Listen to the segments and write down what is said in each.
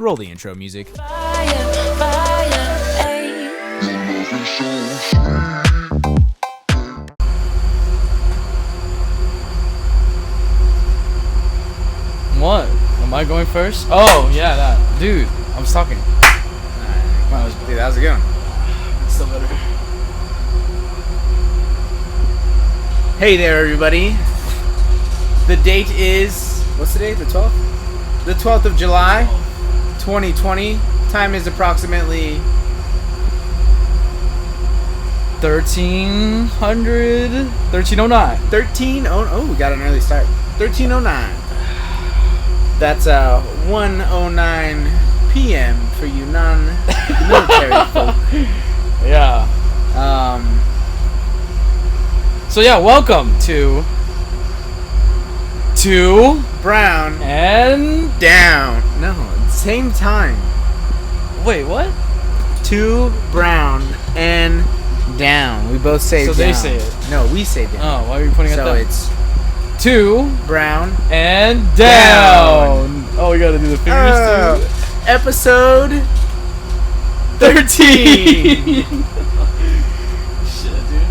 roll the intro music. What? Am I going first? Oh, yeah, that. Dude, I was talking. Alright, dude, how's it going? Still better. Hey there, everybody. The date is... What's the date? The 12th? The 12th of July, 2020. Time is approximately... 1309. Oh, we got an early start. 1309. That's 1:09 p.m. for you non-military folk. Yeah. So yeah, welcome to Brown and Down. No, same time. wait, what? Two Brown and Down. We both say So down. they say it. No, we say down. Oh, why are you putting it So down? it's Two Brown and down. Oh, we gotta do the fingers too. Episode 13. Shit, dude.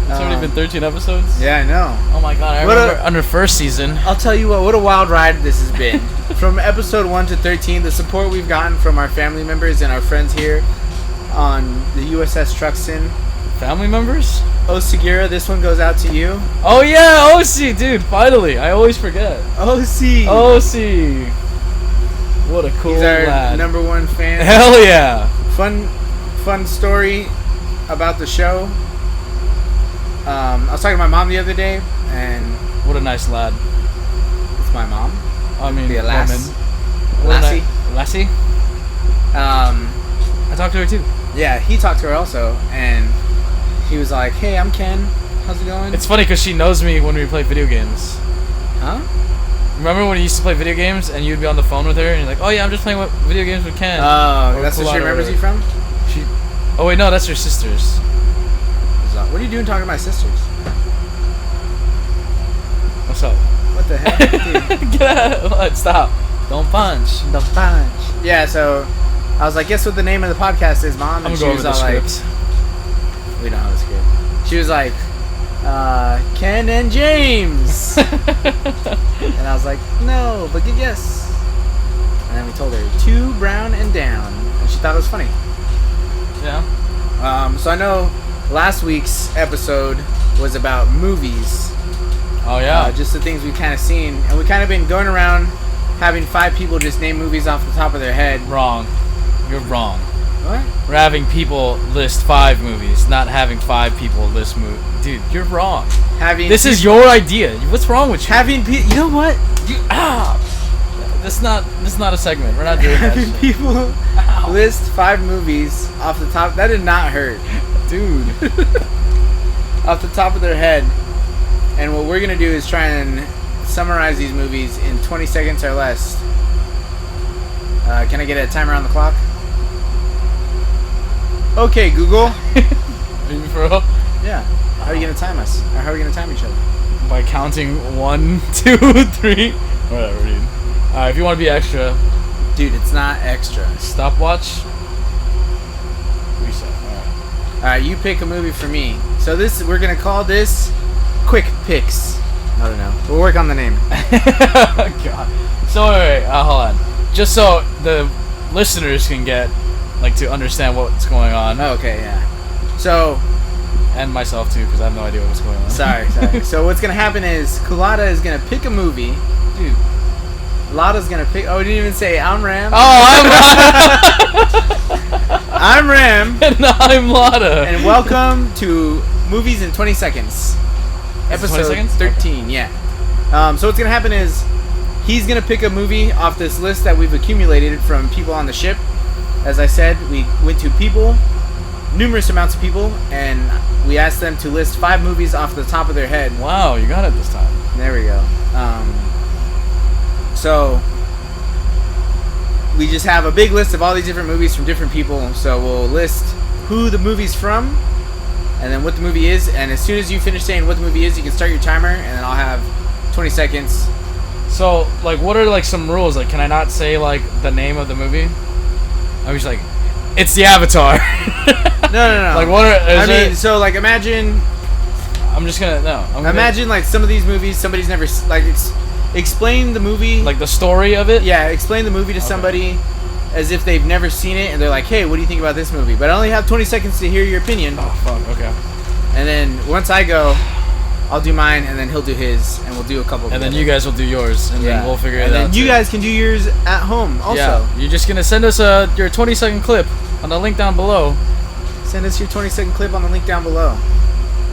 It's already been 13 episodes? Yeah, I know. Oh my god, I remember under first season. I'll tell you what a wild ride this has been. From episode 1 to 13, the support we've gotten from our family members and our friends here on the USS Truxton. Family members? Oh, Segura, this one goes out to you. Oh yeah, OC, dude, finally. I always forget. OC. OC. What a cool He's our lad. number one fan. Hell yeah. Fun story about the show. I was talking to my mom the other day, and What a nice lad. it's my mom. I mean, The lass. woman. What a Lassie. Lassie? I talked to her too. Yeah, he talked to her also, and he was like, "Hey, I'm Ken. How's it going?" It's funny because she knows me when we play video games. Huh? Remember when you used to play video games and you'd be on the phone with her and you're like, "Oh yeah, I'm just playing video games with Ken." Oh, Or that's what she Culata, remembers or you from? She. Oh wait, no, that's her sister's. What are you doing talking to my sisters? What's up? What the heck? Dude, Get out! What? Stop! Don't punch. the punch. Yeah, so I was like, guess what the name of the podcast is, Mom? I'm And gonna she go was over the all like, script. we don't have a script. She was like, Ken and James. And I was like, no, but good guess. And then we told her, Two Brown and Down. And she thought it was funny. Yeah. So I know last week's episode was about movies. Oh yeah. Just the things we've kind of seen. And we kind of been going around having 5 people just name movies off the top of their head. Wrong. You're wrong. What? We're having people list 5 movies, not having 5 people list movie. Dude, you're wrong. This is your idea. What's wrong with you? You know what? This is not a segment. We're not doing that Having shit. people list 5 movies off the top. That did not hurt. Dude. Off the top of their head. And what we're going to do is try and summarize these movies in 20 seconds or less. Can I get a timer on the clock? Okay, Google. Are you for real? Yeah. How are you going to time us? Or how are we going to time each other? By counting 1, 2, 3. Whatever, dude. Alright, if you want to be extra, Dude, it's not extra. stopwatch. Reset. Alright. Alright, you pick a movie for me. So we're going to call this Quick Picks. I don't know. We'll work on the name. God. So wait, hold on. Just so the listeners can get, to understand what's going on. Okay, yeah. So, And myself too, because I have no idea what's going on. sorry. So what's going to happen is Culata is going to pick a movie. Dude. Lata's going to pick... Oh, we didn't even say I'm Ram. Oh, I'm Ram. And I'm Lata. And welcome to Movies in 20 Seconds. Episode 20 seconds? 13, yeah. So what's going to happen is he's going to pick a movie off this list that we've accumulated from people on the ship. As I said, we went to people, numerous amounts of people, and we asked them to list 5 movies off the top of their head. Wow, you got it this time. There we go. So we just have a big list of all these different movies from different people. So we'll list who the movie's from, and then what the movie is. And as soon as you finish saying what the movie is, you can start your timer, and then I'll have 20 seconds. So, what are, some rules? Can I not say, the name of the movie? I was like, it's the Avatar. No. Like what? I mean, so like imagine. I'm just gonna Imagine like some of these movies somebody's never like explain the movie. like the story of it. Yeah, explain the movie to somebody as if they've never seen it, and they're like, "Hey, what do you think about this movie?" But I only have 20 seconds to hear your opinion. Oh fuck. Okay. And then once I go, I'll do mine, and then he'll do his, and we'll do a couple. And then you guys will do yours, and then we'll figure it out. And then you guys can do yours at home also. Yeah. You're just gonna send us your 20-second clip on the link down below. Send us your 20-second clip on the link down below.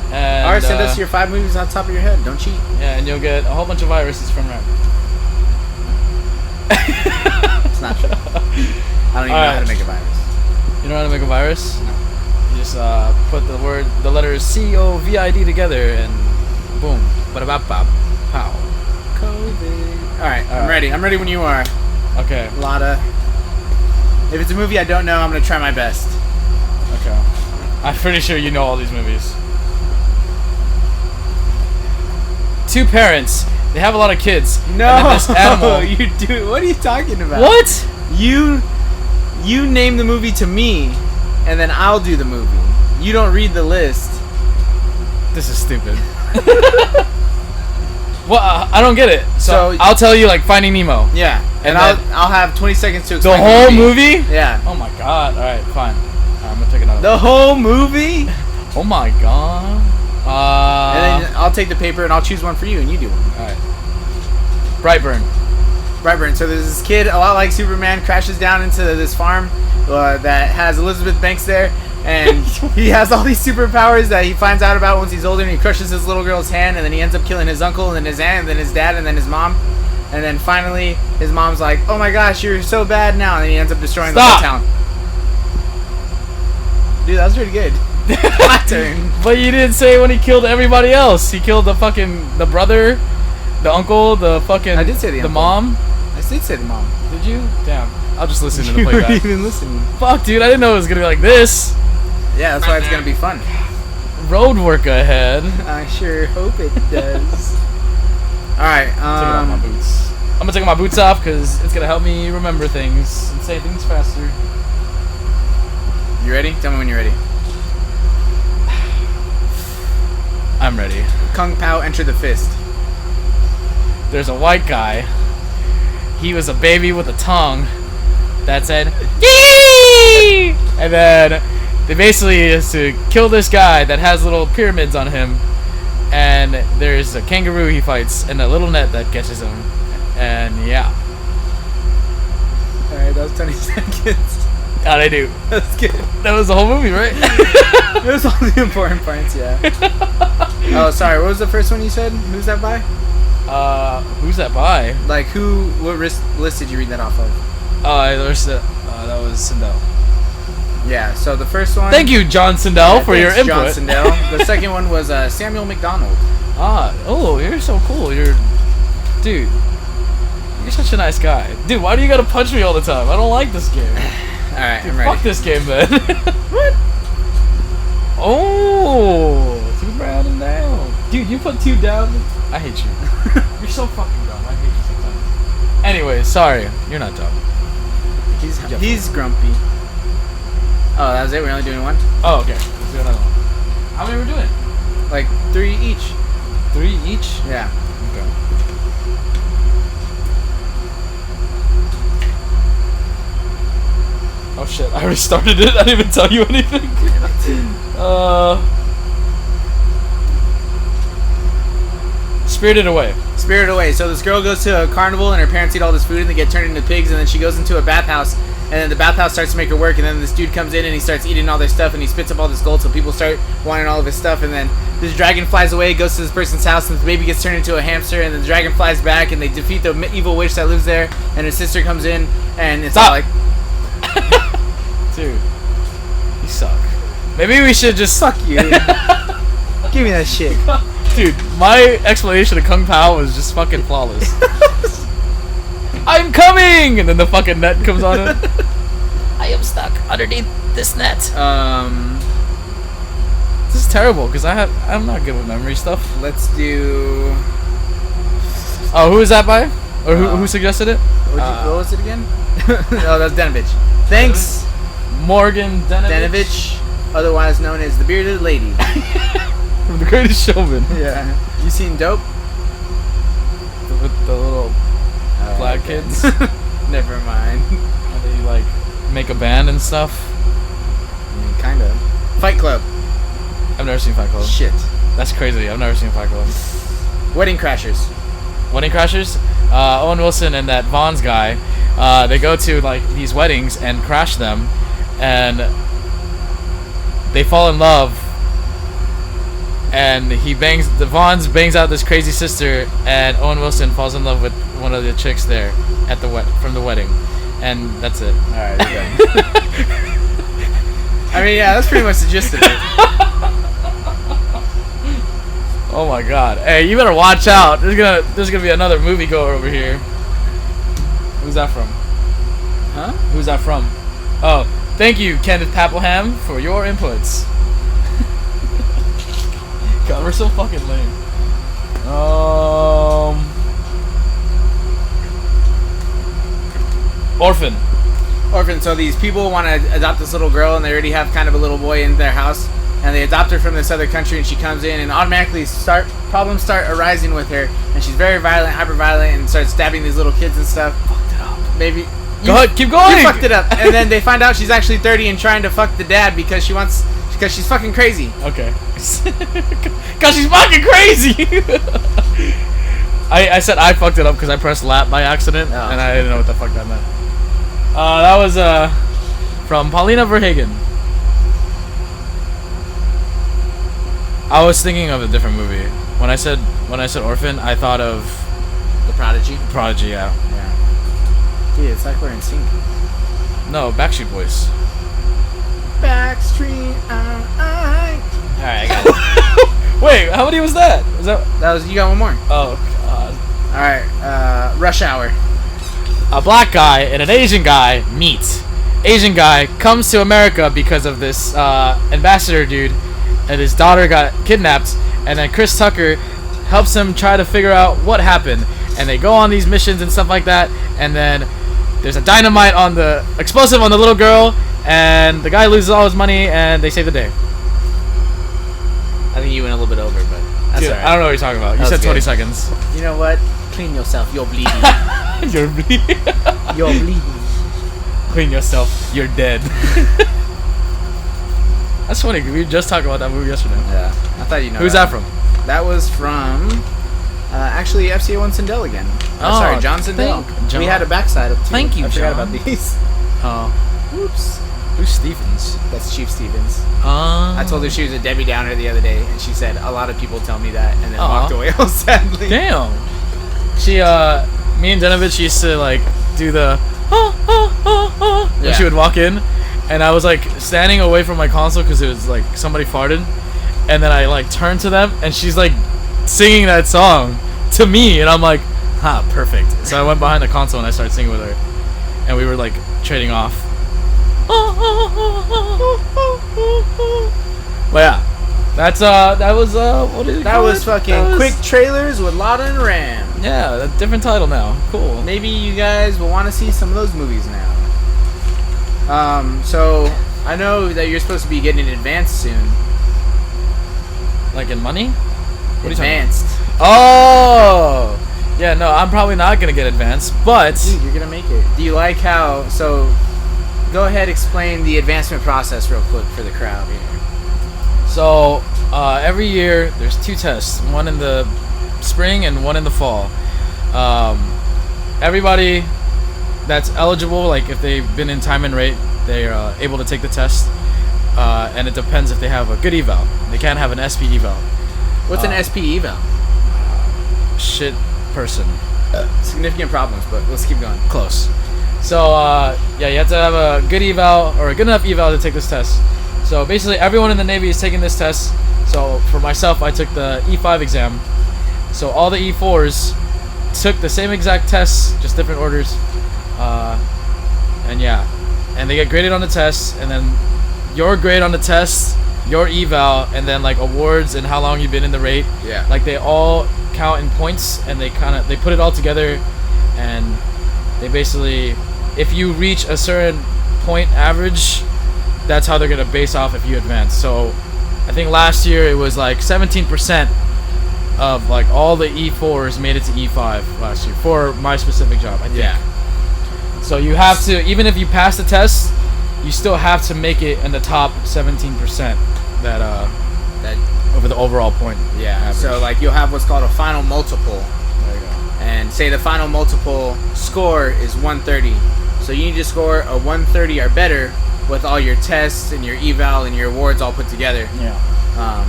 And, or send us your 5 movies on top of your head. Don't cheat. Yeah, and you'll get a whole bunch of viruses from Ram. It's not true. I don't even know how to make a virus. You know how to make a virus? No. You just put the letters COVID together, and boom, ba-da-bop-bop, pow. COVID. All right, I'm ready. I'm ready when you are. Okay. Lata. If it's a movie I don't know, I'm gonna try my best. Okay. I'm pretty sure you know all these movies. Two parents. They have a lot of kids. No, and then this animal. You do. What are you talking about? What? You name the movie to me, and then I'll do the movie. You don't read the list. This is stupid. Well, I don't get it. So So- I'll tell you like Finding Nemo. Yeah, and then- I'll have 20 seconds to The explain whole movie? Yeah. Oh my god. All right, fine. I'm gonna take another. The whole movie? Oh my god. And then I'll take the paper and I'll choose one for you, and you do one. All right. Brightburn. Brightburn. So there's this kid, a lot like Superman, crashes down into this farm that has Elizabeth Banks there, and he has all these superpowers that he finds out about once he's older, and he crushes his little girl's hand, and then he ends up killing his uncle, and then his aunt, and then his dad, and then his mom. And then finally, his mom's like, "Oh my gosh, you're so bad now," and then he ends up destroying the whole town. Dude, that was pretty good. My turn. But you didn't say when he killed everybody else. He killed the brother, the uncle, the fucking. I did say the uncle. mom. I did say the mom. Did you? Damn. I'll just listen to the You weren't playback. even listening. Fuck, dude. I didn't know it was gonna be like this. Yeah, that's why it's gonna be fun. Road work ahead. I sure hope it does. All right. Taking off my boots. I'm gonna take my boots off because it's gonna help me remember things and say things faster. You ready? Tell me when you're ready. I'm ready. Kung Pao, enter the fist. There's a white guy. He was a baby with a tongue that said "Yee!" And then they basically is to kill this guy that has little pyramids on him, and there's a kangaroo he fights and a little net that catches him, and yeah. All right, that was 20 seconds. How'd I do? That's good. That was the whole movie, right? It was all the important parts, yeah. Oh, sorry. What was the first one you said? Who's that by? Who's that by? Like who? What list did you read that off of? That was Sindel. Yeah. So the first one. Thank you, John Sindel, for your thanks, input. John Sindel. The second one was Samuel McDonald. Oh, you're so cool. Dude, you're such a nice guy. Dude, why do you gotta punch me all the time? I don't like this game. All right, Dude, I'm ready. fuck this game, man. What? Oh, 2 down and down. Dude, you put 2 down. I hate you. You're so fucking dumb. I hate you sometimes. Anyway, sorry. You're not dumb. He's grumpy. Oh, that was it? We're only doing one? Oh, okay. Let's do another one. How many are we doing? Like 3 each. 3 each? Yeah. Okay. Oh shit, I already started it. I didn't even tell you anything. Spirited Away. Spirited Away. So this girl goes to a carnival and her parents eat all this food and they get turned into pigs, and then she goes into a bathhouse, and then the bathhouse starts to make her work, and then this dude comes in and he starts eating all their stuff and he spits up all this gold, so people start wanting all of his stuff, and then this dragon flies away, goes to this person's house, and the baby gets turned into a hamster, and then the dragon flies back and they defeat the evil witch that lives there, and her sister comes in and it's all like, dude, you suck. Maybe we should just fuck you. Give me that shit. Dude, my explanation of Kung Pao was just fucking flawless. I'm coming! And then the fucking net comes on it. I am stuck underneath this net. This is terrible because I'm not good with memory stuff. Let's do. Oh, who is that by? Or who suggested it? What was it again? Oh, that was Denovich. Thanks, Morgan Denovich, otherwise known as the Bearded Lady. From The Greatest Showman. Yeah. You seen Dope? With the little black okay. kids. Never mind. And they like make a band and stuff. I mean, kind of. Fight Club. I've never seen Fight Club. Shit. That's crazy. I've never seen Fight Club. Wedding Crashers. Wedding Crashers. Owen Wilson and that Vaughn's guy. They go to like these weddings and crash them, and they fall in love. And the Vaughn's bangs out this crazy sister, and Owen Wilson falls in love with one of the chicks there at from the wedding, and that's it. All right, we're done. I mean, yeah, that's pretty much the gist of it. Oh my God! Hey, you better watch out. There's gonna be another movie goer over here. Who's that from? Huh? Who's that from? Oh, thank you, Kenneth Papelham, for your inputs. God, we're so fucking lame. Orphan. So these people want to adopt this little girl, and they already have kind of a little boy in their house, and they adopt her from this other country, and she comes in, and automatically problems start arising with her, and she's very violent, hyper violent, and starts stabbing these little kids and stuff. Fucked it up. Maybe. Go ahead, keep going. You fucked it up, and then they find out she's actually 30 and trying to fuck the dad because she's fucking crazy. Okay. Cause she's fucking crazy. I said I fucked it up because I pressed lap by accident, and I didn't know what the fuck that meant. That was from Paulina Verhagen. I was thinking of a different movie. When I said Orphan, I thought of The Prodigy. Prodigy. Yeah. Dude, it's like we're in sync. No, Backstreet Boys. Backstreet. Alright, I got it. Wait, how many was that? You got one more. Oh God. Alright, Rush Hour. A black guy and an Asian guy meet. Asian guy comes to America because of this ambassador dude, and his daughter got kidnapped, and then Chris Tucker helps him try to figure out what happened, and they go on these missions and stuff like that, and then there's a dynamite on the explosive on the little girl, and the guy loses all his money, and they save the day. I think you went a little bit over, but that's Dude, alright. I don't know what you're talking about. You said 20 seconds. You know what? Clean yourself. You're bleeding. You're bleeding. You're bleeding. Clean yourself. You're dead. That's funny. We were just talking about that movie yesterday. Yeah, I thought you know. Who's that from? That was from, actually, FCA1 Sindel again. Oh, sorry, John Sindel. John. We had a backside of two. Thank you, I forgot John. about these. Oh. Whoops. Who's Stevens? That's Chief Stevens. I I told her she was a Debbie Downer the other day, and she said, a lot of people tell me that, and then Aw. walked away all sadly. Damn. She, me and Denovich used to, like, do the when Yeah. she would walk in, and I was, like, standing away from my console because it was, like, somebody farted, and then I, like, turned to them, and she's, like, singing that song to me, and I'm like, perfect. So I went behind the console, and I started singing with her, and we were, like, trading off. But yeah, that was what is it That called? was fucking Quick Trailers with Lotta and Ram. Yeah, a different title now. Cool. Maybe you guys will want to see some of those movies now. So I know that you're supposed to be getting advanced soon. Like in money? What are you talking Advanced. about? Oh, yeah. No, I'm probably not gonna get advanced, but Dude, you're gonna make it. Do you like how? So, go ahead, explain the advancement process real quick for the crowd here. so every year there's 2 tests, one in the spring and one in the fall. Everybody that's eligible, like if they've been in time and rate, they're able to take the test, and it depends if they have a good eval. They can't have an SP eval. What's an SP eval? Shit person. Significant problems, but let's keep going. Close. So yeah, you have to have a good eval or a good enough eval to take this test. So basically everyone in the Navy is taking this test. So for myself, I took the E5 exam. So all the E4s took the same exact tests, just different orders. And yeah, and they get graded on the test, and then your grade on the test, your eval, and then like awards and how long you've been in the rate. Yeah. Like they all count in points, and they put it all together, and they basically, if you reach a certain point average, that's how they're gonna base off if you advance. So I think last year it was like 17% of like all the E4s made it to E5 last year for my specific job, I think. Yeah. So you have to, even if you pass the test, you still have to make it in the top 17% that over the overall point. Yeah. average. So like you'll have what's called a final multiple. There you go. And say the final multiple score is 130. So you need to score a 130 or better with all your tests and your eval and your awards all put together. Yeah.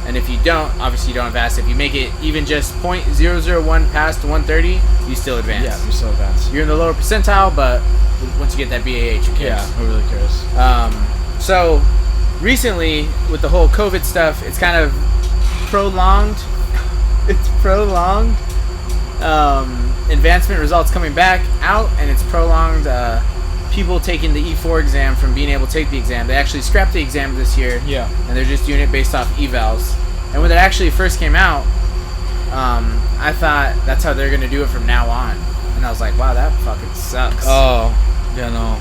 And if you don't, obviously you don't advance. If you make it even just .001 past 130, you still advance. Yeah, you still advance. You're in the lower percentile, but once you get that BAH, who cares? Yeah, who really cares? So recently, with the whole COVID stuff, it's kind of prolonged. It's prolonged. Advancement results coming back out, and it's prolonged people taking the E4 exam from being able to take the exam. They actually scrapped the exam this year. Yeah. And they're just doing it based off evals. And when it actually first came out, I thought that's how they're going to do it from now on. And I was like, wow, that fucking sucks. Oh, yeah, no.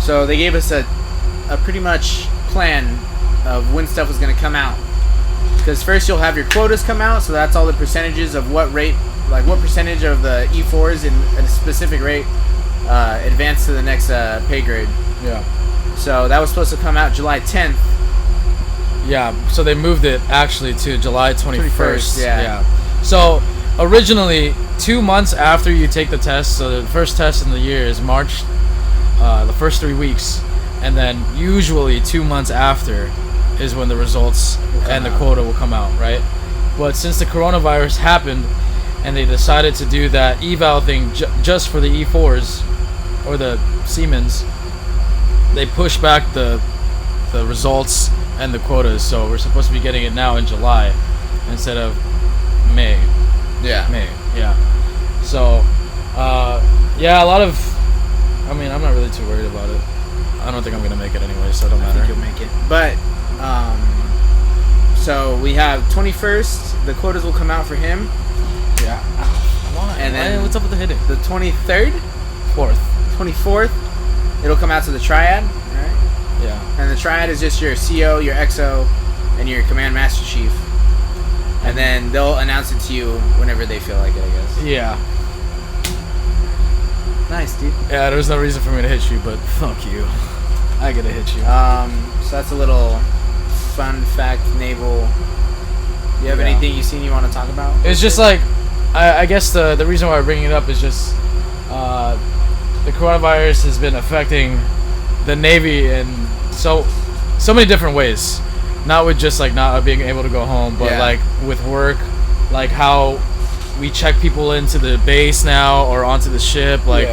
So they gave us a pretty much plan of when stuff was going to come out. Because first you'll have your quotas come out, so that's all the percentages of what rate, like what percentage of the E4s in a specific rate advance to the next pay grade. Yeah. So that was supposed to come out July 10th. Yeah, so they moved it actually to July 21st. Yeah. So originally, 2 months after you take the test, so the first test in the year is March, the first 3 weeks, and then usually 2 months after is when the results and the quota will come out, right? But since the coronavirus happened and they decided to do that eval thing just for the E4s or the Siemens, they pushed back the results and the quotas, so we're supposed to be getting it now in July instead of May. Yeah. Yeah. So, yeah, a lot of, I mean, I'm not really too worried about it. I don't think I'm going to make it anyway, so it don't matter. I think you'll make it. But, so we have 21st, the quotas will come out for him. Yeah. Why? And then what's up with the hitting? The 23rd? 24th, it'll come out to the triad, right? Yeah. And the triad is just your CO, your XO, and your command master chief. And then they'll announce it to you whenever they feel like it, I guess. Yeah. Nice, dude. Yeah, there's no reason for me to hit you, but fuck you. I gotta hit you. So that's a little fun fact, naval. You have anything you seen you want to talk about? It's just like, I guess the reason why I'm bringing it up is just the coronavirus has been affecting the Navy in so many different ways. Not with just like not being able to go home, but like with work, like how we check people into the base now or onto the ship, like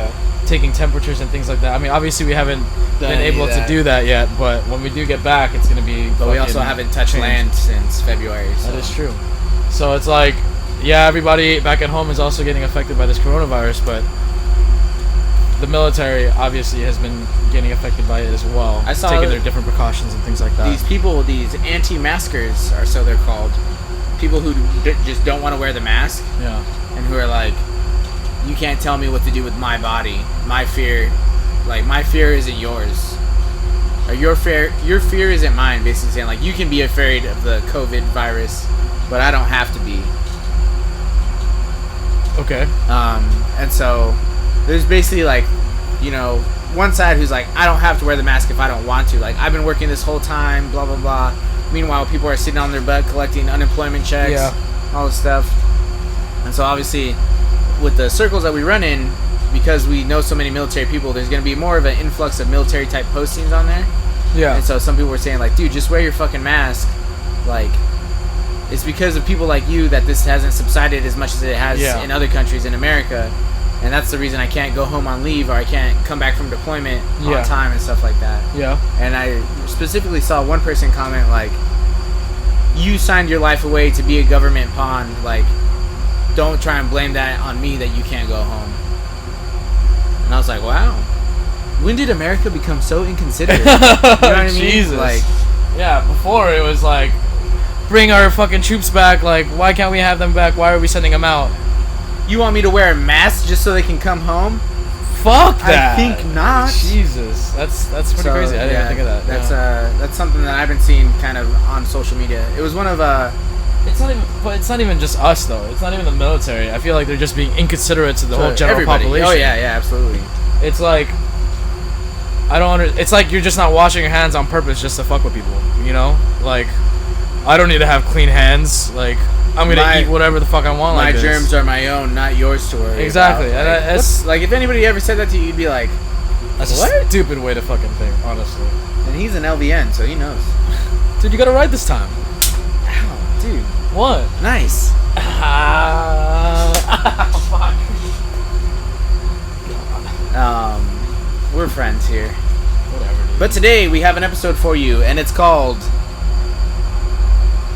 taking temperatures and things like that. I mean, obviously we haven't been able to do that yet, but when we do get back, it's gonna be. But we also haven't touched land since February. So. That is true. So it's like, yeah, everybody back at home is also getting affected by this coronavirus, but the military obviously has been getting affected by it as well. I saw taking their different precautions and things like that. These people, these anti-maskers, are so they're called. People who just don't want to wear the mask. Yeah. And who are like, you can't tell me what to do with my body. My fear isn't yours. Or your fear isn't mine. Basically saying like, you can be afraid of the COVID virus, but I don't have to be. Okay. And so there's basically like, you know, one side who's like, I don't have to wear the mask if I don't want to. Like, I've been working this whole time, blah, blah, blah. Meanwhile, people are sitting on their butt collecting unemployment checks, all this stuff. And so obviously, with the circles that we run in, because we know so many military people, there's going to be more of an influx of military type postings on there. Yeah. And so some people were saying like, dude, just wear your fucking mask. Like, it's because of people like you that this hasn't subsided as much as it has in other countries in America. And that's the reason I can't go home on leave or I can't come back from deployment on time and stuff like that. Yeah. And I specifically saw one person comment like, you signed your life away to be a government pawn. Like, don't try and blame that on me that you can't go home. And I was like, wow. When did America become so inconsiderate? You know what I mean? Jesus. Like, yeah, before it was like, bring our fucking troops back. Like, why can't we have them back? Why are we sending them out? you want me to wear a mask just so they can come home? Fuck that. I think not. Jesus, that's pretty crazy. I didn't even think of that. That's something that I've been seeing kind of on social media. It was one of It's not even just us though. It's not even the military. I feel like they're just being inconsiderate to the whole general everybody. population. Oh yeah, absolutely. It's like it's like you're just not washing your hands on purpose just to fuck with people. You know, like I don't need to have clean hands. Like I'm gonna eat whatever the fuck I want. My like this. germs are my own, not yours to worry. Exactly. About. And that's like if anybody ever said that to you, you'd be like, that's what? a stupid way to fucking think, honestly. And he's an LVN, so he knows. Dude, you got it right this time. Ow, dude. What? Nice. Fuck. We're friends here. Whatever, dude. But today we have an episode for you, and it's called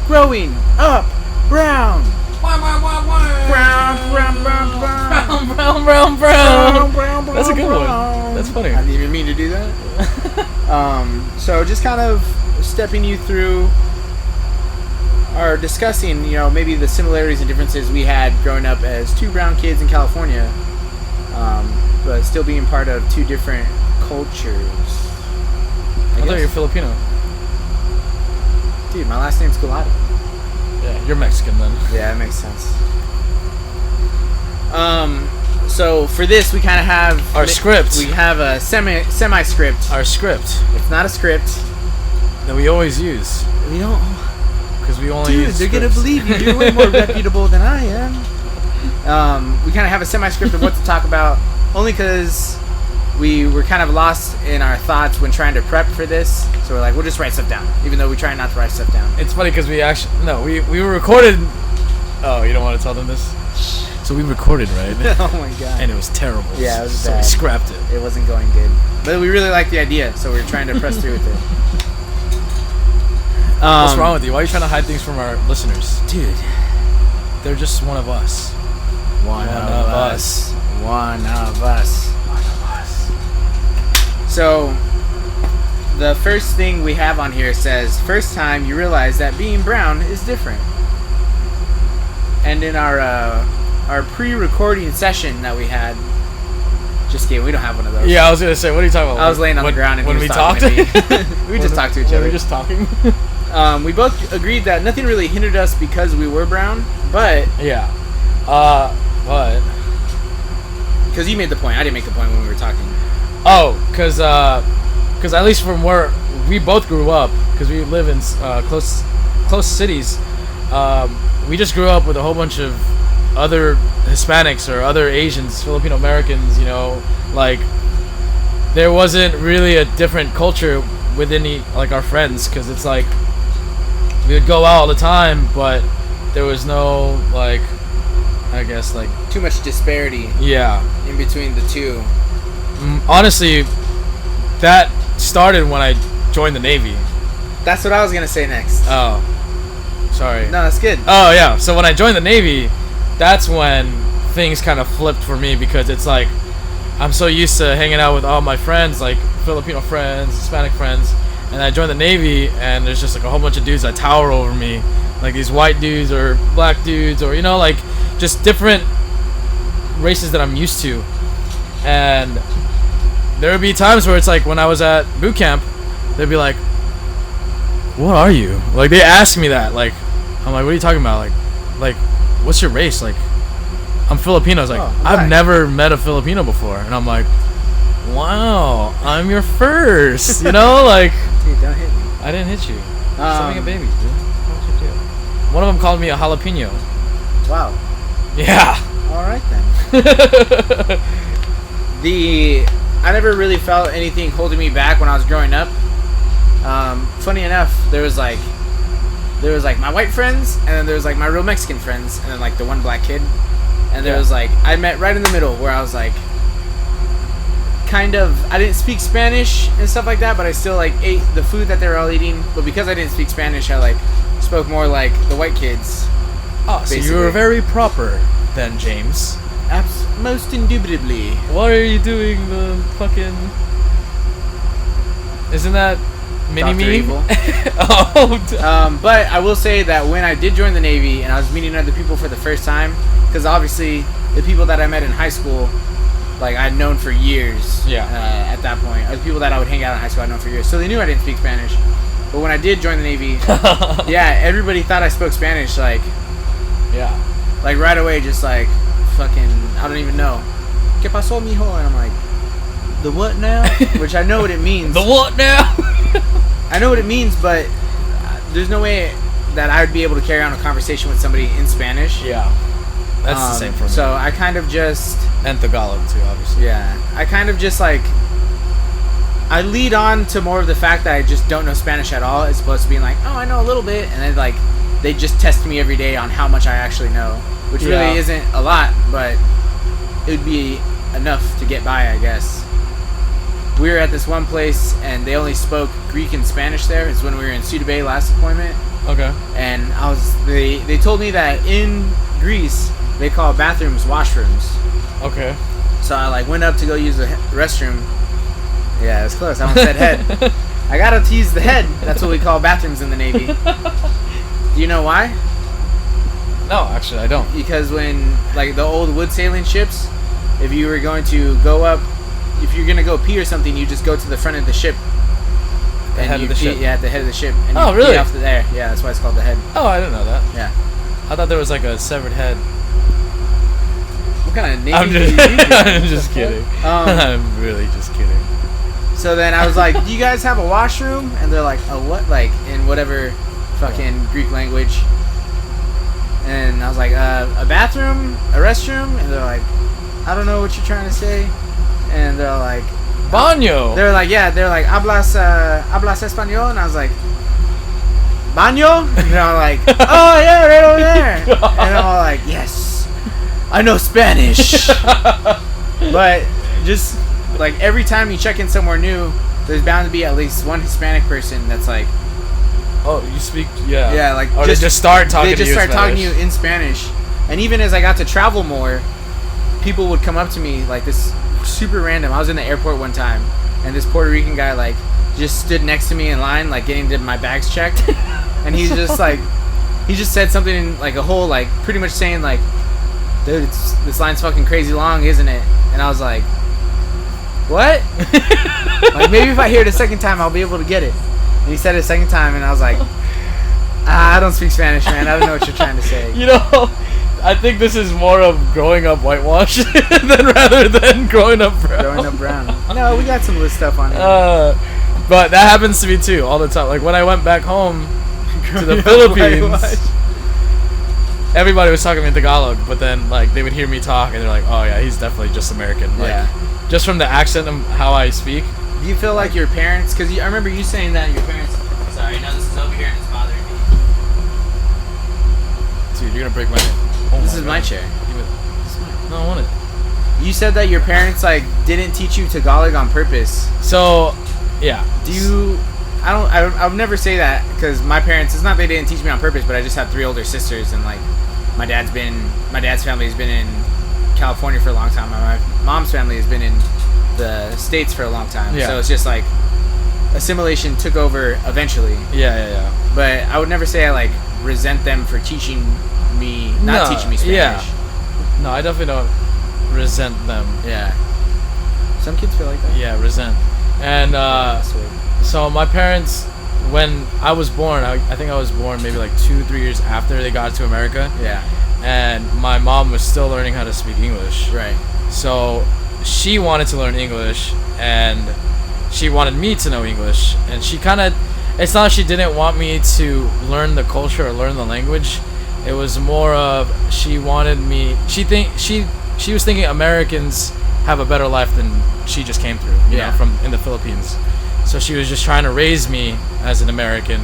Growing Up Brown. Brown. That's a good one. That's funny. I didn't even mean to do that. So just kind of stepping you through or discussing, maybe the similarities and differences we had growing up as two brown kids in California, but still being part of two different cultures. I thought you were Filipino. Dude, my last name's Culata. Yeah, you're Mexican then. Yeah, that makes sense. So for this, we kind of have our script. We have a semi script. Our script. It's not a script that we always use. We don't. Because we only Dude, use they're scripts. gonna believe you. You're way more reputable than I am. We kind of have a semi script of what to talk about, only because we were kind of lost in our thoughts when trying to prep for this. So we're like, we'll just write stuff down, even though we try not to write stuff down. It's funny because we were recorded. Oh, you don't want to tell them this? So we recorded, right? Oh my god. And it was terrible. Yeah, it was so bad. we scrapped it. It wasn't going good. But we really liked the idea, so we were trying to press through with it. What's wrong with you? Why are you trying to hide things from our listeners? Dude. They're just one of us. One of us. One of us. So, the first thing we have on here says, first time you realize that being brown is different. And in our pre-recording session that we had, just kidding, we don't have one of those. Yeah, I was going to say, what are you talking about? I was laying on the ground and when he was we talking talked? to me. We just talked to each other. We were just talking? We both agreed that nothing really hindered us because we were brown, but... Yeah. But... Because you made the point. I didn't make the point when we were talking. Oh, because at least from where we both grew up, because we live in close cities, we just grew up with a whole bunch of other Hispanics or other Asians, Filipino Americans, like there wasn't really a different culture within our friends, because it's like we would go out all the time, but there was no I guess too much disparity. Yeah. In between the two. Honestly, that started when I joined the Navy. That's what I was gonna say next. Oh, sorry. No, that's good. Oh yeah. So when I joined the Navy, that's when things kind of flipped for me, because it's like I'm so used to hanging out with all my friends, like Filipino friends, Hispanic friends, and I joined the Navy, and there's just a whole bunch of dudes that tower over me, like these white dudes or black dudes, or just different races that I'm used to. And there would be times where it's like when I was at boot camp, they'd be like, "What are you?" Like they ask me that. Like I'm like, "What are you talking about?" Like what's your race? Like I'm Filipino. I was like, I've never met a Filipino before, and I'm like, wow, I'm your first. Dude, don't hit me. I didn't hit you. Stop being a baby, dude. What did you do? One of them called me a jalapeno. Wow. Yeah. All right then. I never really felt anything holding me back when I was growing up. Funny enough, there was my white friends, and then there was my real Mexican friends, and then the one black kid, and there was I met right in the middle where I was kind of, I didn't speak Spanish and stuff like that, but I still ate the food that they were all eating. But because I didn't speak Spanish, I spoke more like the white kids. Oh, so you were very proper then, James. Most indubitably. What are you doing? The fucking... Isn't that Mini-Me? Evil. Oh. But I will say that when I did join the Navy and I was meeting other people for the first time, because obviously the people that I met in high school like I'd known for years. Yeah. At that point, or the people that I would hang out in high school, I'd known for years. So they knew I didn't speak Spanish. But when I did join the Navy, yeah, everybody thought I spoke Spanish. Like right away, just like fucking, I don't even know. ¿Qué pasó, mijo? And I'm like, the what now? Which I know what it means. The what now? I know what it means, but there's no way that I would be able to carry on a conversation with somebody in Spanish. Yeah. That's the same for me. So I kind of just... And Tagalog, too, obviously. Yeah. I kind of just, like... I lead on to more of the fact that I just don't know Spanish at all, as opposed to being like, oh, I know a little bit. And then, like, they just test me every day on how much I actually know. Which really isn't a lot, but it would be enough to get by, I guess. We were at this one place, and they only spoke Greek and Spanish there. It's when we were in Suda Bay last deployment. Okay. And they told me that in Greece, they call bathrooms washrooms. Okay. So I, like, went up to go use the restroom. Yeah, it's close. I almost said head. I gotta tease the head. That's what we call bathrooms in the Navy. Do you know why? No, actually, I don't. Because when, like, the old wood sailing ships, if you were going to go up, if you're gonna go pee or something, you just go to the front of the ship. The head of the ship? Yeah, at the head of the ship. And Oh, you really? pee off there. Yeah, that's why it's called the head. Oh, I didn't know that. Yeah. I thought there was like a severed head. What kind of Navy I'm do you just, use? I'm just kidding. I'm really just kidding. So then I was like, do you guys have a washroom? And they're like, a what? Like, in whatever fucking Greek language. And I was like, a bathroom? A restroom? And they're like, I don't know what you're trying to say. And they're like... Baño! They're like, yeah, they're like, hablas español? And I was like, baño? And they're like, oh, yeah, right over there. And I'm all like, yes, I know Spanish. But just, like, every time you check in somewhere new, there's bound to be at least one Hispanic person that's like... Oh, you speak... Yeah. Yeah, like... Or they just start talking to you They just start talking to you in Spanish. And even as I got to travel more, people would come up to me, like, this... super random. I was in the airport one time, and this Puerto Rican guy, like, just stood next to me in line, like, getting my bags checked. And he's just like, he just said something in, like, a whole, like, pretty much saying, like, dude, this line's fucking crazy long, isn't it? And I was like, what? Like, maybe if I hear it a second time, I'll be able to get it. And he said it a second time, and I was like, I don't speak Spanish, man. I don't know what you're trying to say. You know, I think this is more of growing up whitewashed rather than growing up brown. Growing up brown. No, we got some of this stuff on here. But that happens to me too all the time. Like when I went back home to the Philippines, everybody was talking to me in Tagalog, but then like they would hear me talk and they're like, "Oh yeah, he's definitely just American." Like, yeah. Just from the accent and how I speak. Do you feel like your parents? Because I remember you saying that your parents. Sorry, now this is over here and it's bothering me. Dude, you're gonna break my. Oh This is my chair. No, I want it. You said that your parents like didn't teach you Tagalog on purpose. So, yeah. Do you? I would never say that because my parents. It's not they didn't teach me on purpose, but I just have 3 older sisters, and like my dad's family has been in California for a long time. My mom's family has been in the States for a long time. Yeah. So it's just like assimilation took over eventually. Yeah. But I would never say I like resent them for teaching me, teaching me Spanish. Yeah. No, I definitely don't resent them. Yeah. Some kids feel like that. Yeah, resent. And so my parents, when I was born, I think I was born maybe like 2-3 years after they got to America. Yeah. And my mom was still learning how to speak English. Right. So she wanted to learn English, and she wanted me to know English. And she kind of, it's not she didn't want me to learn the culture or learn the language. It was more of she wanted me. She was thinking Americans have a better life than she just came through. You know, from in the Philippines. So she was just trying to raise me as an American,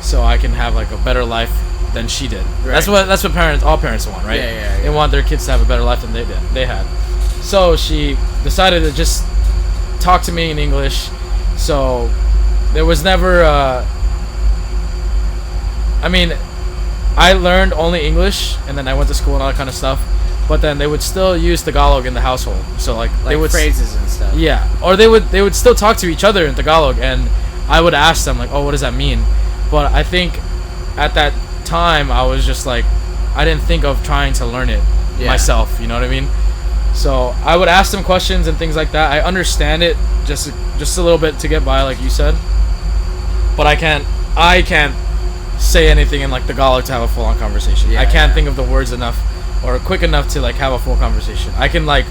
so I can have like a better life than she did. Right. That's what all parents want, right? Yeah. They want their kids to have a better life than they had. So she decided to just talk to me in English. So there was never. I mean, I learned only English, and then I went to school and all that kind of stuff. But then they would still use Tagalog in the household. So like they would phrases and stuff. Yeah, or they would still talk to each other in Tagalog, and I would ask them like, "Oh, what does that mean?" But I think at that time I was just like, I didn't think of trying to learn it myself. You know what I mean? So I would ask them questions and things like that. I understand it just a little bit to get by, like you said. But I can't say anything in like Tagalog to have a full on conversation. Yeah, I can't think of the words enough or quick enough to like have a full conversation. I can like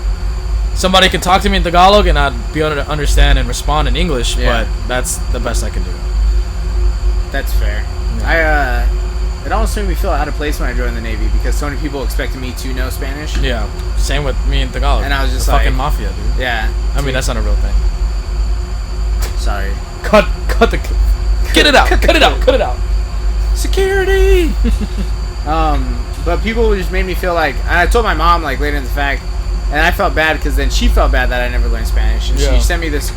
somebody can talk to me in Tagalog and I'd be able to understand and respond in English, but that's the best I can do. That's fair. Yeah. It almost made me feel out of place when I joined the Navy because so many people expected me to know Spanish. Yeah, same with me in Tagalog. And I was just the like, fucking mafia, dude. Yeah. I mean, that's not a real thing. Sorry. Cut the. Get it out. Cut it out. Security. But people just made me feel like, and I told my mom like later in the fact, and I felt bad because then she felt bad that I never learned Spanish, and she sent me this.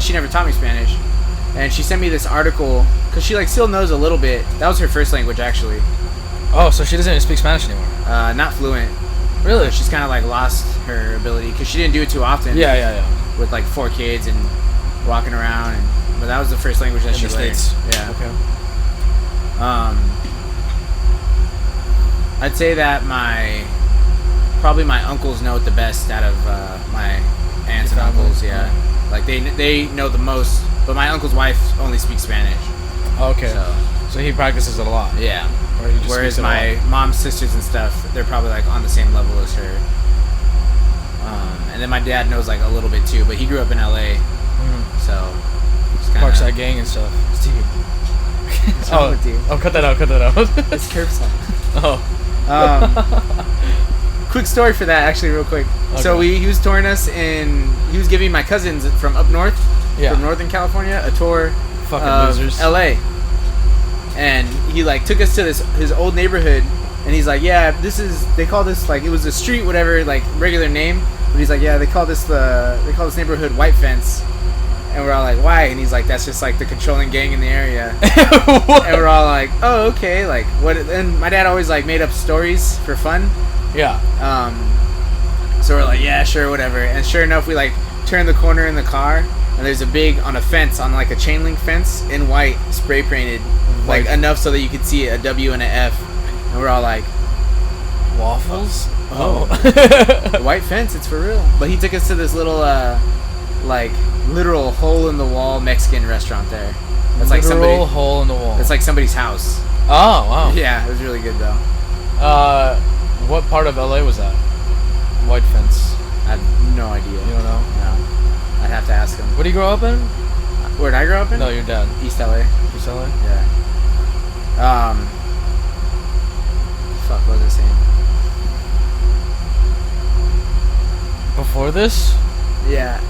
She never taught me Spanish, and she sent me this article because she like still knows a little bit. That was her first language actually. Oh, so she doesn't even speak Spanish anymore. Not fluent. Really? She's kind of like lost her ability because she didn't do it too often. Yeah. With like 4 kids and walking around, but that was the first language that In she the learned. States. Yeah. Okay. I'd say that probably my uncles know it the best out of my aunts and uncles. Yeah, like they know the most. But my uncle's wife only speaks Spanish. Okay. So he practices it a lot. Yeah. Or he just Whereas speaks it a my lot. mom's sisters and stuff, they're probably like on the same level as her. And then my dad knows like a little bit too, but he grew up in LA, so just kinda, Parkside Gang and stuff. Steve. Oh, cut that out. It's curbside. Oh. Quick story for that, actually, real quick. Okay. So he was touring us he was giving my cousins from up north, from Northern California, a tour Fucking of losers. LA. And he like took us to his old neighborhood, and he's like, yeah, they call this like, it was a street, whatever, like regular name, but he's like, yeah, they call this neighborhood White Fence. And we're all like, why? And he's like, that's just like the controlling gang in the area. And we're all like, oh, okay, like what? And my dad always like made up stories for fun. Yeah. So we're like, yeah, sure, whatever. And sure enough, we like turn the corner in the car, and there's on a fence, on like a chain link fence in white, spray painted, like enough so that you could see a W and an F. And we're all like, waffles? Oh. The white fence, it's for real. But he took us to this little like literal hole in the wall Mexican restaurant there. That's like literal hole in the wall. It's like somebody's house. Oh wow. Yeah, it was really good though. What part of LA was that? White Fence. I have no idea. You don't know? No. I'd have to ask him. Where did you grow up in? Where'd I grow up in? No, your dad. East LA. East LA? Yeah. Fuck, what was I saying? Before this? Yeah.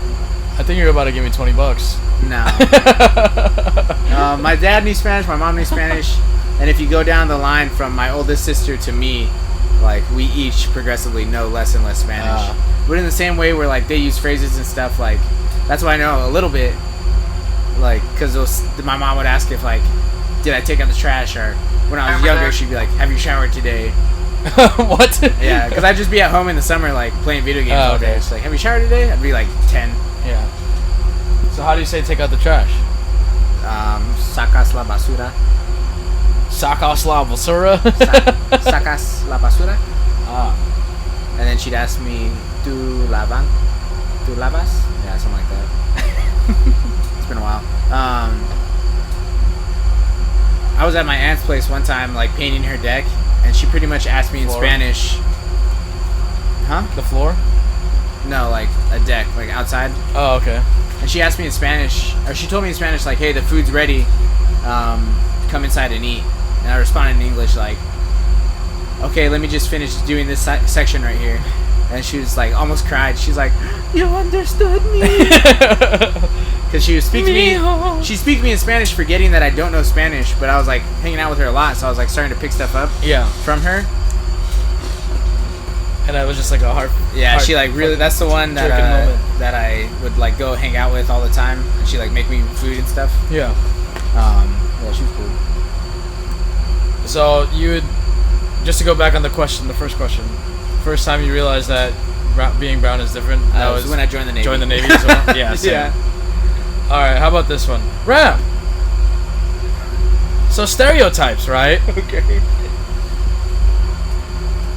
I think you're about to give me $20. No. My dad knew Spanish, my mom knew Spanish, and if you go down the line from my oldest sister to me, like we each progressively know less and less Spanish. But in the same way where like they use phrases and stuff, like that's why I know a little bit, like because my mom would ask if like, did I take out the trash, or when I was younger she'd be like, have you showered today? What? Yeah, because I'd just be at home in the summer like playing video games all day. She's like, have you showered today? I'd be like 10. Yeah. So how do you say take out the trash? Sacas la basura. Sacas la basura? Sacas la basura. Ah. And then she'd ask me, ¿Tu lavas? Yeah, something like that. It's been a while. I was at my aunt's place one time, like painting her deck, and she pretty much asked me in Spanish. Huh? The floor? No, like a deck, like outside. Oh, okay. And she asked me in Spanish, or she told me in Spanish, like, hey, the food's ready. Come inside and eat. And I responded in English, like, okay, let me just finish doing this section right here. And she was like, almost cried. She's like, you understood me. Because she was speaking to me. She speaks me in Spanish, forgetting that I don't know Spanish. But I was like hanging out with her a lot, so I was like starting to pick stuff up. Yeah. From her. And I was just like a heart. Yeah, she like really. That's the one that that I would like go hang out with all the time. And she like make me food and stuff. Yeah. Yeah, she was cool. So you would, just to go back on the first question, first time you realized that being brown is different. That was when I joined the Navy. Joined the Navy as well. Yeah. Same. Yeah. All right. How about this one, Ram? So stereotypes, right? Okay.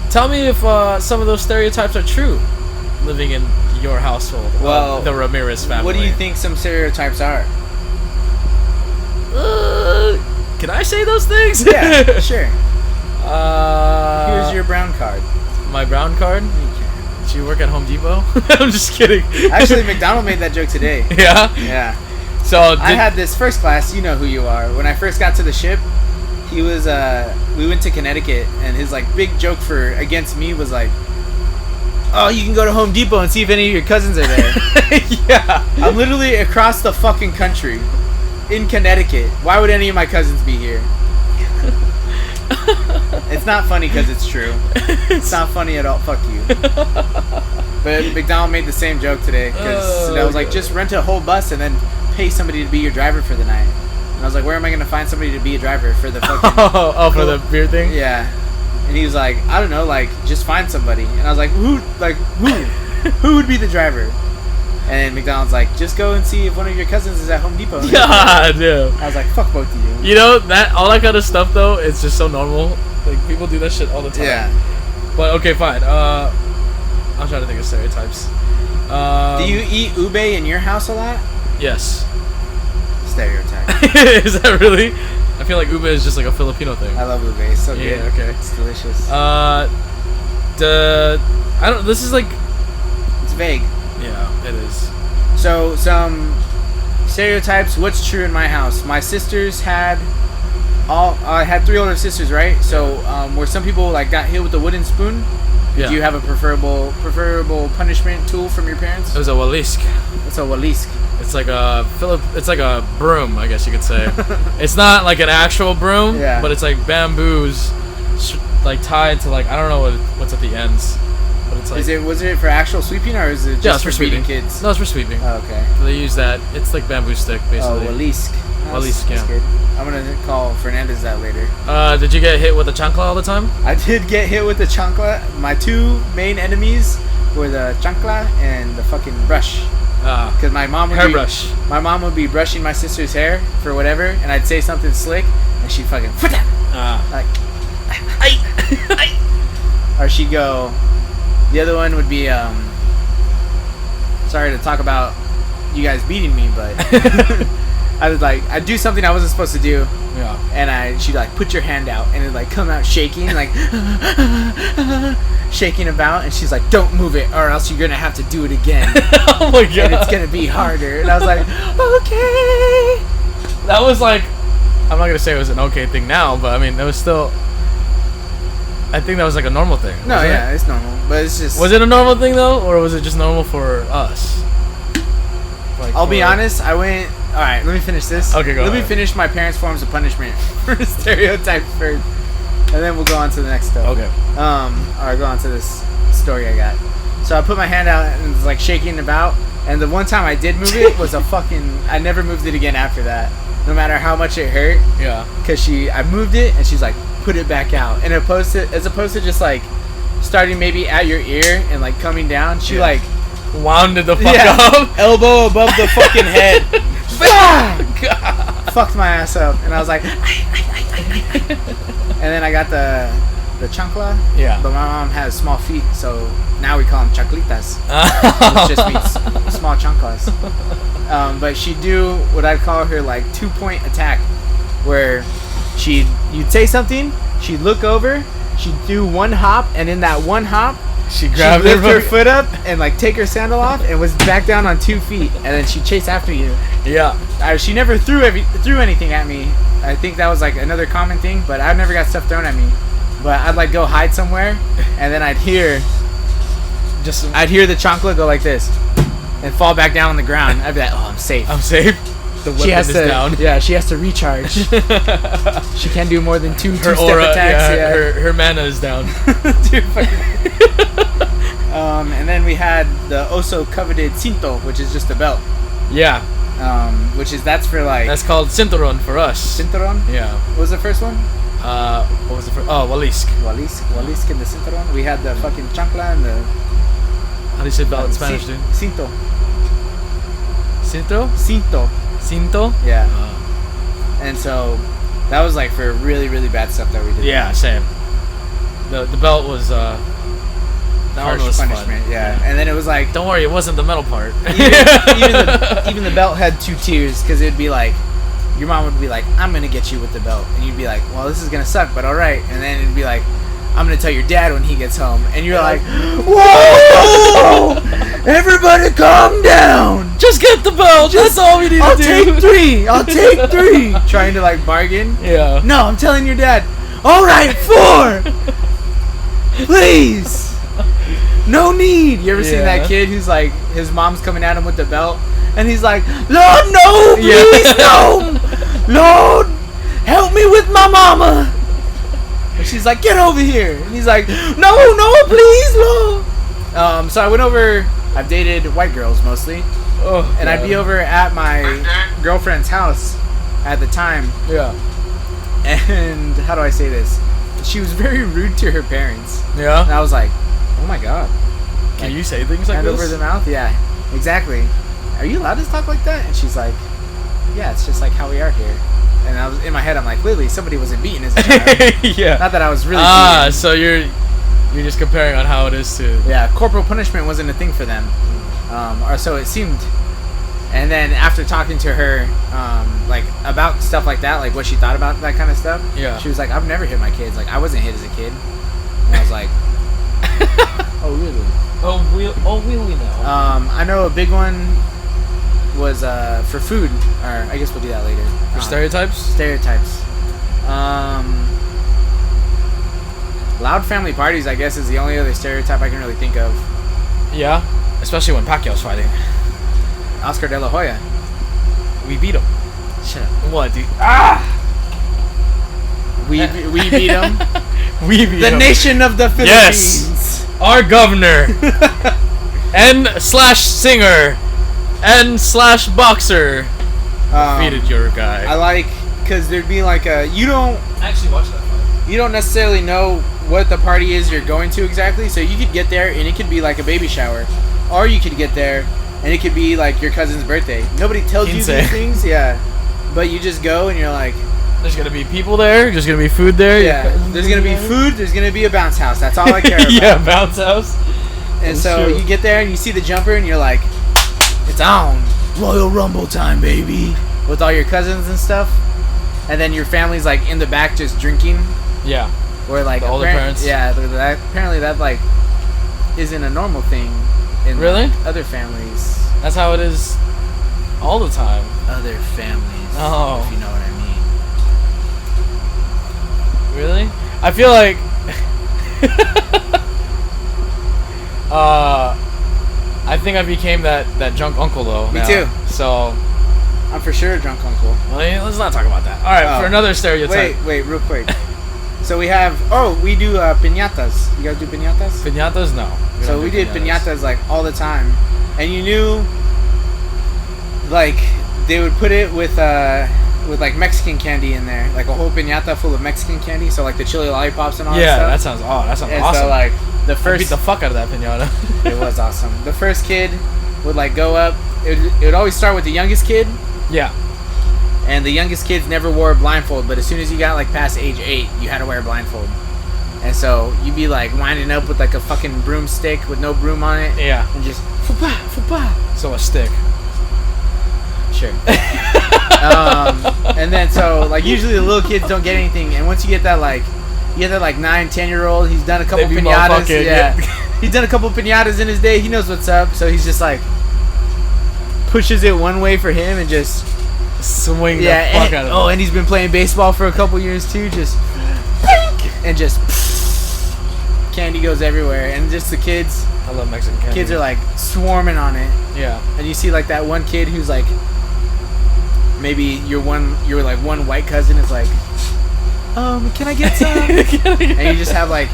Tell me if some of those stereotypes are true. living in your household. Well, the Ramirez family. What do you think some stereotypes are? Can I say those things? Yeah, sure. Here's Here's your brown card. my brown card. Do you work at Home Depot? I'm just kidding. Actually, McDonald made that joke today. Yeah. Yeah. So I had this first class. You know who you are. When I first got to the ship, he was. We went to Connecticut, and his like big joke for against me was like, "Oh, you can go to Home Depot and see if any of your cousins are there." yeah. I'm literally across the fucking country, in Connecticut. Why would any of my cousins be here? It's not funny because it's true. It's not funny at all. Fuck you. But McDonald made the same joke today because I was like, just rent a whole bus and then pay somebody to be your driver for the night. And I was like, where am I going to find somebody to be a driver for the fucking... for the beer thing? Yeah. And he was like, I don't know, like, just find somebody. And I was like, who? Who would be the driver? And McDonald's like, just go and see if one of your cousins is at Home Depot. God, yeah. I was like, fuck both of you. You know, that all that kind of stuff, though, it's just so normal. Like, people do that shit all the time. Yeah. But, okay, fine. I'm trying to think of stereotypes. Do you eat ube in your house a lot? Yes. Stereotype. Is that really? I feel like ube is just like a Filipino thing. I love ube. It's so good. Yeah, okay. It's delicious. This is like... It's vague. Yeah, it is. So, some stereotypes. What's true in my house? My sisters had... I had 3 older sisters, right? So, where some people like got hit with a wooden spoon, Yeah. do you have a preferable punishment tool from your parents? It was a walisk. It's a walisk. It's like a It's like a broom, I guess you could say. It's not like an actual broom, Yeah. but it's like bamboos, like tied to like I don't know what's at the ends, but it's like. Was it for actual sweeping or is it just it's for beating kids? No, it's for sweeping. Oh, okay. They use that. It's like bamboo stick, basically. Oh, walisk. Walisk, That's yeah. good. I'm gonna call Fernandez that later. Did you get hit with a chancla all the time? I did get hit with the chancla. My 2 main enemies were the chancla and the fucking brush. Because my mom would Hairbrush. My mom would be brushing my sister's hair for whatever, and I'd say something slick, and she'd fucking like, or she'd go. The other one would be sorry to talk about you guys beating me, but I'd do something I wasn't supposed to do. Yeah. And she'd like put your hand out and it'd like come out shaking, like shaking about, and she's like, don't move it or else you're gonna have to do it again. Oh my god. And it's gonna be harder. And I was like, okay. That was like, I'm not gonna say it was an okay thing now, but I mean, it was still. I think that was like a normal thing. No, wasn't yeah, it? it's normal, but it's just. Was it a normal thing though, or was it just normal for us? Like, I'll be honest. I went. All right, let me finish this. Okay, go Let me ahead. finish my parents' forms of punishment for stereotypes first, and then we'll go on to the next stuff. Okay. All right, go on to this story I got. So I put my hand out and it's like shaking about, and the one time I did move it was a fucking. I never moved it again after that, no matter how much it hurt. Yeah. Cause I moved it and she's like, put it back out, and as opposed to just like starting maybe at your ear and like coming down, she like wounded the fuck up. elbow above the fucking head. God. Fucked my ass up, and I was like, and then I got the chancla. Yeah. But my mom has small feet, so now we call them chanclitas, which just means small chanclas. But she'd do what I'd call her like 2-point attack, where you'd say something, she'd look over, she'd do one hop, and in that one hop, she'd lift her foot up and like take her sandal off and was back down on 2 feet, and then she'd chase after you. Yeah. She never threw anything at me. I think that was like another common thing, but I never got stuff thrown at me. But I'd like go hide somewhere, and then I'd hear the chancla go like this and fall back down on the ground. I'd be like, oh, I'm safe. I'm safe. The weapon is down. Yeah, she has to recharge. She can't do more than two Her two-step aura, attacks. yeah, her mana is down. Dude, and then we had the also coveted cinto, which is just a belt. Yeah. That's for like. That's called cinturon for us. Cinturon? Yeah. What was the first one? What was the first? Oh, walisk. Walisk and the cinturon. We had the fucking chancla and the. How do you say belt in Spanish, dude? Cinto. Cinto? Cinto. Cinto? Yeah. And so that was like for really, really bad stuff that we did. Yeah, same. The belt was That harsh one was punishment. fun. Yeah. And then it was like Don't worry, it wasn't the metal part. even the belt had 2 tiers because it'd be like your mom would be like, I'm gonna get you with the belt, and you'd be like, well, this is gonna suck, but all right. And then it'd be like, I'm gonna tell your dad when he gets home, and you're like, whoa, everybody calm down. Just get the belt. That's all we need to do. I'll take 3. Trying to like bargain. Yeah. No, I'm telling your dad. All right, 4. Please. No need. You ever seen that kid who's like, his mom's coming at him with the belt, and he's like, Lord, no, please, no. Lord, help me with my mama. And she's like, get over here. And he's like, no, please, Lord. So I went over, I've dated white girls mostly. Oh, and I'd be over at my girlfriend's house at the time. Yeah. And how do I say this? She was very rude to her parents. Yeah. And I was like, oh my god. Can you say things like Hand this? over the mouth? Yeah, exactly. Are you allowed to talk like that? And she's like, yeah, it's just like how we are here. And I was in my head, I'm like, Lily, somebody wasn't beaten as a child. Yeah. Not that I was really beaten. So you're just comparing on how it is to... Yeah, corporal punishment wasn't a thing for them. Or so it seemed. And then after talking to her, like, about stuff like that, like what she thought about that kind of stuff, Yeah. she was like, I've never hit my kids. Like, I wasn't hit as a kid. And I was like, oh, really? Oh, really now? I know a big one was for food, or I guess we'll do that later. For stereotypes? Stereotypes. Loud family parties, I guess, is the only other stereotype I can really think of. Yeah. Especially when Pacquiao's fighting. Oscar De La Hoya. We beat him. Shut up. What, dude? We beat him. We beat him. The nation of the Philippines. Yes. Our governor. N/singer. N/boxer. Defeated your guy. I like, because there'd be like you don't I actually watched that fight. you don't necessarily know what the party is you're going to exactly, so you could get there and it could be like a baby shower, or you could get there and it could be like your cousin's birthday. Nobody tells you these things, yeah, but you just go and you're like, there's gonna be people there, there's gonna be food there. yeah, there's gonna be food, there's gonna be a bounce house, that's all I care about. Yeah, bounce house. And That's so true. you get there and you see the jumper and you're like, it's on, Royal Rumble time, baby, with all your cousins and stuff. And then your family's like in the back just drinking. Yeah. Or like The older parents. Yeah, apparently that like isn't a normal thing in Really? like, other families. That's how it is all the time. Other families. Oh. If you know what I mean. Really? I feel like I think I became that drunk uncle though. Me now. too. So I'm for sure a drunk uncle. well, let's not talk about that. All right, for another stereotype. Wait, real quick. So we have we do piñatas. You guys do piñatas? Piñatas, no. So we did piñatas like all the time, and you knew like they would put it with like Mexican candy in there, like a whole piñata full of Mexican candy. So like the chili lollipops and all that Yeah, stuff. that sounds And awesome. so like the I first beat the fuck out of that piñata. it was awesome. The first kid would like go up. It would always start with the youngest kid, Yeah. and the youngest kids never wore a blindfold. But as soon as you got like past age 8, you had to wear a blindfold. And so you'd be like winding up with like a fucking broomstick with no broom on it. Yeah. And just fupa fupa. So a stick. Sure. And then so like usually the little kids don't get anything, and once you get that like 9-10-year-old, he's done a couple They be piñatas. motherfucking- Yeah. He's done a couple piñatas in his day. He knows what's up, so he's just like pushes it one way for him and just Swing the yeah. fuck And, out of oh, it. and he's been playing baseball for a couple years too. Just and just candy goes everywhere, and just the kids. I love Mexican candy. Kids are like swarming on it. Yeah. And you see like that one kid who's like, maybe your one white cousin is like, can I get some? And you just have like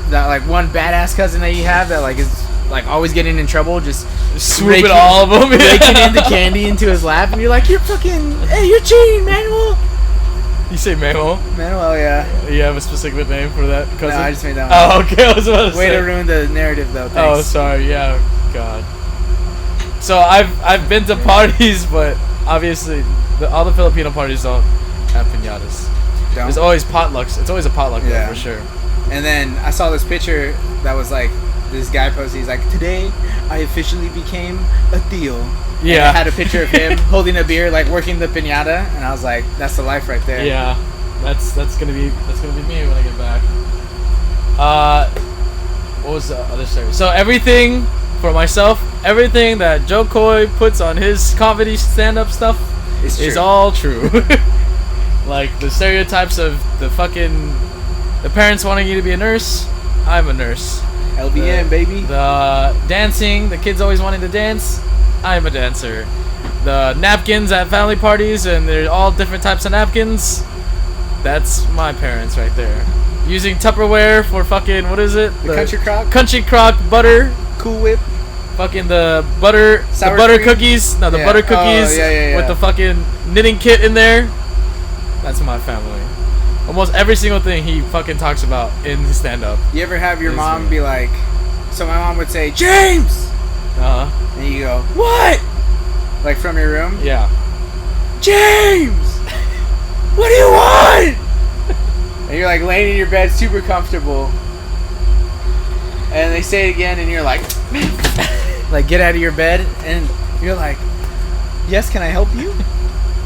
that like one badass cousin that you have that like is like always getting in trouble, just Swooping all of them. raking in the candy into his lap, and you're like, you're cheating, Manuel. You say Manuel? Manuel, yeah. You have a specific name for that cousin? No, I just made that one. Oh, okay. I was about to Way say. to ruin the narrative though. Oh, Thanks. sorry. Yeah. God. So I've been to parties, but obviously all the Filipino parties don't have piñatas. Don't? There's always potlucks. It's always a potluck Yeah. though, for sure. And then I saw this picture that was like this guy posted, he's like, today I officially became a Theo. And Yeah. I had a picture of him holding a beer, like working the piñata, and I was like, that's the life right there. Yeah, that's gonna be me when I get back. What was the other story? So everything for myself, everything that Joe Coy puts on his comedy stand-up stuff It's is true. all true. Like the stereotypes of the parents wanting you to be a nurse. I'm a nurse. LVM, baby. The dancing, the kids always wanting to dance. I'm a dancer. The napkins at family parties, and they're all different types of napkins. That's my parents right there. Using Tupperware for fucking, what is it? The Country Crock? Country Crock butter. Cool Whip. Fucking the butter. Sour the butter cream? cookies. No, the Yeah. butter Oh, cookies yeah. with the fucking knitting kit in there. That's my family. Almost every single thing he fucking talks about in his stand-up. You ever have your This mom way. be like, so my mom would say, James! Uh-huh. And you go, what? Like from your room? Yeah. James! What do you want? And you're like laying in your bed super comfortable. And they say it again and you're like, like get out of your bed. And you're like, yes, can I help you?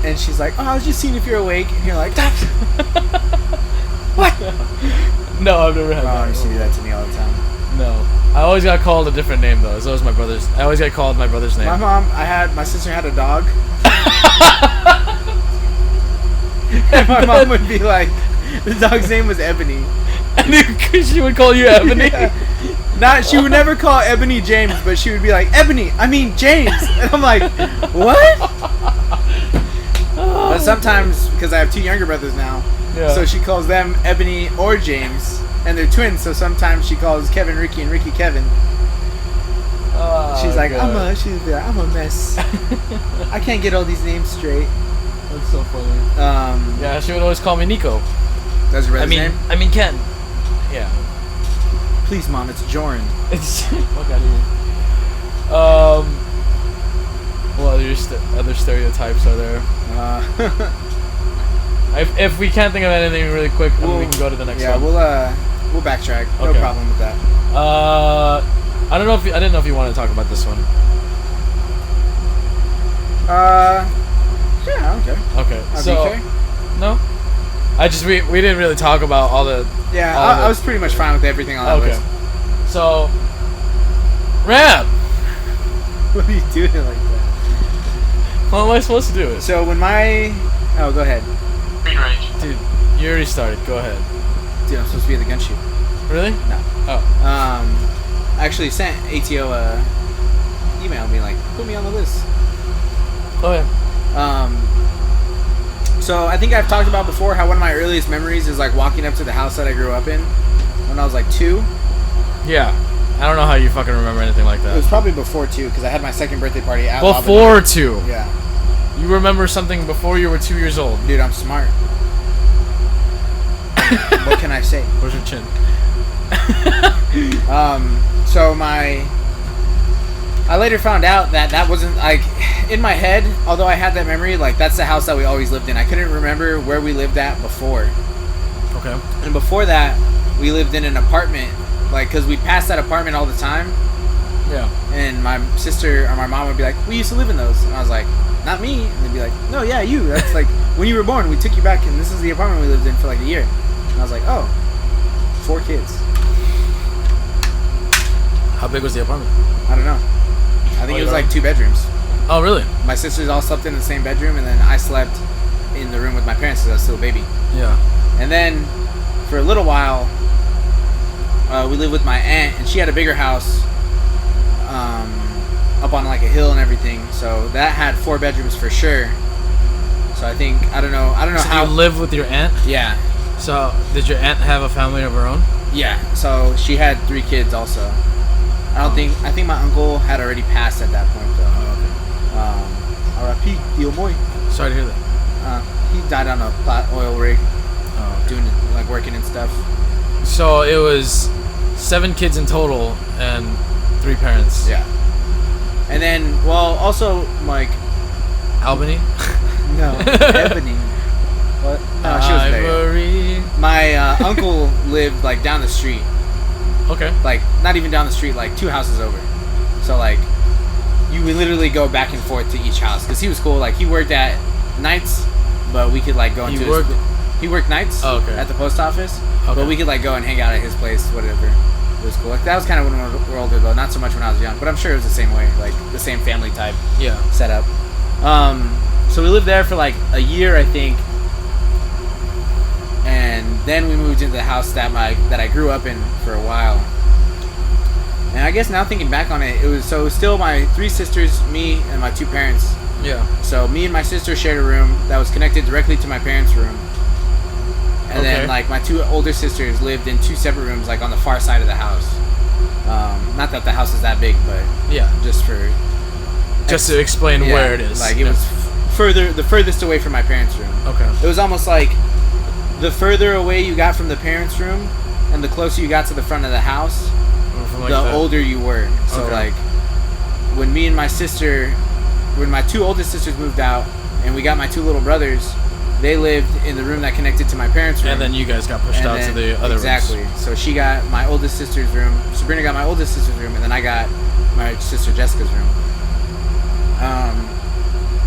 And she's like, oh, I was just seeing if you're awake. And you're like, stop. What? No, I've never had My mom that. used to do that to me all the time. No. I always got called a different name though. It's always my brother's. I always got called my brother's name. My sister had a dog. And my mom would be like, the dog's name was Ebony. And she would call you Ebony. Yeah. She would never call Ebony James, but she would be like, Ebony, I mean James. And I'm like, what? But sometimes, because I have 2 younger brothers now, Yeah. so she calls them Ebony or James, and they're twins, so sometimes she calls Kevin Ricky and Ricky Kevin. She's like, God. she'd be like, I'm a mess. I can't get all these names straight. That's so funny. Yeah, she would always call me Nico. That's your brother's name? I mean Ken. Yeah. Please, Mom, it's Jordan. It's fuck out of here. What other stereotypes are there? If we can't think of anything really quick, then we can go to the next one. We'll backtrack. No Okay. problem with that. I didn't know if you wanted to talk about this one. Yeah, okay. Okay. So BK? no, we didn't really talk about all the. Yeah, all I was pretty much fine with everything on that Okay. list. So, Ram. What are you doing like that? How am I supposed to do it? So when oh, go ahead. Dude, you already started. Go ahead. Dude, I'm supposed to be at the gun shoot. Really? No. Oh. I actually sent ATO a email being like, put me on the list. Oh yeah. So I think I've talked about before how one of my earliest memories is like walking up to the house that I grew up in when I was like 2. Yeah. I don't know how you fucking remember anything like It was that. probably before 2 because I had my second birthday party at Before 2. Lobby. Yeah. You remember something before you were 2 years old. Dude, I'm smart. What can I say? Where's your chin? So I later found out that wasn't like in my head. Although I had that memory, like that's the house that we always lived in. I couldn't remember where we lived at before. Okay. And before that, we lived in an apartment, like because we passed that apartment all the time. Yeah. And my sister or my mom would be like, "We used to live in those," and I was like, "Not me." And they'd be like, "No, yeah, you. That's like when you were born. We took you back, and this is the apartment we lived in for like a year." And I was like, "Oh, 4 kids." How big was the apartment? I don't know. I think Oh, it you was don't like 2 bedrooms. Oh, really? My sisters all slept in the same bedroom, and then I slept in the room with my parents because I was still a baby. Yeah. And then for a little while, we lived with my aunt, and she had a bigger house up on like a hill and everything. So that had 4 bedrooms for sure. So I don't know So how. you live with your aunt? Yeah, So did your aunt have a family of her own? yeah. So she had 3 kids also. I think my uncle had already passed at that point though. R.I.P. Theo Boy. Sorry to hear that. He died on a plat oil rig, Oh. doing like working and stuff. So it was 7 kids in total and 3 parents. Yeah. And then, well, also like Albany? no, Ebony. What? No, she was there. Ivory. My uncle lived like down the street. Okay. Like, not even down the street, like 2 houses over. So, like, you would literally go back and forth to each house. Because he was cool. Like, he worked at nights, but we could, like, go into he worked nights at the post office. Okay. But we could, like, go and hang out at his place, whatever. It was cool. Like, that was kind of when we were older, though. Not so much when I was young. But I'm sure it was the same way. Like, the same family type setup. So we lived there for, like, a year, I think. And then we moved into the house that I grew up in for a while. And I guess now thinking back on it, it was still my 3 sisters, me, and my 2 parents. Yeah. So me and my sister shared a room that was connected directly to my parents' room. And then, like, my 2 older sisters lived in 2 separate rooms, like, on the far side of the house. Not that the house is that big, but just to explain where it is. Like, it was the furthest away from my parents' room. Okay. It was almost like the further away you got from the parents' room and the closer you got to the front of the house, older you were. So, like, when my 2 oldest sisters moved out and we got my 2 little brothers, they lived in the room that connected to my parents' room. And then you guys got pushed out to the other rooms. Exactly. So she got my oldest sister's room, Sabrina got my oldest sister's room, and then I got my sister Jessica's room.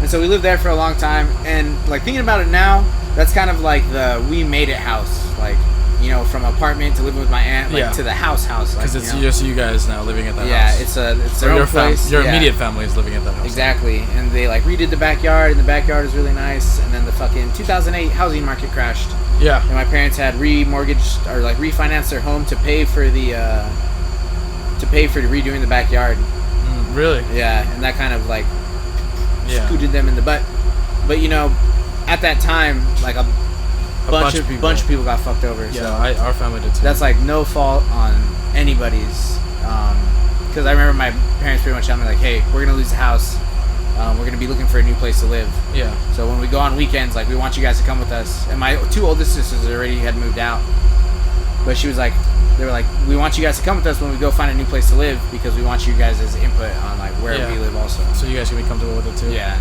And so we lived there for a long time, and, like, thinking about it now, that's kind of like the we made it house, like, you know, from apartment to living with my aunt, like, to the house. Because it's just you guys now living at that house. Yeah, it's their own place. Your immediate family is living at that house. Exactly, and they, like, redid the backyard, and the backyard is really nice. And then the fucking 2008 housing market crashed. Yeah. And my parents had remortgaged or, like, refinanced their home to pay for redoing the backyard. Really? Yeah, and that kind of, like, scooted them in the butt. But, you know, at that time, like, a bunch of people got fucked over. Yeah, so our family did too. That's, like, no fault on anybody's. Because I remember my parents pretty much telling me, like, hey, we're going to lose the house. We're going to be looking for a new place to live. Yeah. So when we go on weekends, like, we want you guys to come with us. And my 2 oldest sisters already had moved out. But they were like, we want you guys to come with us when we go find a new place to live because we want you guys' input on, like, where we live also. So you guys can be comfortable with it too? Yeah.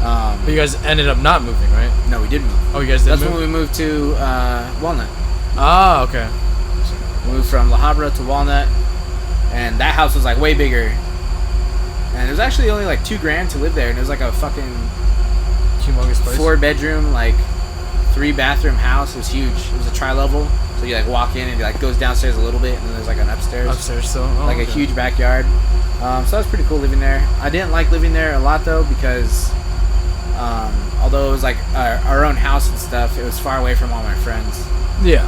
But you guys ended up not moving, right? No, we did move. Oh, you guys did move? That's when we moved to Walnut. Ah, okay. We moved from La Habra to Walnut, and that house was, like, way bigger. And it was actually only, like, $2,000 to live there, and it was, like, a fucking humongous place. 4-bedroom, like, 3-bathroom house. It was huge. It was a tri-level, so you, like, walk in and it, like, goes downstairs a little bit, and then there's, like, an upstairs. Upstairs still? Oh, like, a huge backyard. So that was pretty cool living there. I didn't like living there a lot, though, because although it was, like, our own house and stuff, it was far away from all my friends. Yeah.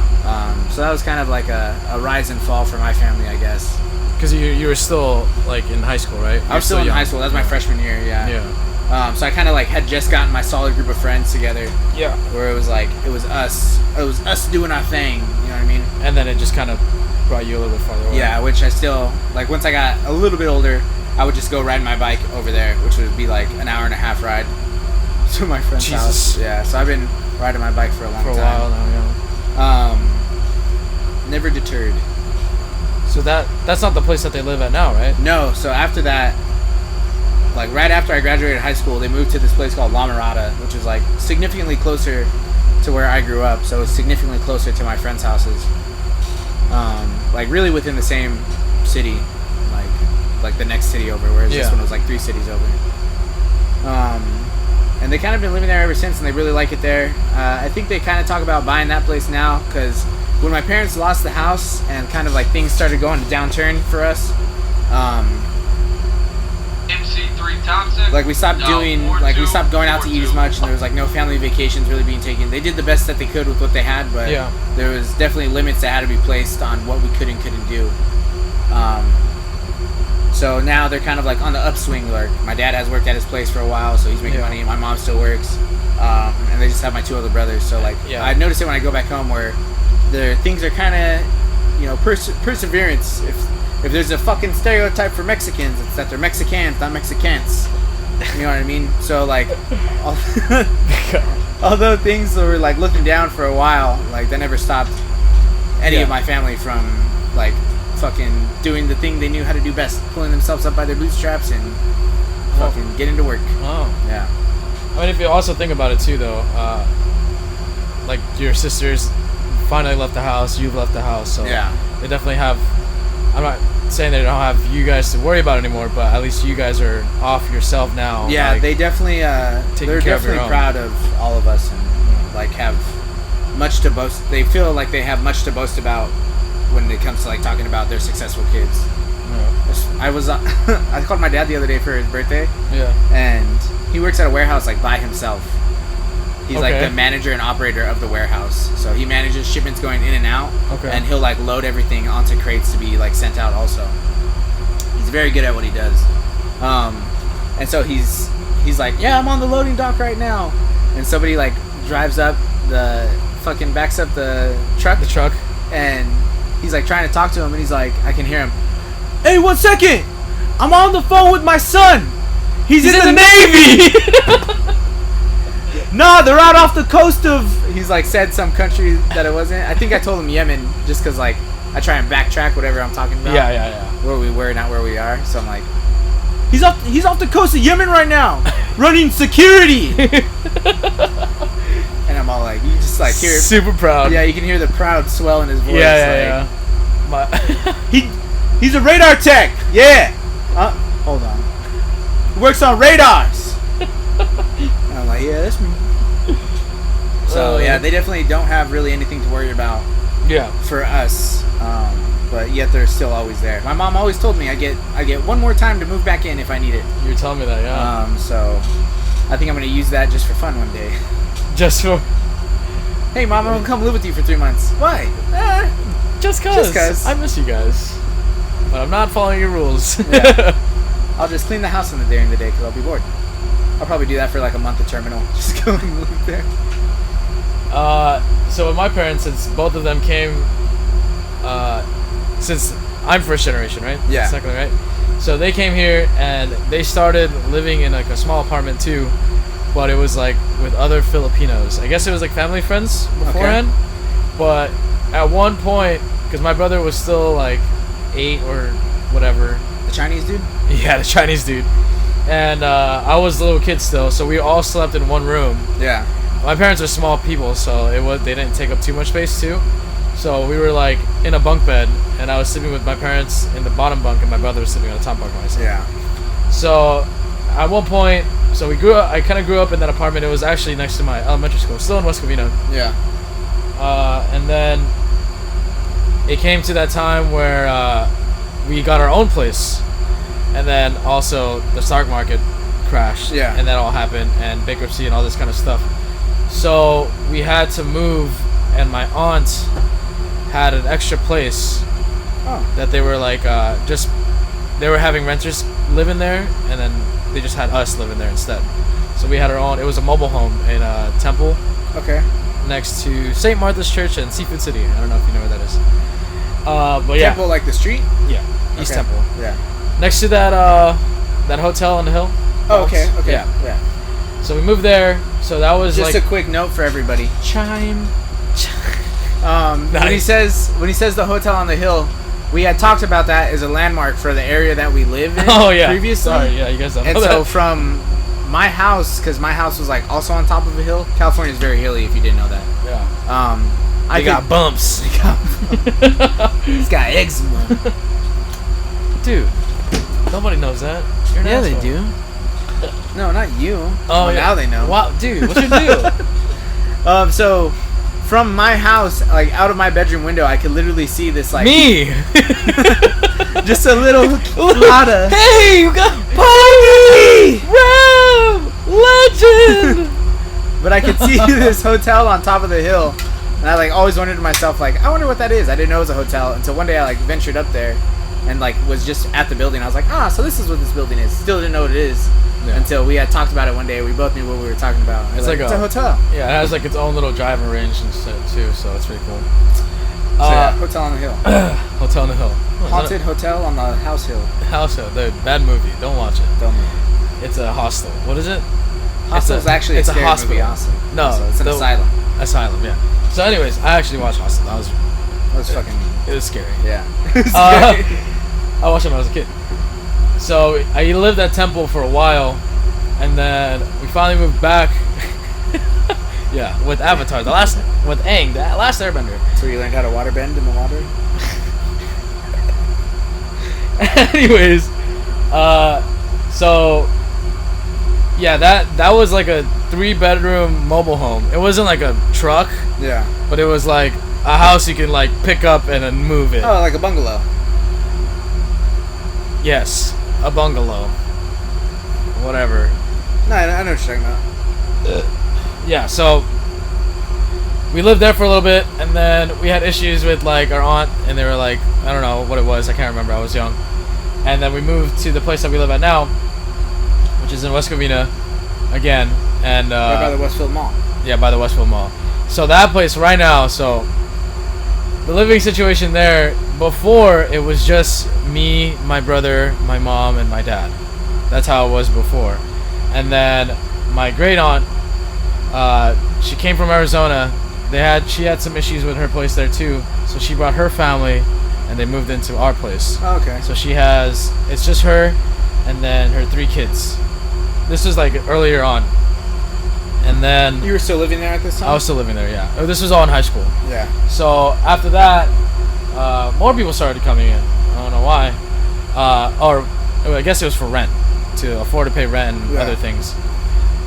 So that was kind of like a rise and fall for my family, I guess. Because you were still, like, in high school, right? I was still in high school. That was my freshman year, yeah. So I kind of, like, had just gotten my solid group of friends together. Yeah. Where it was, like, it was us doing our thing, you know what I mean? And then it just kind of brought you a little bit farther away. Yeah, which I still, like, once I got a little bit older, I would just go ride my bike over there, which would be, like, an hour and a half ride to my friend's house. Yeah, so I've been riding my bike for a long time. For a while now, yeah. Never deterred. So that's not the place that they live at now, right? No, so after that, like, right after I graduated high school, they moved to this place called La Mirada, which is, like, significantly closer to where I grew up, so it's significantly closer to my friends' houses. Like, really within the same city, like the next city over, whereas this one was, like, 3 cities over. And they kind of been living there ever since, and they really like it there. I think they kind of talk about buying that place now, because when my parents lost the house and kind of, like, things started going to downturn for us, MC3 Thompson. like, we stopped going out to eat as much, and there was, like, no family vacations really being taken. They did the best that they could with what they had, but there was definitely limits that had to be placed on what we could and couldn't do. So now they're kind of, like, on the upswing. Like, my dad has worked at his place for a while, so he's making money, and my mom still works. And they just have my 2 other brothers. So, like, I notice it when I go back home where things are kind of, you know, perseverance. If there's a fucking stereotype for Mexicans, it's that they're Mexicans, not Mexicans. You know what I mean? So, like, although things were, like, looking down for a while, like, that never stopped any of my family from, like, fucking doing the thing they knew how to do best, pulling themselves up by their bootstraps and fucking getting to work. Oh. Yeah. I mean, if you also think about it, too, though, like, your sisters finally left the house, you've left the house, so they definitely have I'm not saying they don't have you guys to worry about anymore, but at least you guys are off yourself now. Yeah, like, they definitely they're care of your definitely own. proud of all of us and like have much to boast. They feel like they have much to boast about when it comes to like talking about their successful kids. I was I called my dad the other day for his birthday. Yeah. And he works at a warehouse like by himself. He's like Okay. the manager and operator of the warehouse. So he manages shipments going in and out. Okay. And he'll like load everything onto crates to be like sent out also. He's very good at what he does. And so he's like, yeah, I'm on the loading dock right now. And somebody like drives up backs up the truck. The truck. And he's like trying to talk to him and he's like, I can hear him. Hey, 1 second! I'm on the phone with my son! He's in the Navy! Nah, they're out off the coast of... He's like said some country that it wasn't. I think I told him Yemen just because like I try and backtrack whatever I'm talking about. Yeah. Where we were, not where we are. So I'm like, he's off the coast of Yemen right now, running security. And I'm all like, you just like hear it. Super proud. Yeah, you can hear the proud swell in his voice. Yeah. He's a radar tech. Yeah. Hold on. He works on radars. And I'm like, yeah, that's me. So yeah, they definitely don't have really anything to worry about. Yeah. For us, but yet they're still always there. My mom always told me I get one more time to move back in if I need it. You were telling me that, yeah. So I think I'm gonna use that just for fun one day. Just for. Hey, mom, I'm gonna come live with you for 3 months. Why? Just cause. I miss you guys. But I'm not following your rules. Yeah. I'll just clean the house during the day because I'll be bored. I'll probably do that for like a month at terminal. Just go and live there. So with my parents, since both of them came, since I'm first generation, right? Yeah. Second, right? So they came here and they started living in like a small apartment too, but it was like with other Filipinos. I guess it was like family friends beforehand, but at one point, because my brother was still like 8 or whatever. The Chinese dude? Yeah, the Chinese dude. And I was a little kid still, so we all slept in one room. Yeah. My parents are small people, so they didn't take up too much space too. So we were like in a bunk bed, and I was sleeping with my parents in the bottom bunk, and my brother was sleeping on the top bunk by myself. Yeah. So at one point, I kind of grew up in that apartment. It was actually next to my elementary school, still in West Covina. Yeah. And then it came to that time where we got our own place, and then also the stock market crashed. Yeah. And that all happened, and bankruptcy and all this kind of stuff. So we had to move, and my aunt had an extra place that they were like they were having renters live in there, and then they just had us live in there instead. So we had our own. It was a mobile home in Temple. Okay. Next to St. Martha's Church and Seafood City. I don't know if you know where that is. But yeah. Temple, like the street? Yeah. East Okay. Temple. Yeah. Next to that hotel on the hill. Oh, okay. Okay. Yeah. So we moved there. So that was Just like a quick note for everybody. chime. When he Nice. says the hotel on the hill, we had talked about that as a landmark for the area that we live in. Oh yeah. Previously. Sorry. Yeah, you guys don't And know so that. from my house, because my house was like also on top of a hill. California is very hilly, if you didn't know that. Yeah. I got bumps. He's got eczema. Dude, nobody knows that. You're an Yeah, they asshole. do. No, not you. Oh, yeah. Now they know. Wow, dude, what's your deal? So from my house, like out of my bedroom window, I could literally see this like Me. just a little Lata. Hey, you got Bohkeh! Ram Legend. But I could see this hotel on top of the hill, and I like always wondered to myself like, I wonder what that is. I didn't know it was a hotel until one day I like ventured up there, and like was just at the building. I was like, so this is what this building is. Still didn't know what it is until we had talked about it one day. We both knew what we were talking about. It's like it's a hotel. Yeah, it has like its own little driving range and stuff too, so it's pretty cool. So yeah, hotel on the hill. Hotel on the Hill. Haunted hotel on the house hill. House Hill, dude. Bad movie. Don't watch it. Don't move. It's a hostel. What is it? Hostel's actually it's a scary hospital. movie also. No, Also, it's an asylum. Asylum, yeah. So, anyways, I actually watched Hostel. That was fucking. It was scary. Yeah. I watched it when I was a kid. So I lived at Temple for a while, and then we finally moved back. Yeah, with Avatar, with Aang, the last Airbender. So you learned how to waterbend in the water? Anyways, so yeah, that was like a 3-bedroom mobile home. It wasn't like a truck, Yeah. but it was like a house you can like pick up and then move it. Oh, like a bungalow. Yes, a bungalow. Whatever. No, I know what you're talking about. Yeah, so we lived there for a little bit, and then we had issues with like our aunt, and they were like, I don't know what it was, I can't remember, I was young. And then we moved to the place that we live at now, which is in West Covina, again, and Right by the Westfield Mall. yeah, by the Westfield Mall. So that place right now, so the living situation there, before it was just me, my brother, my mom, and my dad. That's how it was before. And then my great aunt, she came from Arizona. She had some issues with her place there too, so she brought her family, and they moved into our place. Oh, okay. So it's just her, and then her 3 kids. This was like earlier on. And then You were still living there at this time? I was still living there, yeah. Oh, this was all in high school. Yeah. So after that, more people started coming in. I don't know why. Or I guess it was for rent, to afford to pay rent and Yeah. other things.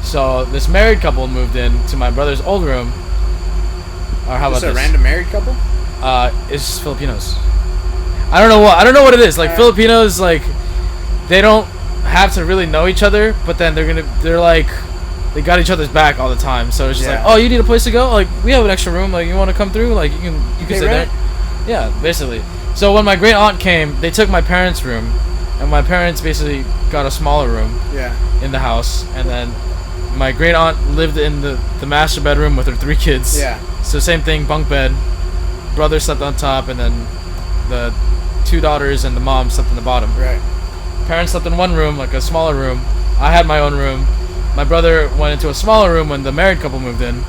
So this married couple moved in to my brother's old room. Or how about Just a this? random married couple? It's Filipinos. I don't know what it is. Like Filipinos, like they don't have to really know each other, but then they're like they got each other's back all the time. So it's just Yeah. like, oh, you need a place to go? Like we have an extra room. Like you want to come through? Like you can pay sit rent? there. Yeah, basically. So when my great aunt came, they took my parents' room, and my parents basically got a smaller room Yeah. in the house, and then my great aunt lived in the master bedroom with her 3 kids. Yeah. So same thing, bunk bed. Brother slept on top, and then the 2 daughters and the mom slept in the bottom. Right. Parents slept in one room, like a smaller room. I had my own room. My brother went into a smaller room when the married couple moved in.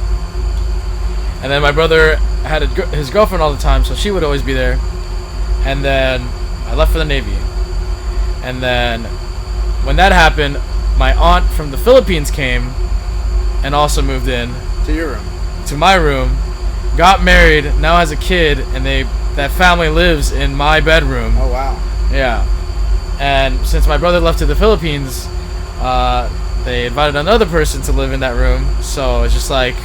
And then my brother had his girlfriend all the time, so she would always be there. And then I left for the Navy. And then when that happened, my aunt from the Philippines came and also moved in To your room. to my room, got married, now has a kid, and that family lives in my bedroom. Oh, wow. Yeah. And since my brother left to the Philippines, they invited another person to live in that room. So it's just like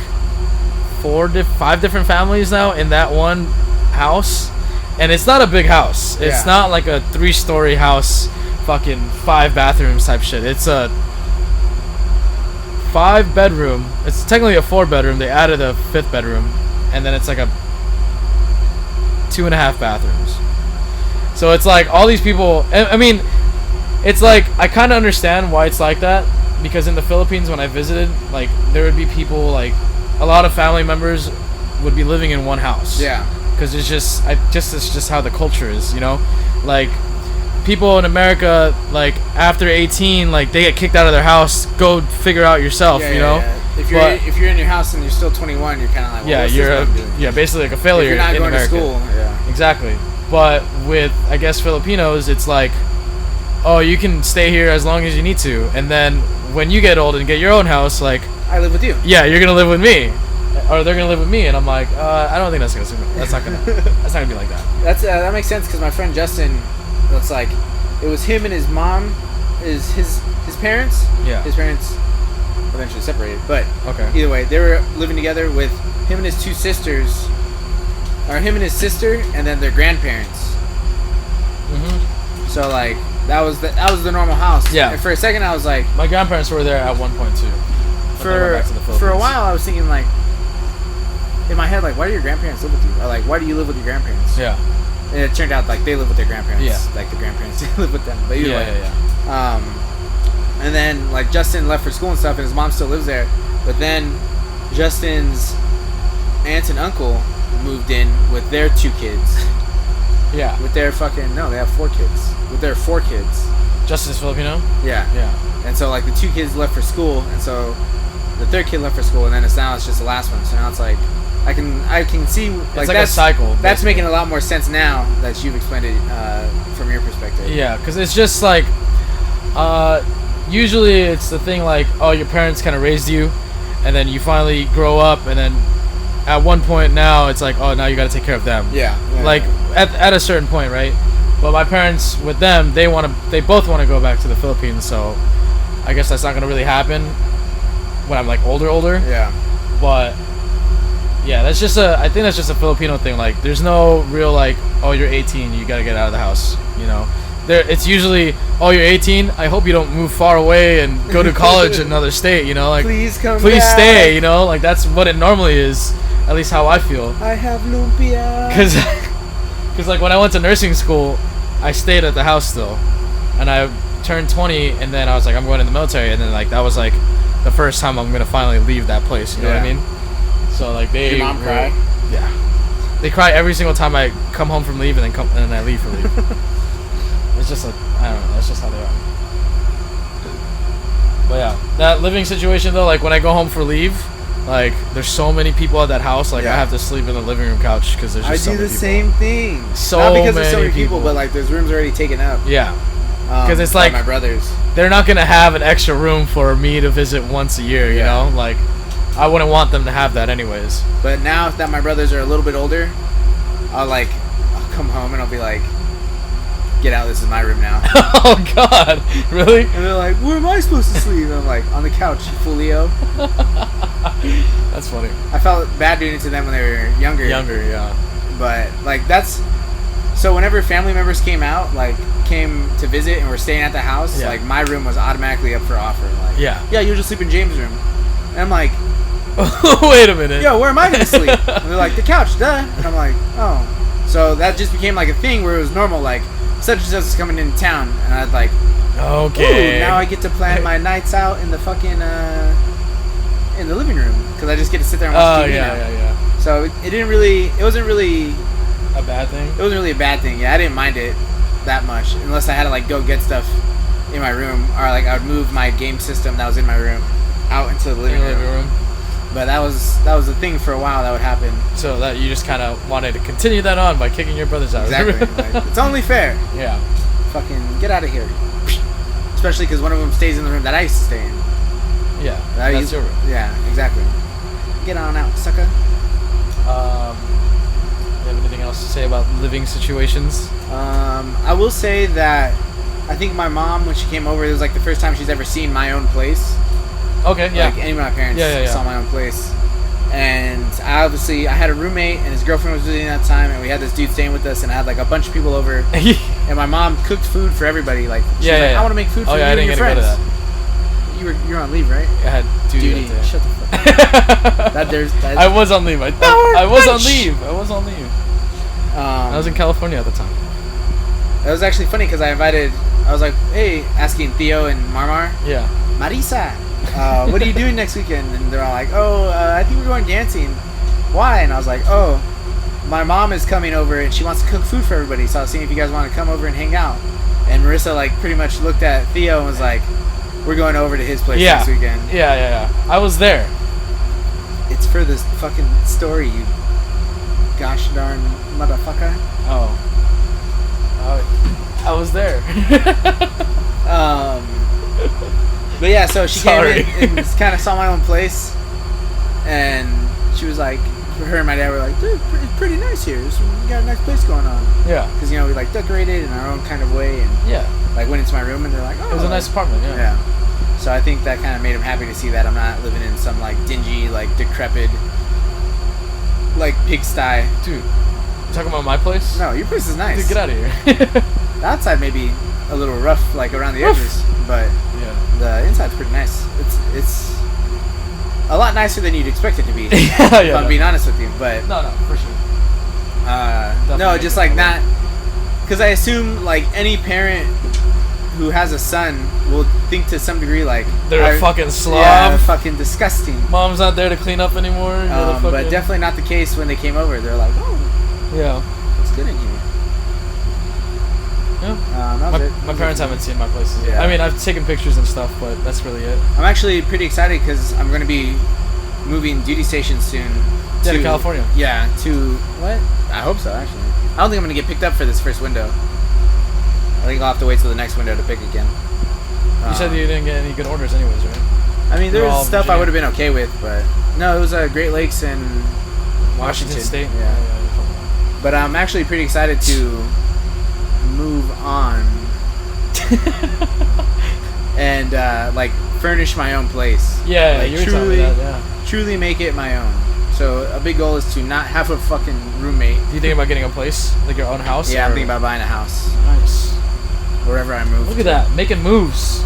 5 different families now in that one house. And it's not a big house. It's Yeah. not like a 3-story house, fucking 5 bathrooms type shit. It's a 5-bedroom. It's technically a 4-bedroom. They added a 5th bedroom. And then it's like a 2.5 bathrooms. So it's like all these people. I mean, it's like I kind of understand why it's like that, because in the Philippines when I visited, like there would be people, like a lot of family members would be living in one house. Yeah. Because it's just how the culture is, you know, like people in America, like after 18, like they get kicked out of their house. Go figure out yourself, Yeah, you yeah, know. yeah. But- If you're in your house and you're still 21, you're kind of like, well, yeah, what's you're this one doing? basically like a If failure you're not in going America. to school. Yeah. Exactly. But with, I guess, Filipinos, it's like, oh, you can stay here as long as you need to, and then when you get old and get your own house, like, I live with you. yeah, you're gonna live with me, or they're gonna live with me, and I'm like, I don't think that's not gonna be like that. That makes sense because my friend Justin, it's like, it was him and his mom, his parents. Yeah. His parents eventually separated, but Okay. either way, they were living together with him and his 2 sisters, or him and his sister, and then their grandparents. Mhm. So like that was the normal house. Yeah. And for a second, I was like, My grandparents were there at one point too. but they went back to the for a Philippines. while, I was thinking like, in my head, like, why do your grandparents live with you? Or like, why do you live with your grandparents? Yeah. And it turned out like they live with their grandparents. Yeah. Like the grandparents didn't live with them. But either way. Yeah. And then like Justin left for school and stuff, and his mom still lives there. But then Justin's aunt and uncle moved in with their 2 kids. Yeah. With their they have 4 kids. With their 4 kids. Justin's Filipino. Yeah. Yeah. And so like the 2 kids left for school, and so the 3rd kid left for school, and then it's just the last one. So now it's like I can see like It's like a that's cycle. That's basically. making a lot more sense now that you've explained it from your perspective. Yeah, because it's just like, usually it's the thing like, oh, your parents kind of raised you, and then you finally grow up, and then at one point now it's like, oh, now you got to take care of them. Yeah. Like at a certain point, right? But my parents, with them, they both want to go back to the Philippines. So I guess that's not gonna really happen when I'm like older. Yeah. But yeah, I think that's just a Filipino thing. Like, there's no real like, oh, you're 18, you gotta get out of the house. You know, it's usually, oh, you're 18. I hope you don't move far away and go to college in another state. You know, like, please please stay. You know, like that's what it normally is. At least how I feel. I have lumpia. Cause like when I went to nursing school, I stayed at the house still, and I turned 20, and then I was like, I'm going in the military, and then like that was like the first time I'm gonna finally leave that place. You know what I mean? So like Did your mom cry? Yeah, they cry every single time I come home from leave, and then I leave for leave. It's just like, I don't know. That's just how they are. But yeah, that living situation though, like when I go home for leave, like there's so many people at that house, like I have to sleep in the living room couch because there's just so many people. I do the same thing. So not because many there's so many people, but like there's rooms already taken up. Yeah. Because it's like my brothers. They're not gonna have an extra room for me to visit once a year. You know, like I wouldn't want them to have that anyways. But now that my brothers are a little bit older, I'll come home and I'll be like, get out, this is my room now. Oh God, really? And they're like, where am I supposed to sleep? And I'm like, on the couch, foolio. That's funny. I felt bad doing it to them when they were younger. Yeah. But like so whenever family members came to visit and were staying at the house, like my room was automatically up for offer. Like, yeah, you'll just sleep in James' room. And I'm like, wait a minute. Yo, where am I gonna sleep? And they're like, the couch, duh. And I'm like, oh. So that just became like a thing where it was normal, like such and such is coming into town, and I'd like, okay, ooh, now I get to plan my nights out in the fucking in the living room because I just get to sit there and watch TV now. Yeah. So it wasn't really a bad thing. It wasn't really a bad thing. Yeah, I didn't mind it that much unless I had to like go get stuff in my room, or like I would move my game system that was in my room out into the living room. But that was the thing for a while that would happen. So that you just kind of wanted to continue that on by kicking your brothers out. Exactly. Like, it's only fair. Yeah. Fucking get out of here. Especially because one of them stays in the room that I used to stay in. Yeah. That's your room. Yeah, exactly. Get on out, sucker. You have anything else to say about living situations? I will say that I think my mom, when she came over, it was like the first time she's ever seen my own place. Okay, yeah. Like any of my parents saw my own place. And I had a roommate, and his girlfriend was visiting at that time, and we had this dude staying with us, and I had like a bunch of people over. And my mom cooked food for everybody. Like, she's like, I want to make food for you and your friends. You were on leave, right? I had duty. Shut the fuck up. I was on leave. I was on leave. I was in California at the time. It was actually funny because I was like, hey, asking Theo and Marmar. Yeah. Marisa, what are you doing next weekend? And they're all like, I think we're going dancing. Why? And I was like, my mom is coming over and she wants to cook food for everybody. So I was seeing if you guys want to come over and hang out. And Marissa like pretty much looked at Theo and was like, we're going over to his place next weekend. Yeah. I was there. It's for this fucking story, you gosh darn motherfucker. Oh. I was there. But yeah, so she came in and kind of saw my own place, and she was like, her and my dad were like, dude, it's pretty nice here. We got a nice place going on. Yeah. Because, we like decorated in our own kind of way, and like went into my room, and they're like, it was a nice apartment. Yeah. So I think that kind of made them happy to see that I'm not living in some like dingy, like decrepit, like pigsty. Dude, you talking about my place? No, your place is nice. Dude, get out of here. The outside may be a little rough, like around the edges, but the inside's pretty nice. It's a lot nicer than you'd expect it to be. If I'm being honest with you, but no, for sure. No, just like not, because I assume like any parent who has a son will think to some degree like they're a fucking slob. Yeah, fucking disgusting. Mom's not there to clean up anymore. But definitely not the case when they came over. They're like, it's good in here. Yeah. My parents haven't seen my places yet. I mean, I've taken pictures and stuff, but that's really it. I'm actually pretty excited because I'm going to be moving duty stations soon. To California. Yeah, to what? I hope so, actually. I don't think I'm going to get picked up for this first window. I think I'll have to wait till the next window to pick again. You said you didn't get any good orders anyways, right? I mean, there was stuff I would have been okay with, but no, it was Great Lakes and Washington State. Yeah. But I'm actually pretty excited to move on and like furnish my own place. Yeah, like you were telling me that. Yeah. Truly make it my own. So a big goal is to not have a fucking roommate. Do you think about getting a place, like your own house? Yeah, or? I'm thinking about buying a house Nice. wherever I move. Look to. at that, making moves.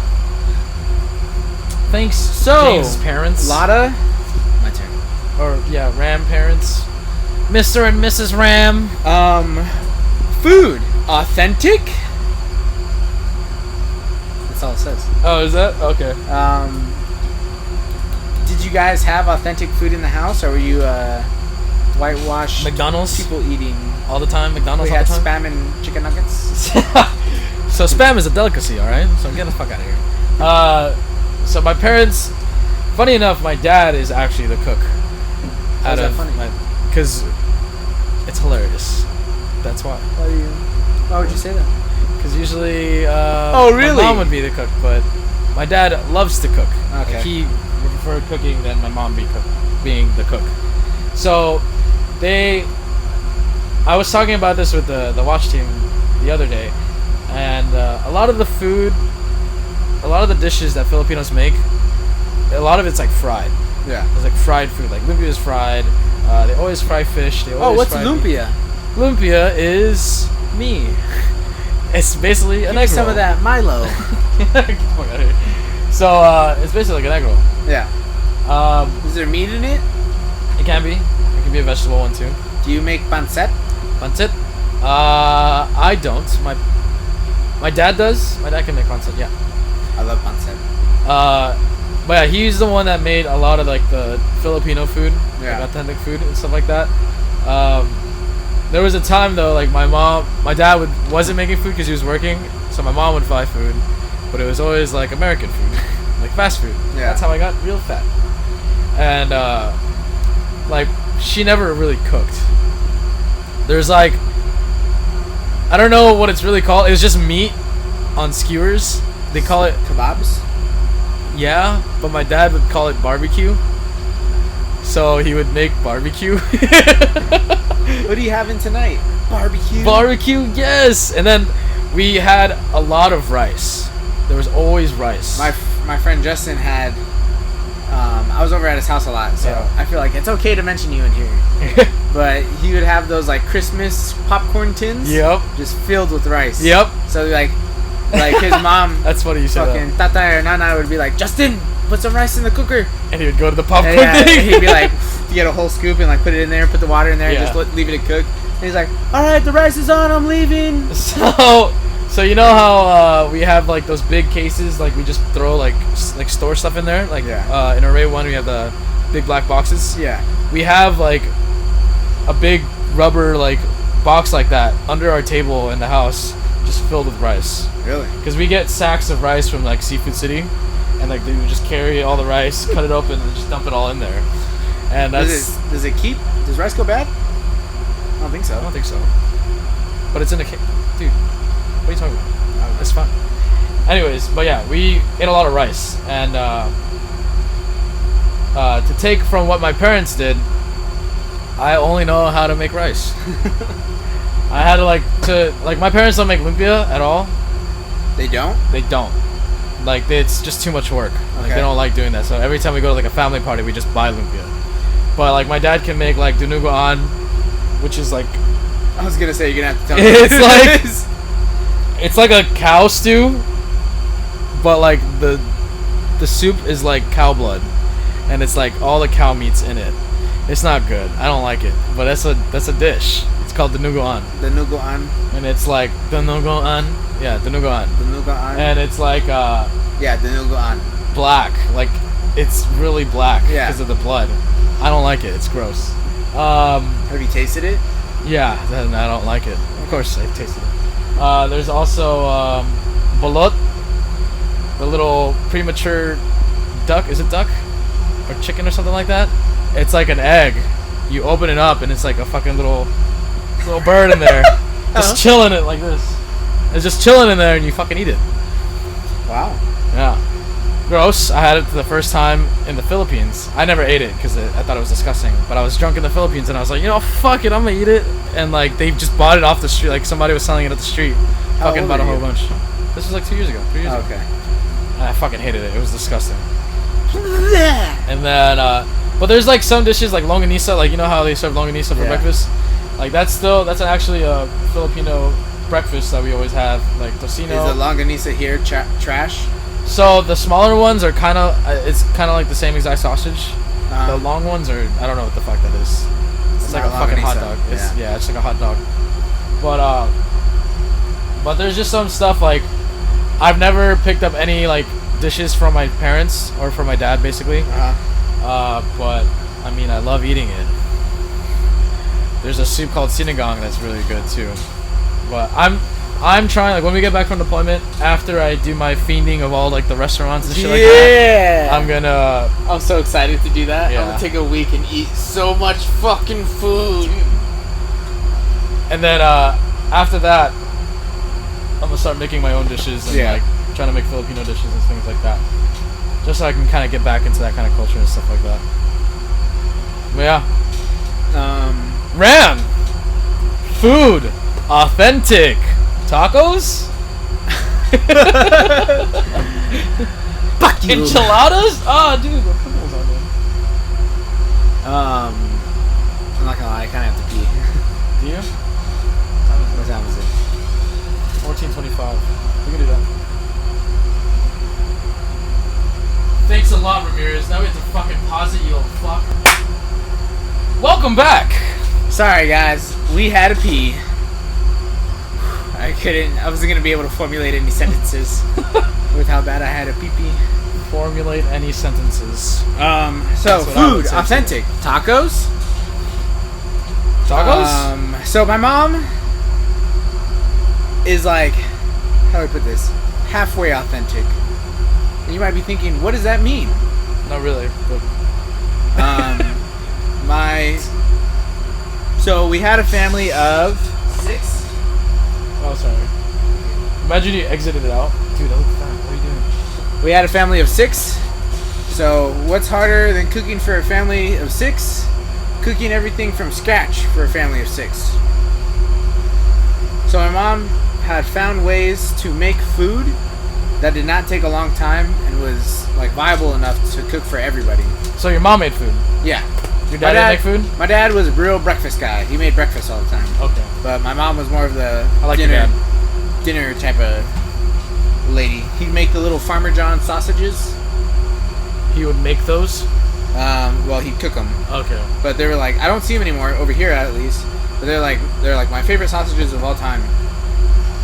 Thanks, So, James' parents. Lata, my turn. Or yeah, Ram parents. Mr. and Mrs. Ram. Food, authentic. That's all it says. Oh, is that okay? Did you guys have authentic food in the house, or were you whitewashed McDonald's people eating? all the time. McDonald's We all had the time. spam and chicken nuggets. So spam is a delicacy, all right. So get the fuck out of here. So my parents, funny enough, my dad is actually the cook. How is that funny? Because it's hilarious. That's why. Why would you say that? Because usually, Oh, really? my mom would be the cook, but my dad loves to cook. Okay. Like, he would prefer cooking than my mom being the cook. So I was talking about this with the watch team the other day, and a lot of the food, a lot of the dishes that Filipinos make, a lot of it's like fried. Yeah. It's like fried food. Like lumpia is fried. They always fry fish. They always What's fry meat. lumpia? Lumpia is me. It's basically an Give me egg some roll. of that Milo. Get the fuck outta here. So it's basically like an egg roll. Yeah. Is there meat in it? It can be. It can be a vegetable one too. Do you make pancet? Pancit? I don't. My dad does. My dad can make pancit. Yeah. I love pancet. But yeah, he's the one that made a lot of like the Filipino food, Yeah. like authentic food and stuff like that. There was a time though, like my dad wasn't making food because he was working, so my mom would buy food, but it was always like American food, like fast food. Yeah. That's how I got real fat. And like she never really cooked. There's like, I don't know what it's really called. It was just meat on skewers. They call it. Kebabs? Yeah, but my dad would call it barbecue. So he would make barbecue. What are you having tonight? Barbecue? Barbecue, yes! And then we had a lot of rice. There was always rice. My friend Justin had... I was over at his house a lot, so Yeah. I feel like it's okay to mention you in here. But he would have those like Christmas popcorn tins. Yep. Just filled with rice. Yep. So like his mom... That's funny you said fucking that. Tata or Nana would be like, Justin, put some rice in the cooker. And he would go to the popcorn And, thing. he'd be like, get a whole scoop and like put it in there, put the water in there, Yeah. and just leave it to cook. And he's like, all right, the rice is on, I'm leaving. So you know how we have like those big cases, like we just throw like store stuff in there, like Yeah. in array 1 we have the big black boxes. Yeah. We have like a big rubber like box like that under our table in the house, just filled with rice. Really? Because we get sacks of rice from like Seafood City, and like they would just carry all the rice, cut it open, and just dump it all in there. And that's Does it keep? Does rice go bad? I don't think so. I don't think so. But it's in a cake, dude. What are you talking about? It's fine. Anyways, but yeah, we ate a lot of rice, and to take from what my parents did, I only know how to make rice. I had to my parents don't make lumpia at all. They don't? They don't. Like it's just too much work. Like Okay. they don't like doing that. So every time we go to like a family party, we just buy lumpia. But like my dad can make like dinuguan, which is like I was gonna say you're gonna have to tell me. It's what like- it is. it's like a cow stew, but like the soup is like cow blood, and it's like all the cow meat's in it. It's not good. I don't like it. But that's a dish. It's called dinuguan, the nuguan. and it's like dinuguan. Yeah, dinuguan. The nuguan. And it's like Yeah, the nuguan. black. Like it's really black Yeah. because of the blood. I don't like it. It's gross. Have you tasted it? Yeah, then I don't like it. Of course, I tasted it. There's also bolot, the little premature duck. Is it duck or chicken or something like that? It's like an egg. You open it up and it's like a fucking little bird in there, just chilling it like this. It's just chilling in there, and you fucking eat it. Wow. Yeah. Gross. I had it for the first time in the Philippines. I never ate it because I thought it was disgusting. But I was drunk in the Philippines and I was like, fuck it, I'm gonna eat it. And like they just bought it off the street. Like somebody was selling it at the street. How Fucking old bought a are whole you? bunch. This was like 2 years ago. 3 years ago. Okay. I fucking hated it. It was disgusting. And then, but there's like some dishes like longanisa, like you know how they serve longanisa for Yeah. breakfast. Like that's actually a Filipino breakfast that we always have, like tocino. Is the longanisa here trash? So the smaller ones are kind of it's kind of like the same exact sausage. Uh-huh. The long ones are I don't know what the fuck that is. It's like a not fucking hot longanisa. dog. It's like a hot dog. But there's just some stuff like I've never picked up any like dishes from my parents or from my dad basically. But I mean I love eating it. There's a soup called sinigang that's really good too. But I'm trying, like when we get back from deployment, after I do my fiending of all like the restaurants and shit like that, I'm so excited to do that. Yeah. I'm gonna take a week and eat so much fucking food. and then after that, I'm gonna start making my own dishes and like trying to make Filipino dishes and things like that, just so I can kind of get back into that kind of culture and stuff like that. But yeah, Ram, food, authentic. Tacos? Fuck you. Enchiladas? Ah, dude, the pickles on there. I'm not gonna lie, I kinda have to pee. Do you? What time is it? 14:25. We can do that. Thanks a lot, Ramirez. Now we have to fucking pause it, you little fuck. Welcome back! Sorry guys, we had to pee. I wasn't gonna be able to formulate any sentences with how bad I had a pee-pee. Formulate any sentences. So That's what I food, would say, authentic. Tacos? Tacos? So my mom is like, how do I put this? Halfway authentic. And you might be thinking, what does that mean? Not really. But So we had a family of 6. oh, sorry. Imagine you exited it out. Dude, I look fat. What are you doing? We had a family of 6. So what's harder than cooking for a family of 6? Cooking everything from scratch for a family of 6. So my mom had found ways to make food that did not take a long time and was like viable enough to cook for everybody. So your mom made food. Yeah. Your dad didn't make food? My dad was a real breakfast guy. He made breakfast all the time. Okay. But my mom was more of the I like your dinner type of lady. He'd make the little Farmer John sausages. He would make those? Well, he'd cook them. Okay. But they were like, I don't see them anymore over here at least. But they're like my favorite sausages of all time.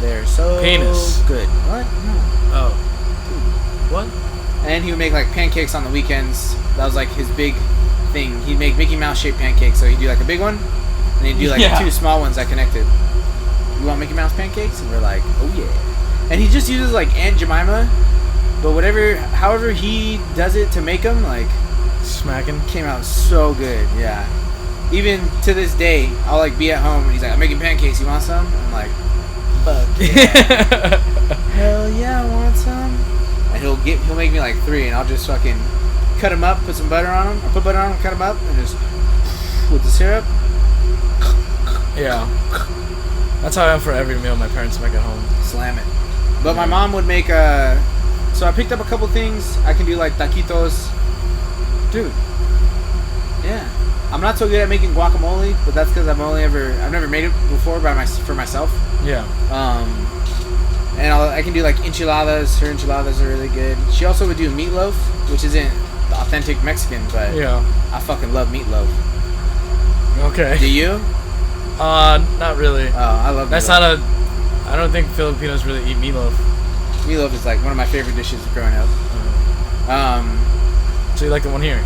They're so Penis. good. What? No. Oh. What? And he would make like pancakes on the weekends. That was like his big thing. He'd make Mickey Mouse shaped pancakes. So he'd do like a big one, and he'd do like 2 small ones that connected. You want Mickey Mouse pancakes? And we're like, oh yeah. And he just uses like Aunt Jemima, but however he does it to make them, like Smacking. came out so good. Yeah. Even to this day, I'll like be at home and he's like, I'm making pancakes. You want some? I'm like, fuck yeah. Hell yeah, I want some. And he'll make me like 3, and I'll just fucking cut them up, put some butter on them, or put butter on them, cut them up, and just with the syrup. Yeah. That's how I am for every meal my parents make at home. Slam it. But my mom would make so I picked up a couple things. I can do like taquitos. Dude. Yeah. I'm not so good at making guacamole, but that's because I've never made it before for myself. Yeah. And I can do like enchiladas. Her enchiladas are really good. She also would do meatloaf, which isn't the authentic Mexican, but Yeah. I fucking love meatloaf. Okay. Do you? Not really. Oh, I love That's meatloaf. not I don't think Filipinos really eat meatloaf. Meatloaf is like one of my favorite dishes growing up. So you like the one here?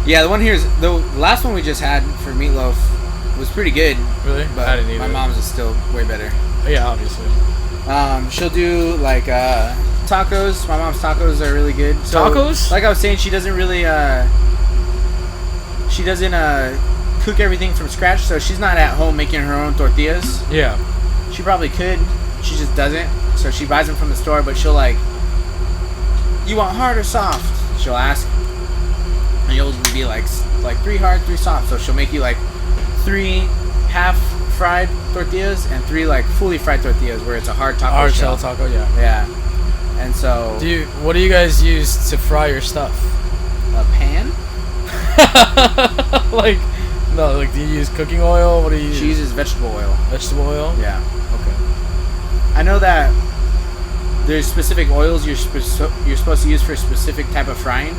Yeah, the one here is the last one we just had for meatloaf was pretty good. Really? But I didn't eat my it. mom's is still way better. Yeah, obviously. She'll do like tacos. My mom's tacos are really good. So, Tacos? Like I was saying, she doesn't really cook everything from scratch. So she's not at home making her own tortillas. Yeah. She probably could. She just doesn't. So she buys them from the store. But she'll like, you want hard or soft? She'll ask, and you'll be like 3 hard, 3 soft. So she'll make you like 3 half fried tortillas and 3 like fully fried tortillas where it's a hard taco Hard shell. shell taco, yeah. Yeah. And so What do you guys use to fry your stuff? a pan. Like, no, like, do you use cooking oil? What do you use? She uses vegetable oil. Vegetable oil? Yeah. Okay. I know that there's specific oils you're supposed to use for a specific type of frying.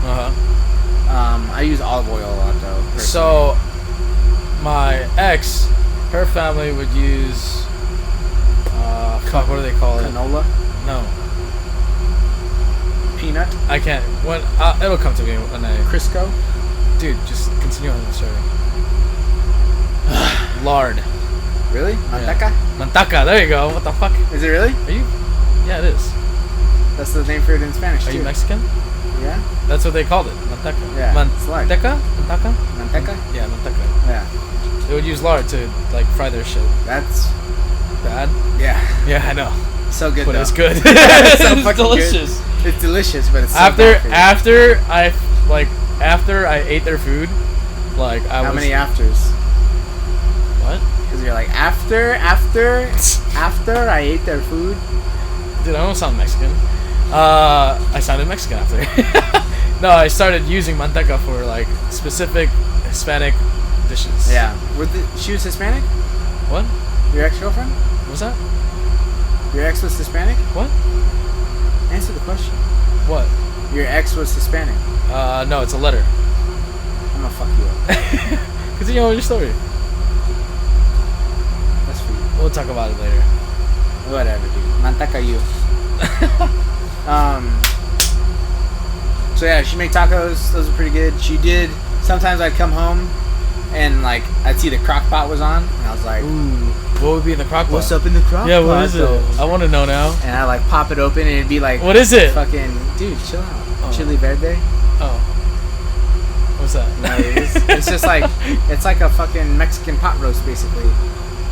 Uh-huh. I use olive oil a lot though. Personally. So, my ex, her family would use, what do they call it? Canola, No. peanut, I can't. When it'll come to me when I. Crisco. Dude, just continue on the story. Lard. Really? Manteca? Manteca. There you go. What the fuck? Is it really? Are you? Yeah, it is. That's the name for it in Spanish Are too. you Mexican? Yeah. That's what they called it. Manteca. Yeah, it's like- Manteca? Manteca? Manteca? Yeah, manteca. Yeah. They would use lard to like fry their shit. That's Bad? yeah. Yeah, I know. So good But though. it's good. It's so It's fucking delicious. good. It's delicious, but it's so After bad for you. after I ate their food, like I How was many afters? what? Because you're like after I ate their food. Dude, I don't sound Mexican. I sounded Mexican after. No, I started using manteca for like specific Hispanic dishes. Yeah. She was Hispanic? What? Your ex-girlfriend? What was that? Your ex was Hispanic? What? Answer the question. What? Your ex was Hispanic. No, it's a letter. I'm gonna fuck you up. Continue on your story. That's for you. We'll talk about it later. Whatever, dude. Manteca you. So yeah, she make tacos. Those are pretty good. She did. Sometimes I'd come home and like I'd see the crock pot was on, and I was like, Ooh, what would be in the crock pot? "What's up in the crock pot?" Yeah, what is it? though? I want to know now. And I like pop it open, and it'd be like, What is it? Fucking dude, chill out. Oh. Chili verde. Oh. What's that? No, it's just like it's like a fucking Mexican pot roast basically,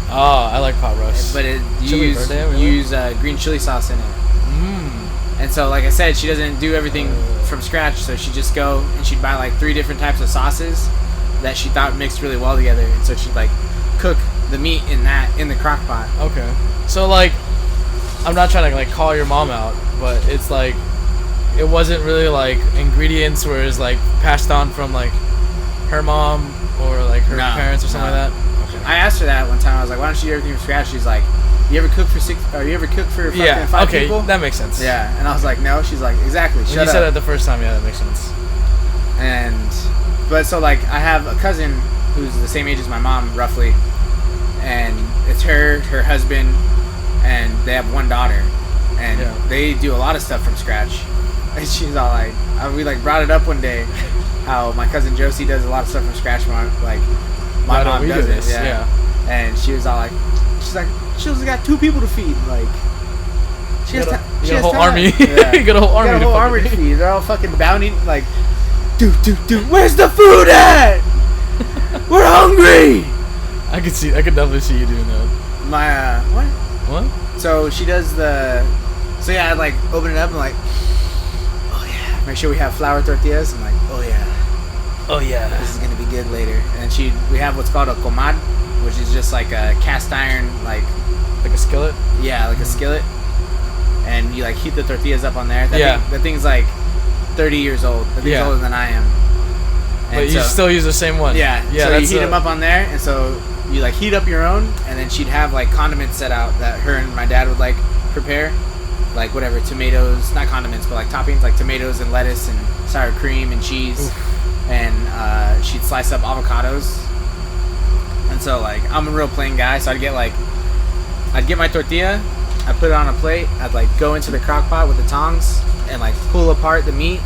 Oh, I like pot roast. but you Chili use verde, really? green chili sauce in it. Mmm. And so, like I said, she doesn't do everything from scratch. So she'd just go and she'd buy like 3 different types of sauces that she thought mixed really well together. And so she'd like cook the meat in the crock pot. Okay. So like, I'm not trying to like call your mom out, but it's like, it wasn't really like ingredients where it's like passed on from like her mom or like her No, parents or something no. like that. Okay. I asked her that one time. I was like, "Why don't you do everything from scratch?" She's like, "You ever cook for 6? Or you ever cook for fucking 5 okay, people?" that makes sense. Yeah. And I was like, "No." She's like, "Exactly. When Shut you up." said it the first time, yeah, that makes sense. But so like I have a cousin who's the same age as my mom roughly, and it's her husband, and they have 1 daughter, and Yeah. they do a lot of stuff from scratch. And she's all like, we like brought it up one day, how my cousin Josie does a lot of stuff from scratch. My Why don't mom we do does this? it, yeah. And she was all like, she only got 2 people to feed, like. She You has got ti- a she has whole time. army. Yeah. You got a whole army. Got a to whole fucking army to feed. feed. They're all fucking bounty like, dude, where's the food at? We're hungry. I could definitely see you doing that. My what? What? So she does so yeah, I'd like open it up and like, oh yeah, make sure we have flour tortillas. I'm like, oh yeah, Oh yeah. this is gonna be good later. And we have what's called a comal, which is just like a cast iron like Like a skillet. a skillet, and you like heat the tortillas up on there. Yeah. That thing's like 30 years old. That thing's Yeah. older than I am. But And you so- still use the same one. Yeah, Yeah. so you that's heat them up on there, and so you like heat up your own, and then she'd have like condiments set out that her and my dad would like prepare, like whatever tomatoes, not condiments, but like toppings, like tomatoes and lettuce and sour cream and cheese, and she'd slice up avocados. And so like I'm a real plain guy, so I'd get my tortilla, I'd put it on a plate, I'd like go into the crock pot with the tongs and like pull apart the meat,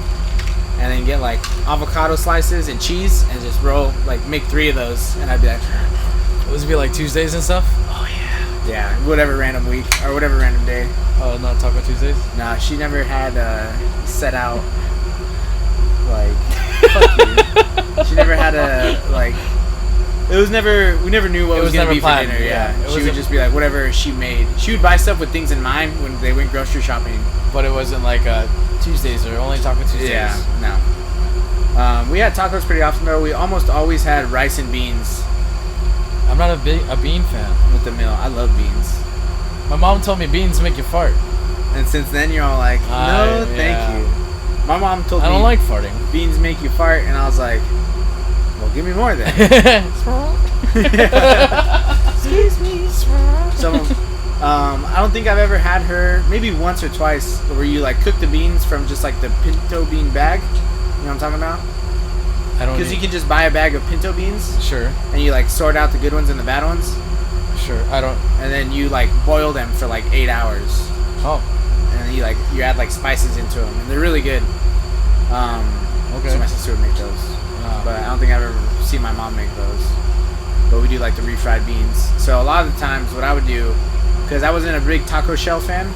and then get like avocado slices and cheese and just roll, like make 3 of those, and I'd be like, Those would be like Tuesdays and stuff. oh yeah, whatever random week or whatever random day. Oh, not Taco Tuesdays. Nah, she never had set out like fuck you. She never had we never knew what It was was gonna never be planned, for dinner. yeah. Yeah, It she would wasn't- just be like whatever she made. She would buy stuff with things in mind when they went grocery shopping. But it wasn't like Tuesdays or only Taco Tuesdays. Yeah, no. We had tacos pretty often though. We almost always had rice and beans I'm not a bean fan. with the meal. I love beans. My mom told me beans make you fart. And since then, you're all like, no, thank you. My mom told me I don't like farting. beans make you fart, and I was like, well, give me more then. Excuse me. So, I don't think I've ever had her, maybe once or twice, where you like cook the beans from just like the pinto bean bag. You know what I'm talking about? I don't. Because you can just buy a bag of pinto beans, Sure. and you like sort out the good ones and the bad ones, Sure. I don't. and then you like boil them for like 8 hours, Oh. and then you add like spices into them, and they're really good. Okay. So my sister would make those, but I don't think I've ever seen my mom make those. But we do like the refried beans. So a lot of the times, what I would do, because I wasn't a big taco shell fan,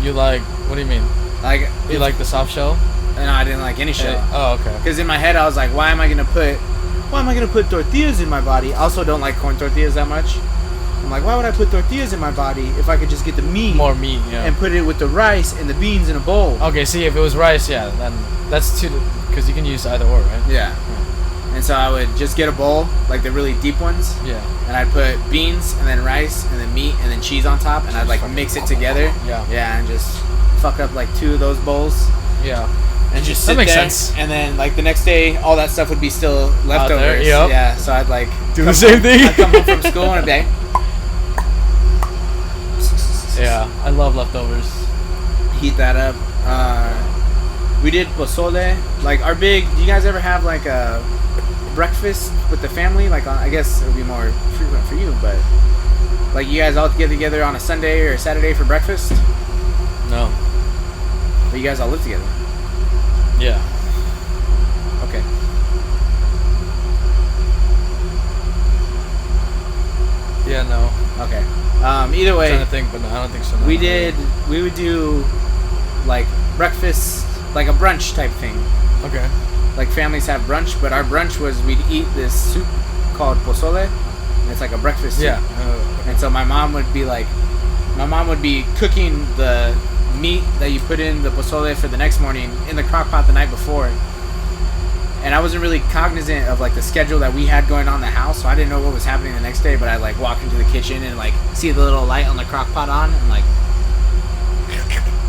You like? What do you mean? like You like the soft shell? and I didn't like any shell. Oh, okay. Because in my head, I was like, why am I gonna put tortillas in my body? I also don't like corn tortillas that much. I'm like, why would I put tortillas in my body if I could just get the meat More meat, yeah. and put it with the rice and the beans in a bowl? Okay, see, if it was rice, yeah, then that's too, because you can use either or, right? Yeah. And so I would just get a bowl, like the really deep ones, Yeah. and I'd put beans and then rice and then meat and then cheese on top, and I'd like mix it together. Yeah. Yeah, and just fuck up like 2 of those bowls. Yeah. And just That sit makes there, sense. and then like the next day, all that stuff would be still leftovers. there, yep. Yeah, so I'd like Do come the same home- thing. I'd come home from school and I'd be like, Yeah, I love leftovers. heat that up. We did pozole. Like our big. Do you guys ever have like a breakfast with the family? Like I guess it would be more frequent for you, but like you guys all get together on a Sunday or a Saturday for breakfast. No. But you guys all live together. Yeah. Okay. Yeah, no. Okay. Either I'm way, trying to think, but no, I don't think so. No. we would do like breakfast, like a brunch type thing. Okay. Like families have brunch, but our brunch was we'd eat this soup called pozole. And it's like a breakfast soup. Yeah. And so my mom would be cooking the meat that you put in the pozole for the next morning in the crock pot the night before. And I wasn't really cognizant of like the schedule that we had going on in the house, so I didn't know what was happening the next day. But I'd like walk into the kitchen and like see the little light on the crock pot on, and like,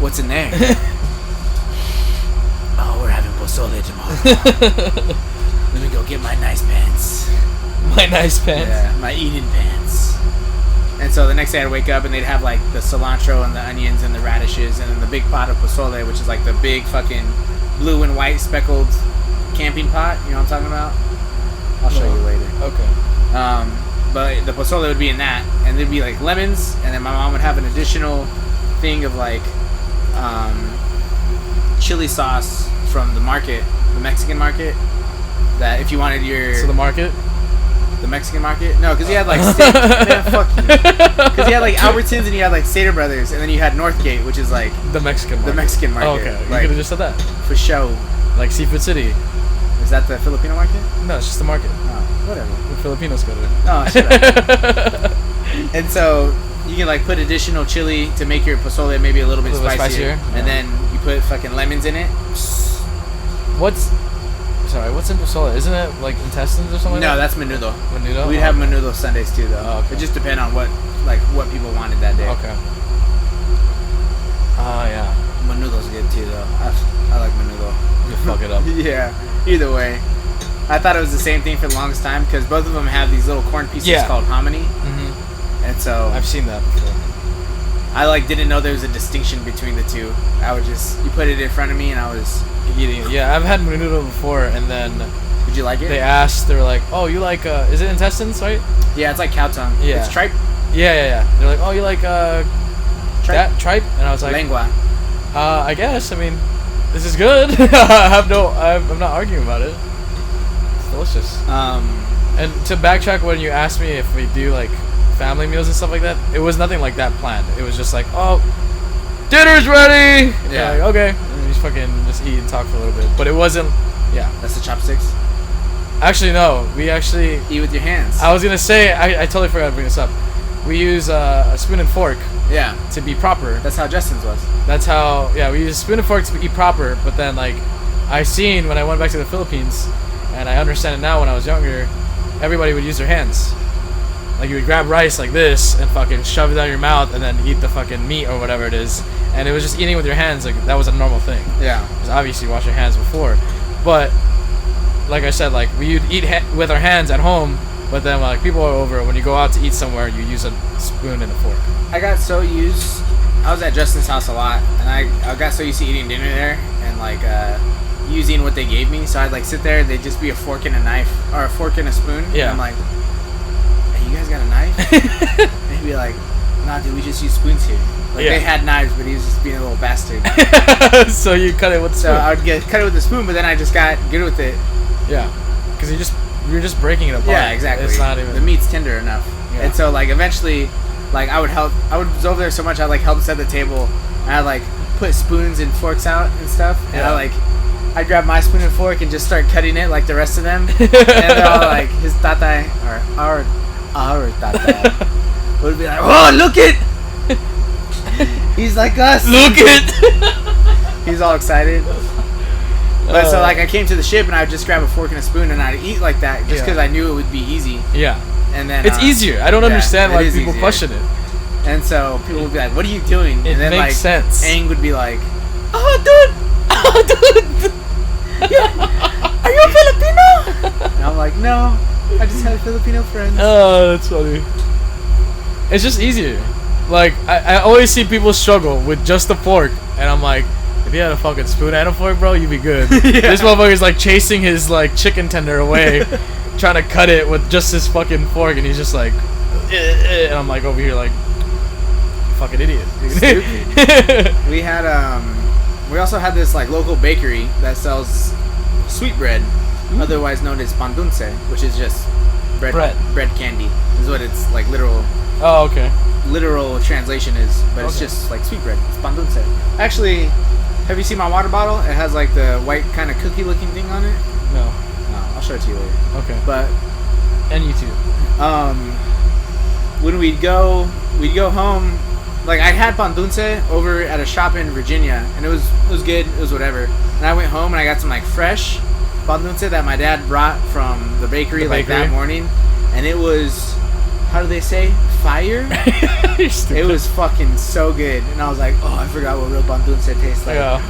what's in there? Oh, we're having pozole tomorrow. Let me go get my nice pants. My nice pants. Yeah, my eating pants. And so the next day I'd wake up and they'd have like the cilantro and the onions and the radishes and then the big pot of pozole, which is like the big fucking blue and white speckled camping pot. You know what I'm talking about? I'll show you later. Okay. But the pozole would be in that, and there'd be like lemons, and then my mom would have an additional thing of like chili sauce from the market, the Mexican market. That if you wanted your So the market? The Mexican market? No, because you had like man, fuck you. Because you had like Albertsons and you had like Stater Brothers, and then you had Northgate, which is like The Mexican market. the Mexican market. Oh, okay. You Like, could have just said that. for show. Like Seafood City. Is that the Filipino market? No, it's just the market. Oh, whatever. The Filipinos go there. Oh, shut up. And so you can like put additional chili to make your pozole maybe a little bit spicier. yeah. And then you put fucking lemons in it. What's in pozole? Isn't it like intestines or something? No, like that's menudo. that? Menudo? We'd have menudo Sundays too, though. Oh, okay. It just depends on what people wanted that day. Okay. Oh, yeah. Menudo's good too, though. I like menudo. You fuck it up. Yeah. Either way, I thought it was the same thing for the longest time because both of them have these little corn pieces Yeah. called hominy, Mm-hmm. and so I've seen that before. I like didn't know there was a distinction between the two. I would just you put it in front of me and I was. Eating it. Yeah, I've had menudo before, and then Did you like it? they asked, they were like, oh, you like, is it intestines, right? Yeah, it's like cow tongue. Yeah. It's tripe. Yeah. They're like, oh, you like, that tripe? And I was like, Lengua. I guess. I mean, this is good. I'm not arguing about it. It's delicious. And to backtrack when you asked me if we do like family meals and stuff like that, it was nothing like that planned. It was just like, oh, dinner's ready. Yeah. Like, okay. And we just eat and talk for a little bit. But it wasn't. Yeah. That's the chopsticks. Actually, no. We actually. Eat with your hands. I was gonna say I totally forgot to bring this up. We use a spoon and fork Yeah. to be proper. That's how Justin's was. That's how, yeah, we use a spoon and fork to eat proper, but then, like, I seen when I went back to the Philippines, and I understand it now when I was younger, everybody would use their hands. Like you would grab rice like this and fucking shove it down your mouth and then eat the fucking meat or whatever it is. And it was just eating with your hands. Like that was a normal thing. Yeah. Because obviously you wash your hands before. But like I said, like we'd eat with our hands at home. But then like people are over, when you go out to eat somewhere, you use a spoon and a fork. I got so used. I was at Justin's house a lot, and I got so used to eating dinner there and like using what they gave me. So I'd like sit there, and they'd just be a fork and a knife, or a fork and a spoon. Yeah. And I'm like, hey, you guys got a knife? And he'd be like, nah, dude, we just use spoons here. Like they had knives, but he was just being a little bastard. So you cut it with the spoon. So I would cut it with the spoon, but then I just got good with it. Yeah. Because you're just breaking it apart. Yeah, exactly. It's not even... The meat's tender enough. Yeah. And so, like, eventually, like, I was over there so much, I'd, like, help set the table. And I'd, like, put spoons and forks out and stuff. And I'd grab my spoon and fork and just start cutting it like the rest of them. And they're all, like, his tata, or our tata, would be like, oh, look it! He's like us! Look it! He's all excited. But so like I came to the ship and I would just grab a fork and a spoon and I'd eat like that just because I knew it would be easy. Yeah. And then it's easier. I don't understand why people easier. Question it. And so people would be like, "What are you doing?" It and then makes like sense. Aang would be like, "Oh, dude! Oh, dude! Are you a Filipino?" And I'm like, "No, I just have Filipino friends." Oh, that's funny. It's just easier. Like I always see people struggle with just a fork, and I'm like, if you had a fucking spoon and a fork, bro, you'd be good. This motherfucker's like chasing his like chicken tender away, trying to cut it with just his fucking fork, and he's just like, and I'm like over here like, fucking idiot. Dude. We also had this like local bakery that sells sweet bread, otherwise known as pan dulce, which is just bread candy. Is what it's like literal. Oh, okay. Literal translation is, but it's just like sweet bread. It's pan dulce. Actually, have you seen my water bottle? It has like the white kind of cookie looking thing on it. No. I'll show it to you later. Okay. But and you too. When we'd go home. Like I had pan dulce over at a shop in Virginia, and it was good. It was whatever. And I went home and I got some like fresh pan dulce that my dad brought from the bakery like that morning, and it was, how do they say, fire? It was fucking so good, and I was like, oh, I forgot what real pan dulce tastes like. Yeah.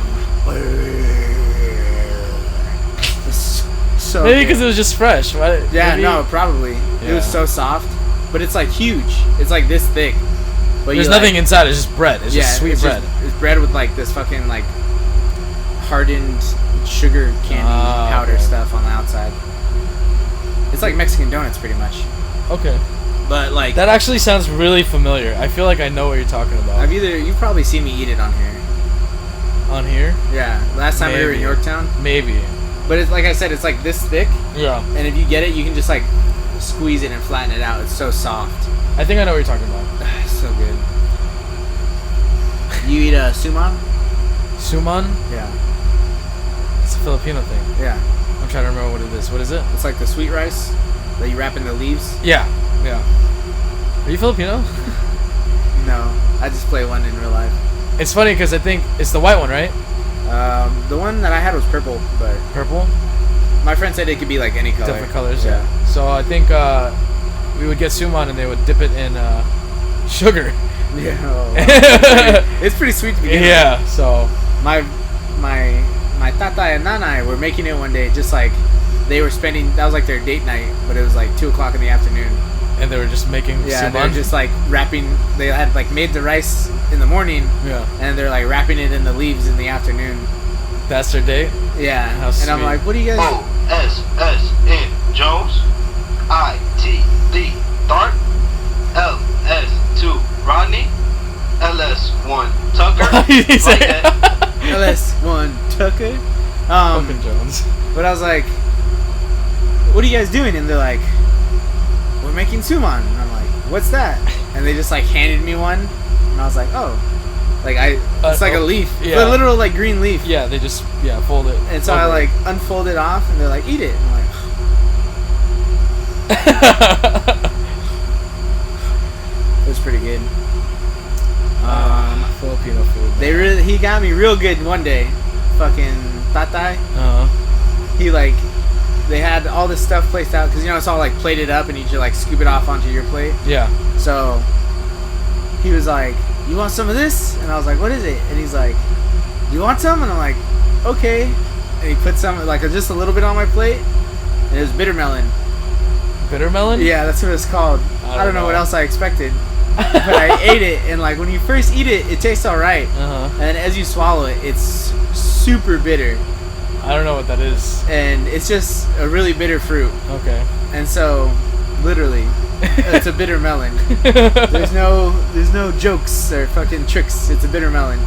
It's so maybe because it was just fresh, right? Yeah, maybe? no, probably. Yeah. It was so soft, but it's like huge. It's like this thick. But there's nothing inside. It's just bread. It's just sweet bread. It's bread with like this fucking like hardened sugar candy powder stuff on the outside. It's like Mexican donuts, pretty much. Okay. But like that actually sounds really familiar. I feel like I know what you're talking about. You've probably seen me eat it on here. On here? Yeah. Last time we were in Yorktown. Maybe. But it's like I said, it's like this thick. Yeah. And if you get it, you can just like squeeze it and flatten it out. It's so soft. I think I know what you're talking about. So good. You eat a suman? Suman? Yeah. It's a Filipino thing. Yeah. I'm trying to remember what it is. What is it? It's like the sweet rice that you wrap in the leaves. Yeah. Yeah. Are you Filipino? No. I just play one in real life. It's funny because I think it's the white one, right? The one that I had was purple, but... Purple? My friend said it could be like any color. Different colors, yeah. So I think we would get suman and they would dip it in sugar. Yeah. Oh, wow. It's pretty sweet to begin with. Yeah, so... My tata and nanai were making it one day, just like they were spending... That was like their date night, but it was like 2 o'clock in the afternoon. And they were just making suman? They were just like wrapping... They had like made the rice in the morning. Yeah. And they're like wrapping it in the leaves in the afternoon. That's their date? Yeah. How sweet. And I'm like, what do you guys... O-S-S-N Jones, I-T-D Dart, L-S-2 Rodney, L-S-1 Tucker. LS1 Tucker. Fucking Jones. But I was like, what are you guys doing? And they're like, we're making suman. And I'm like, what's that? And they just like handed me one. And I was like, oh. Like it's like a leaf. Yeah. It's a literal like green leaf. Yeah, they just fold it. And so I like unfold it off and they're like, eat it. And I'm like, it was pretty good. Filipino food. He got me real good one day. Fucking tatay. Uh-huh. He like they had all this stuff placed out because it's all like plated up and you just like scoop it off onto your plate. Yeah. So he was like, "You want some of this?" And I was like, "What is it?" And he's like, "You want some?" And I'm like, "Okay." And he put some like just a little bit on my plate, and it was bitter melon. Bitter melon? Yeah, that's what it's called. I don't know what else I expected. But I ate it, and like when you first eat it, it tastes alright. And then as you swallow it, it's super bitter. I don't know what that is. And it's just a really bitter fruit. Okay. And so, literally, it's a bitter melon. There's no jokes or fucking tricks. It's a bitter melon.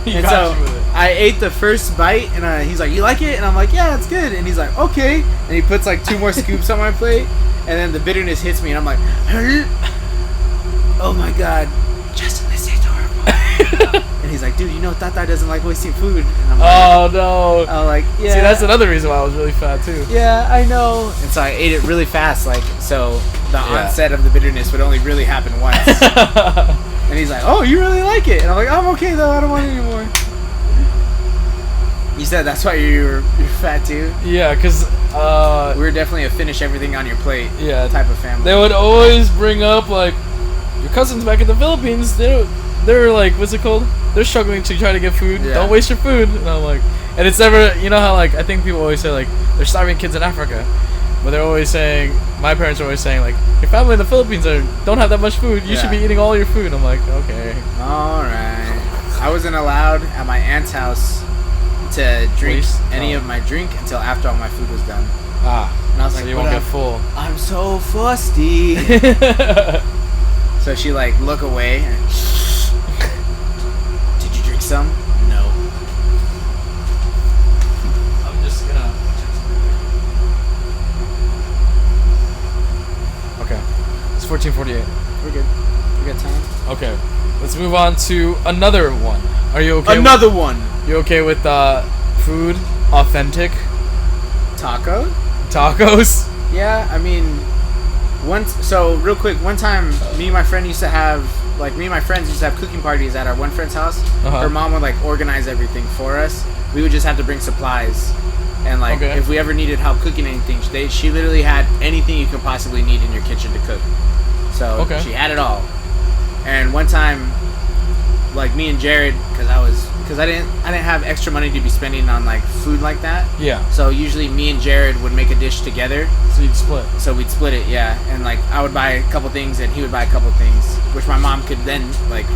And so I ate the first bite, and he's like, "You like it?" And I'm like, "Yeah, it's good." And he's like, "Okay." And he puts like 2 more scoops on my plate, and then the bitterness hits me, and I'm like, "Oh my god, Justin, this is horrible." And he's like, "Dude, Tata doesn't like wasting food." And I'm like, "Oh no." I'm like, "Yeah." See, that's another reason why I was really fat too. Yeah, I know. And so I ate it really fast, like so the onset of the bitterness would only really happen once. And he's like, "Oh, you really like it?" And I'm like, "I'm okay though. I don't want it anymore." You said that's why you're fat too? Yeah, because we were definitely a finish everything on your plate type of family. They would always bring up like, your cousins back in the Philippines, they're like, what's it called? They're struggling to try to get food. Yeah. Don't waste your food. And I'm like, and it's never, how like I think people always say like they're starving kids in Africa, but they're always saying, my parents are always saying like, your family in the Philippines don't have that much food. You should be eating all your food. I'm like, okay. All right. I wasn't allowed at my aunt's house to drink any of my drink until after all my food was done. And I was like, you won't get full. I'm so thirsty. So she like look away. And, did you drink some? No. I'm just gonna. Okay. It's 14:48. We're good. We got time. Okay. Let's move on to another one. Are you okay? Another one. You okay with food? Authentic tacos? Yeah, I mean, so real quick, one time me and my friends used to have cooking parties at our one friend's house. Her mom would like organize everything for us. We would just have to bring supplies, and like if we ever needed help cooking anything, she literally had anything you could possibly need in your kitchen to cook. So she had it all. And one time, like me and Jared, because I didn't have extra money to be spending on like food like that. Yeah. So usually me and Jared would make a dish together. So you'd split. So we'd split it, yeah. And like I would buy a couple things and he would buy a couple things, which my mom could then like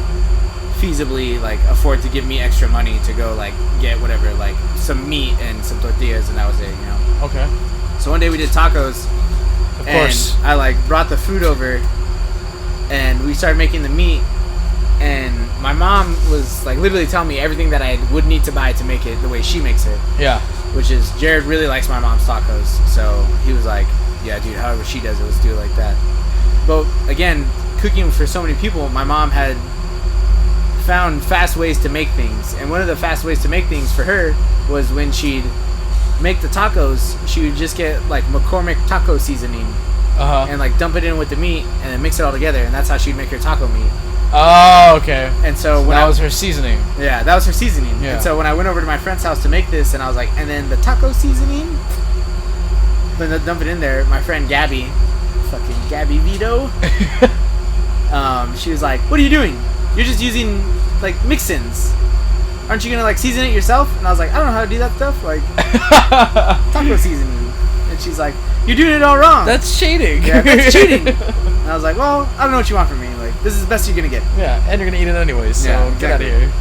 feasibly like afford to give me extra money to go like get whatever, like some meat and some tortillas, and that was it, Okay. So one day we did tacos. Of course. I like brought the food over and we started making the meat. And my mom was like literally telling me everything that I would need to buy to make it the way she makes it. Yeah. Which is, Jared really likes my mom's tacos. So he was like, "Yeah, dude, however she does it, let's do it like that." But again, cooking for so many people, my mom had found fast ways to make things. And one of the fast ways to make things for her was when she'd make the tacos, she would just get like McCormick taco seasoning and like dump it in with the meat and then mix it all together. And that's how she'd make her taco meat. Oh, okay. And so when that was her seasoning. Yeah, that was her seasoning. Yeah. And so when I went over to my friend's house to make this, and I was like, and then the taco seasoning, then dump it in there. My friend Gabby, fucking Gabby Vito, she was like, "What are you doing? You're just using like mix-ins. Aren't you gonna like season it yourself?" And I was like, "I don't know how to do that stuff, like taco seasoning." And she's like, "You're doing it all wrong. That's cheating." Yeah, that's cheating. And I was like, "Well, I don't know what you want from me. Like, this is the best you're gonna get." Yeah, and you're gonna eat it anyways, so get out of here.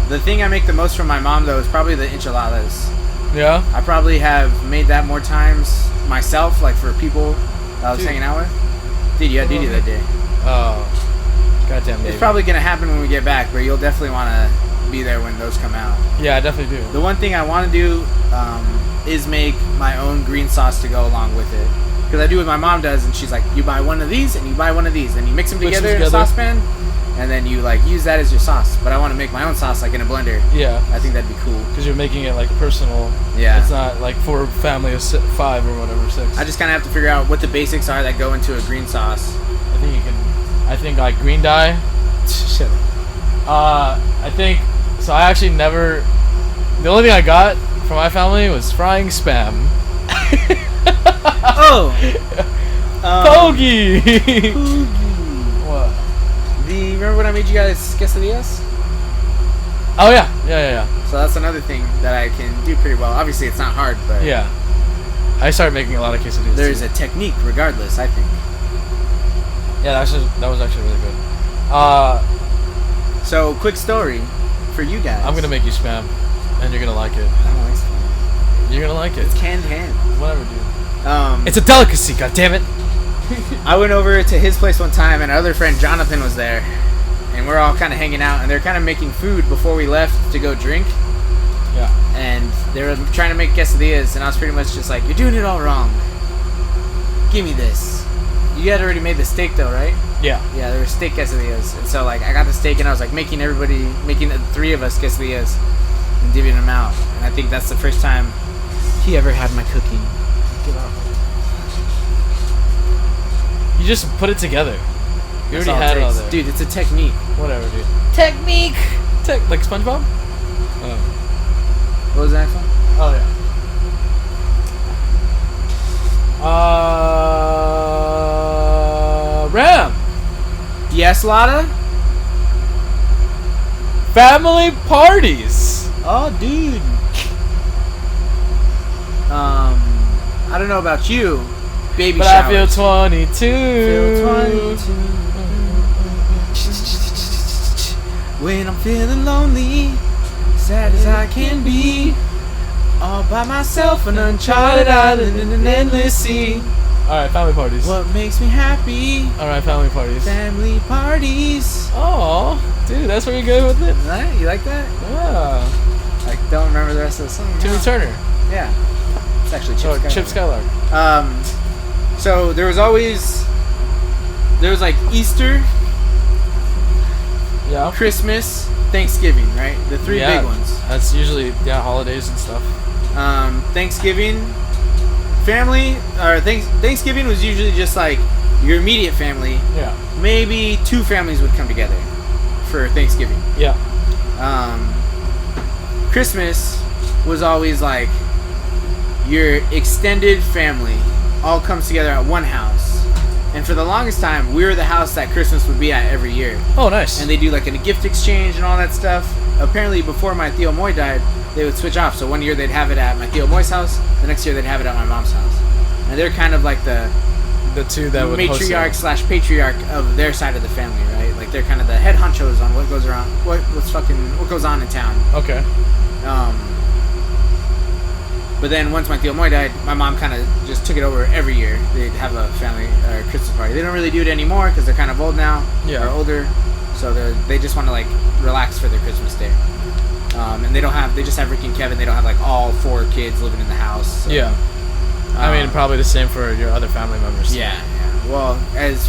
The thing I make the most from my mom though is probably the enchiladas. Yeah? I probably have made that more times myself, like for people that I was hanging out with. Dude, you had duty that day. Oh. Goddamn baby. It's probably gonna happen when we get back, but you'll definitely wanna be there when those come out. Yeah, I definitely do. The one thing I wanna do is make my own green sauce to go along with it. Because I do what my mom does, and she's like, you buy one of these and you buy one of these, and you mix them together in a saucepan, and then you like use that as your sauce. But I want to make my own sauce like in a blender. Yeah. I think that'd be cool. Because you're making it like personal. Yeah. It's not like for a family of 5 or whatever, 6. I just kind of have to figure out what the basics are that go into a green sauce. I think like green dye. Shit. I think, so I actually never, the only thing I got from my family was frying Spam. Bogey. What? Remember when I made you guys quesadillas? Oh yeah. So that's another thing that I can do pretty well. Obviously, it's not hard, but Yeah. I started making a lot of quesadillas. there's too. a technique regardless, I think. Yeah, that was actually really good. So, quick story for you guys. I'm gonna make you spam, and you're gonna like it. I don't like spam. You're gonna like it. It's canned ham. Whatever, dude. It's It's a delicacy. God damn it. I went over to his place one time, and our other friend Jonathan was there, and we're all kind of hanging out, and they're kind of making food before we left to go drink, Yeah. and they were trying to make quesadillas, and I was pretty much just like, "You're doing it all wrong. Give me this." You had already made the steak though, right? Yeah. Yeah, there were steak quesadillas, and so like I got the steak, and I was like making the three of us quesadillas, and divvying them out, and I think that's the first time he ever had my cooking. Get off. You just put it together. You That's already all had it all takes. there. Dude, it's a technique. Whatever, dude. Technique. Like SpongeBob? Oh. What was that from? Oh yeah. Ram. Yes, Lata? Family parties. Oh, dude. I don't know about you, baby But showers. I feel 22. Feel 22. When I'm feeling lonely, sad as I can be, all by myself, an uncharted island in an endless sea. Alright, family parties. What makes me happy? Alright, family parties. Family parties. Oh, dude, that's where you're good with it? Right? You like that? Yeah. I don't remember the rest of the song. Timmy now. Turner. Yeah. It's actually Chip Oh, Skylark. Chip Skylark. So there was like Easter, Yeah. Christmas, Thanksgiving, right? The three big ones. That's usually, holidays and stuff. Thanksgiving, family, or Thanksgiving was usually just like your immediate family. Yeah. Maybe two families would come together for Thanksgiving. Yeah. Christmas was always like your extended family all comes together at one house. And for the longest time, we were the house that Christmas would be at every year. Oh, nice. And they do like a gift exchange and all that stuff. Apparently, before my Theo Moy died, they would switch off. So one year they'd have it at my Theo Moy's house. The next year they'd have it at my mom's house. And they're kind of like the two that would host matriarch it. / patriarch of their side of the family, right? Like they're kind of the head honchos on what goes around, what goes on in town. Okay. But then once my Theo Moy died, my mom kind of just took it over every year. They'd have a family or Christmas party. They don't really do it anymore because they're kind of old now. Yeah. Or older. So they just want to like relax for their Christmas day. And they just have Ricky and Kevin. They don't have like all 4 kids living in the house. So, Yeah. I mean, probably the same for your other family members. Yeah. Well, as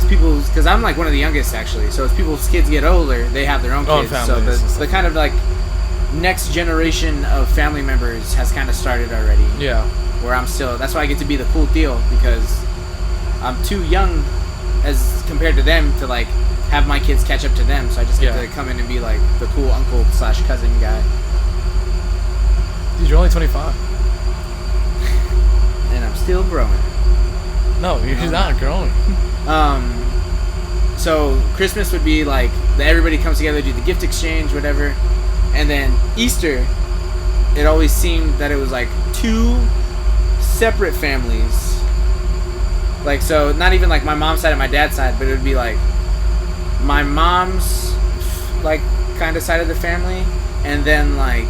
people, because I'm like one of the youngest actually. So as people's kids get older, they have their own kids. So families and the stuff. kind of like next generation of family members has kind of started already. Yeah. Where I'm still, that's why I get to be the cool deal, because I'm too young as compared to them to like have my kids catch up to them. So I just get to come in and be like the cool uncle / cousin guy. Dude, you're only 25. And I'm still growing. No, you're not growing. So Christmas would be like everybody comes together, do the gift exchange, whatever. And then Easter, it always seemed that it was like 2 separate families. Like, so not even like my mom's side and my dad's side, but it would be like my mom's like kind of side of the family, and then like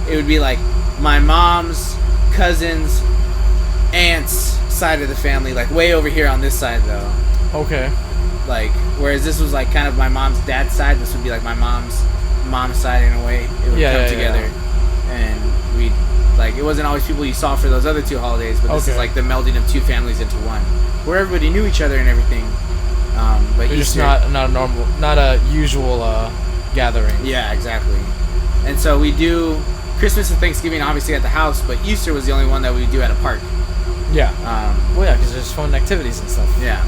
it would be like my mom's cousins, aunts side of the family, like way over here on this side though. Okay. Like, whereas this was like kind of my mom's dad's side, this would be like my mom's side in a way. It would come together, and we'd like, it wasn't always people you saw for those other 2 holidays, but this is like the melding of 2 families into one, where everybody knew each other and everything. But They're Easter, just not a usual gathering. yeah, exactly. And so we do Christmas and Thanksgiving obviously at the house, but Easter was the only one that we do at a park. Yeah. Well, yeah, because there's fun activities and stuff. Yeah.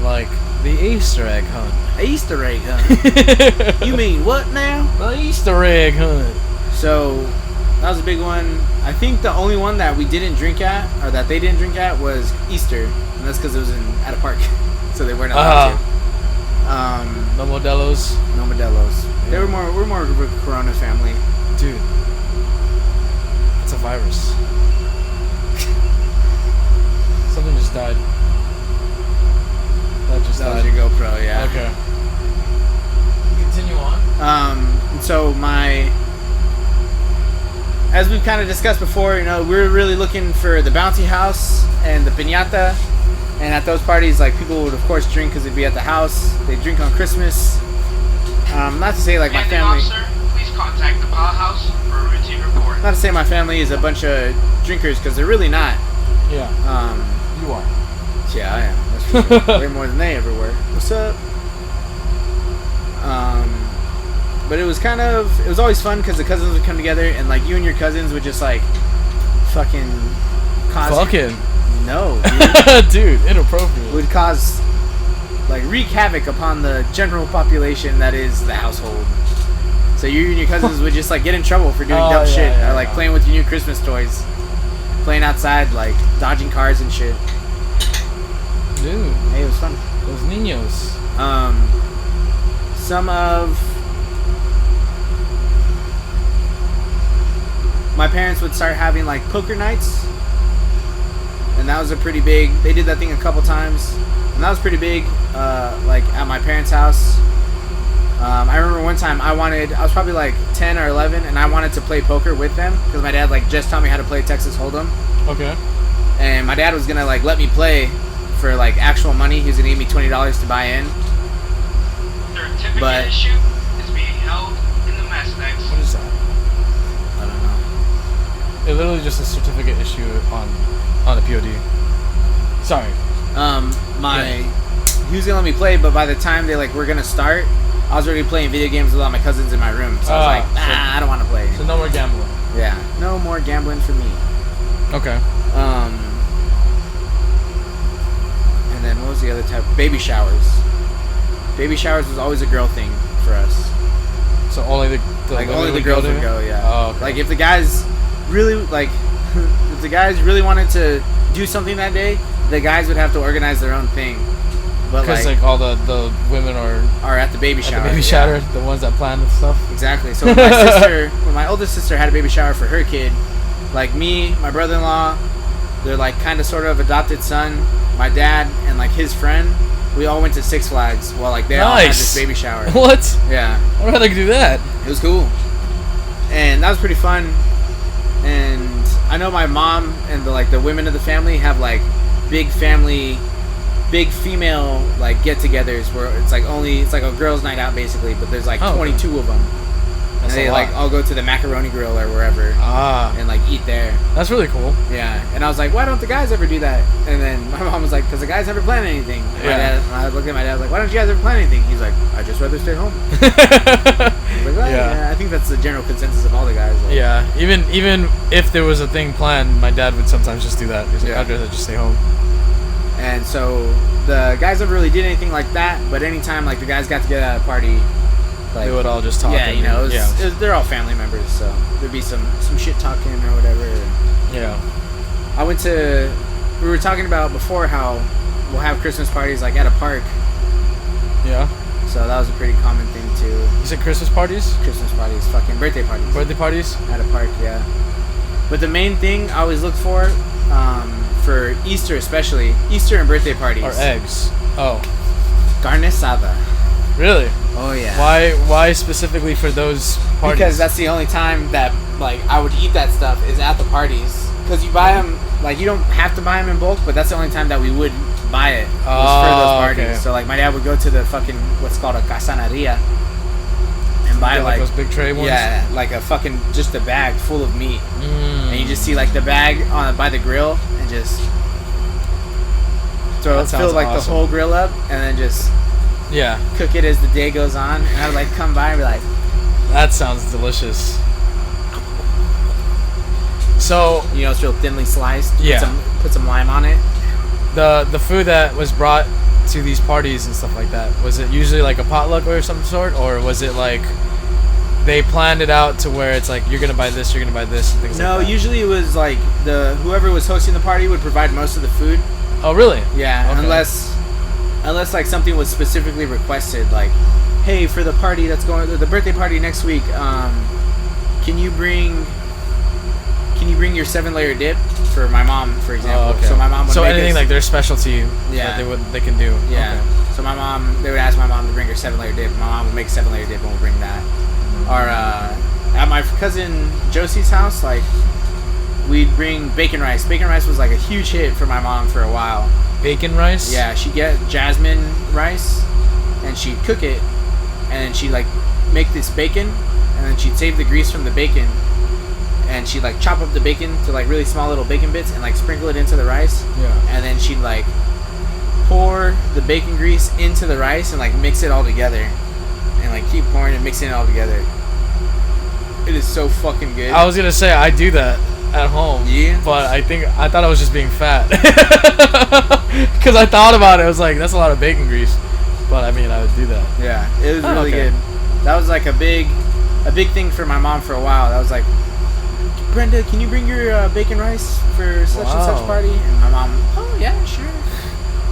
Like the Easter egg hunt. Easter egg hunt. You mean what now? The Easter egg hunt. So that was a big one. I think the only one that we didn't drink at, or that they didn't drink at, was Easter, and that's because it was at a park, so they weren't allowed to. No Modelos. No Modelos. Yeah. They were more of a Corona family. Dude, it's a virus. Something just died. That That died. was your GoPro, yeah. Okay. Continue on. So as we've kind of discussed before, we're really looking for the bouncy house and the piñata. And at those parties, like, people would, of course, drink because they'd be at the house. They drink on Christmas. Not to say, like, my family... Officer, please contact the powerhouse for a routine report. Not to say my family is a bunch of drinkers, because they're really not. Yeah. You are. Yeah, I am. That's for sure. Way more than they ever were. What's up? But it was always fun because the cousins would come together and, like, you and your cousins would just, like, fucking cause... Fucking. No, dude. Dude, inappropriate. Would cause, like, wreak havoc upon the general population that is the household. So you and your cousins would just, like, get in trouble for doing dumb shit. Or, like, playing with your new Christmas toys. Playing outside, like, dodging cars and shit. Dude. Hey, it was fun. Those niños. Some of my parents would start having, like, poker nights. And that was a pretty big... They did that thing a couple times. And that was pretty big, like, at my parents' house. I remember one time I was probably, like, 10 or 11, and I wanted to play poker with them. Because my dad, like, just taught me how to play Texas Hold'em. Okay. And my dad was going to, like, let me play for, like, actual money. He was going to give me $20 to buy in. Their certificate But- issue is being held in the mess decks. What is that? I don't know. It literally just a certificate issue on a POD. Sorry. He was gonna let me play, but by the time they were gonna start, I was already playing video games with all my cousins in my room. So I was like, I don't want to play. So no more gambling. Yeah, no more gambling for me. Okay. And then what was the other type? Baby showers. Baby showers was always a girl thing for us. So only the Only the girls would go. Yeah. Oh, okay. Like if the guys really if the guys really wanted to do something that day, the guys would have to organize their own thing. But Because all the women are at the baby shower. at the baby shower, the ones that plan the stuff. Exactly. So when my oldest sister had a baby shower for her kid, like me, my brother-in-law, their kind of sort of adopted son, my dad, and his friend, we all went to Six Flags while they all had this baby shower. What? Yeah. I'd rather do that. It was cool. And that was pretty fun. And I know my mom and the women of the family have big female get-togethers where it's like a girls' night out basically, but there's 22 of them. That's and they a lot. all go to the macaroni grill or wherever and eat there. That's really cool. Yeah, and I was like, why don't the guys ever do that? And then my mom was like, because the guys never plan anything. And I looked at my dad, I was like, why don't you guys ever plan anything? He's like, I'd just rather stay home. I was like, well, yeah, I think that's the general consensus of all the guys. Yeah, even if there was a thing planned, my dad would sometimes just do that. He's like, I'd rather just stay home. And so the guys never really did anything like that, but anytime the guys got together at a party, they would all just talk. Yeah, they're all family members, so there'd be some shit talking or whatever. Yeah. We were talking about before how we'll have Christmas parties at a park. Yeah. So that was a pretty common thing too. You said Christmas parties? Christmas parties, fucking birthday parties. Birthday parties? At a park, yeah. But the main thing I always look for Easter especially, Easter and birthday parties. Or eggs. Oh. Carne asada. Really? Oh yeah. Why specifically for those parties? Because that's the only time that I would eat that stuff is at the parties. Because you buy them you don't have to buy them in bulk, but that's the only time that we would buy it. Was for those parties. Okay. So my dad would go to the fucking what's called a casaneria and buy those big tray ones. Yeah, a fucking just a bag full of meat, and you just see the bag by the grill and just fill awesome. the whole grill up and then just. Yeah. Cook it as the day goes on, and I would come by and be like, that sounds delicious. So it's real thinly sliced. Yeah. Put some lime on it. The food that was brought to these parties and stuff like that, was it usually a potluck or some sort, or was it they planned it out to where it's like you're gonna buy this, and things No, like that? usually it was like whoever was hosting the party would provide most of the food. Oh, really? Yeah, Okay. unless like something was specifically requested, like, hey, for the party that's the birthday party next week, can you bring your 7-layer dip for my mom, for example? Oh, okay. So my mom would make anything us, like their specialty Yeah. that they can do. Yeah. Okay. So they would ask my mom to bring her 7-layer dip. My mom would make 7-layer dip and we'll bring that. Or at my cousin Josie's house, like, we'd bring bacon rice. Bacon rice was like a huge hit for my mom for a while. Bacon rice? Yeah, she'd get jasmine rice and she'd cook it, and then she'd like make this bacon, and then she'd save the grease from the bacon, and she'd like chop up the bacon to like really small little bacon bits and like sprinkle it into the rice. Yeah. And then she'd like pour the bacon grease into the rice and like mix it all together, and like keep pouring and mixing it all together. It is so fucking good. I was gonna say I do that at home. Yeah? But I thought I was just being fat. Because I thought about it. I was like, that's a lot of bacon grease. But I mean, I would do that. Yeah, it was really okay. good. That was like a big thing for my mom for a while. That was like, Brenda, can you bring your bacon rice for such and such Wow. party? And my mom, oh yeah, sure.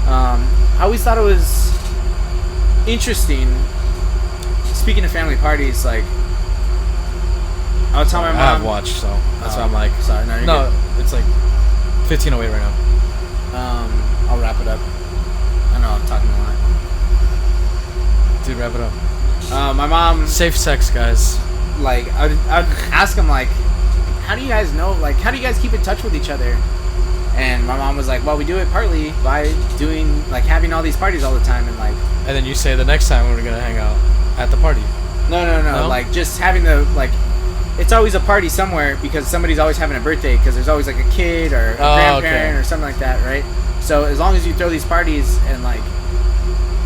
I always thought it was interesting. Speaking of family parties, like, I would tell my I mom. have watched, so that's why I'm like, sorry, no, you're no, good. it's like 15:08 right now. I'll wrap it up. I know I'm talking a Dude, wrap it up. lot. My mom, Safe sex, guys. like, I'd ask them, like, how do you guys know, like, how do you guys keep in touch with each other? And my mom was like, well, we do it partly by doing, like, having all these parties all the time, and like, And then you say the next time we're gonna hang out at the party. no, No? like, just having the, like, it's always a party somewhere because somebody's always having a birthday, because there's always like a kid or a grandparent okay. or something like that, right? So as long as you throw these parties and like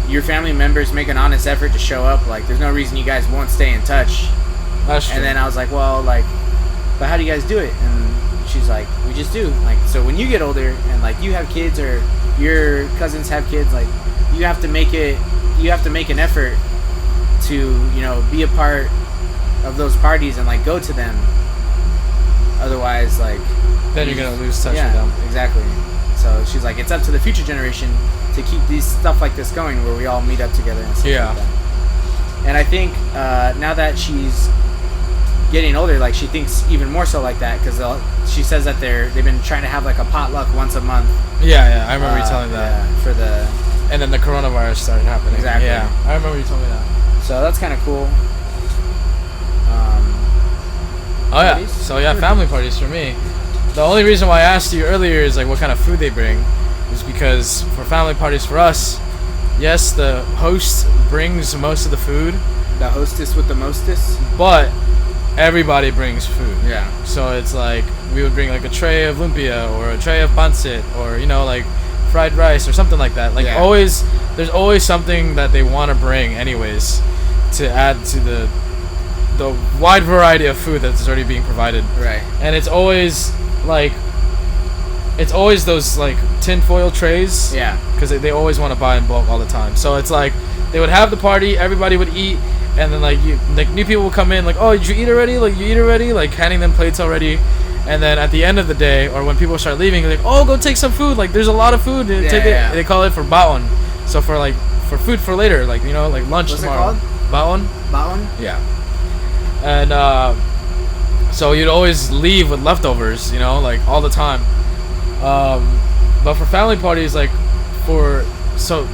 your family members make an honest effort to show up, like, there's no reason you guys won't stay in touch. That's true. And then I was like, well, like, but how do you guys do it? And she's like, we just do. Like, so when you get older and like you have kids or your cousins have kids, like, you have to make an effort to, you know, be a part of those parties and like go to them. Otherwise, like, then you're gonna lose touch yeah, with them. exactly. So she's like, it's up to the future generation to keep these stuff like this going, where we all meet up together and stuff Yeah. like that. And I think now that she's getting older, like, she thinks even more so like that, because she says that they've been trying to have like a potluck once a month. Yeah, I remember you telling me that. Yeah, for the. And then the coronavirus started happening. Exactly. Yeah, I remember you told me that. So that's kind of cool. Oh yeah. Parties? So yeah, family parties for me. The only reason why I asked you earlier is like what kind of food they bring, is because for family parties for us, yes, the host brings most of the food, The hostess with the mostest. but everybody brings food. Yeah. So it's like we would bring like a tray of lumpia or a tray of pancit, or you know, like fried rice or something like that. Like Yeah. always, there's always something that they want to bring anyways to add to the wide variety of food that's already being provided. Right. And it's always like, it's always those like tinfoil trays. Yeah. Because they always want to buy in bulk all the time. So it's like they would have the party, everybody would eat, and then like new people would come in like, oh, did you eat already? Like, you eat already? Like handing them plates already. And then at the end of the day, or when people start leaving, they're like, oh, go take some food. Like, there's a lot of food. Yeah, Take yeah. it. They call it for baon. So for food for later, like, you know, like lunch What's it tomorrow. called? Baon. That one. Yeah. And so you'd always leave with leftovers, you know, like all the time. But for family parties, like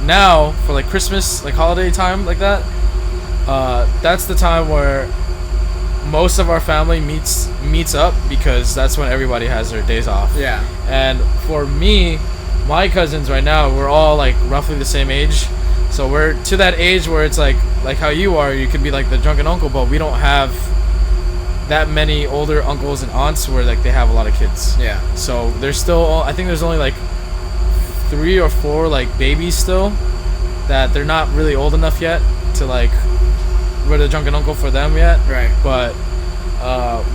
now for like Christmas, like holiday time, like that, that's the time where most of our family meets up, because that's when everybody has their days off. Yeah. And for me, my cousins right now, we're all like roughly the same age. So we're to that age where it's like how you are, you could be like the drunken uncle, but we don't have that many older uncles and aunts where like they have a lot of kids. Yeah. So there's still, I think there's only like 3 or 4 like babies still that they're not really old enough yet to like we're the drunken uncle for them yet. Right. But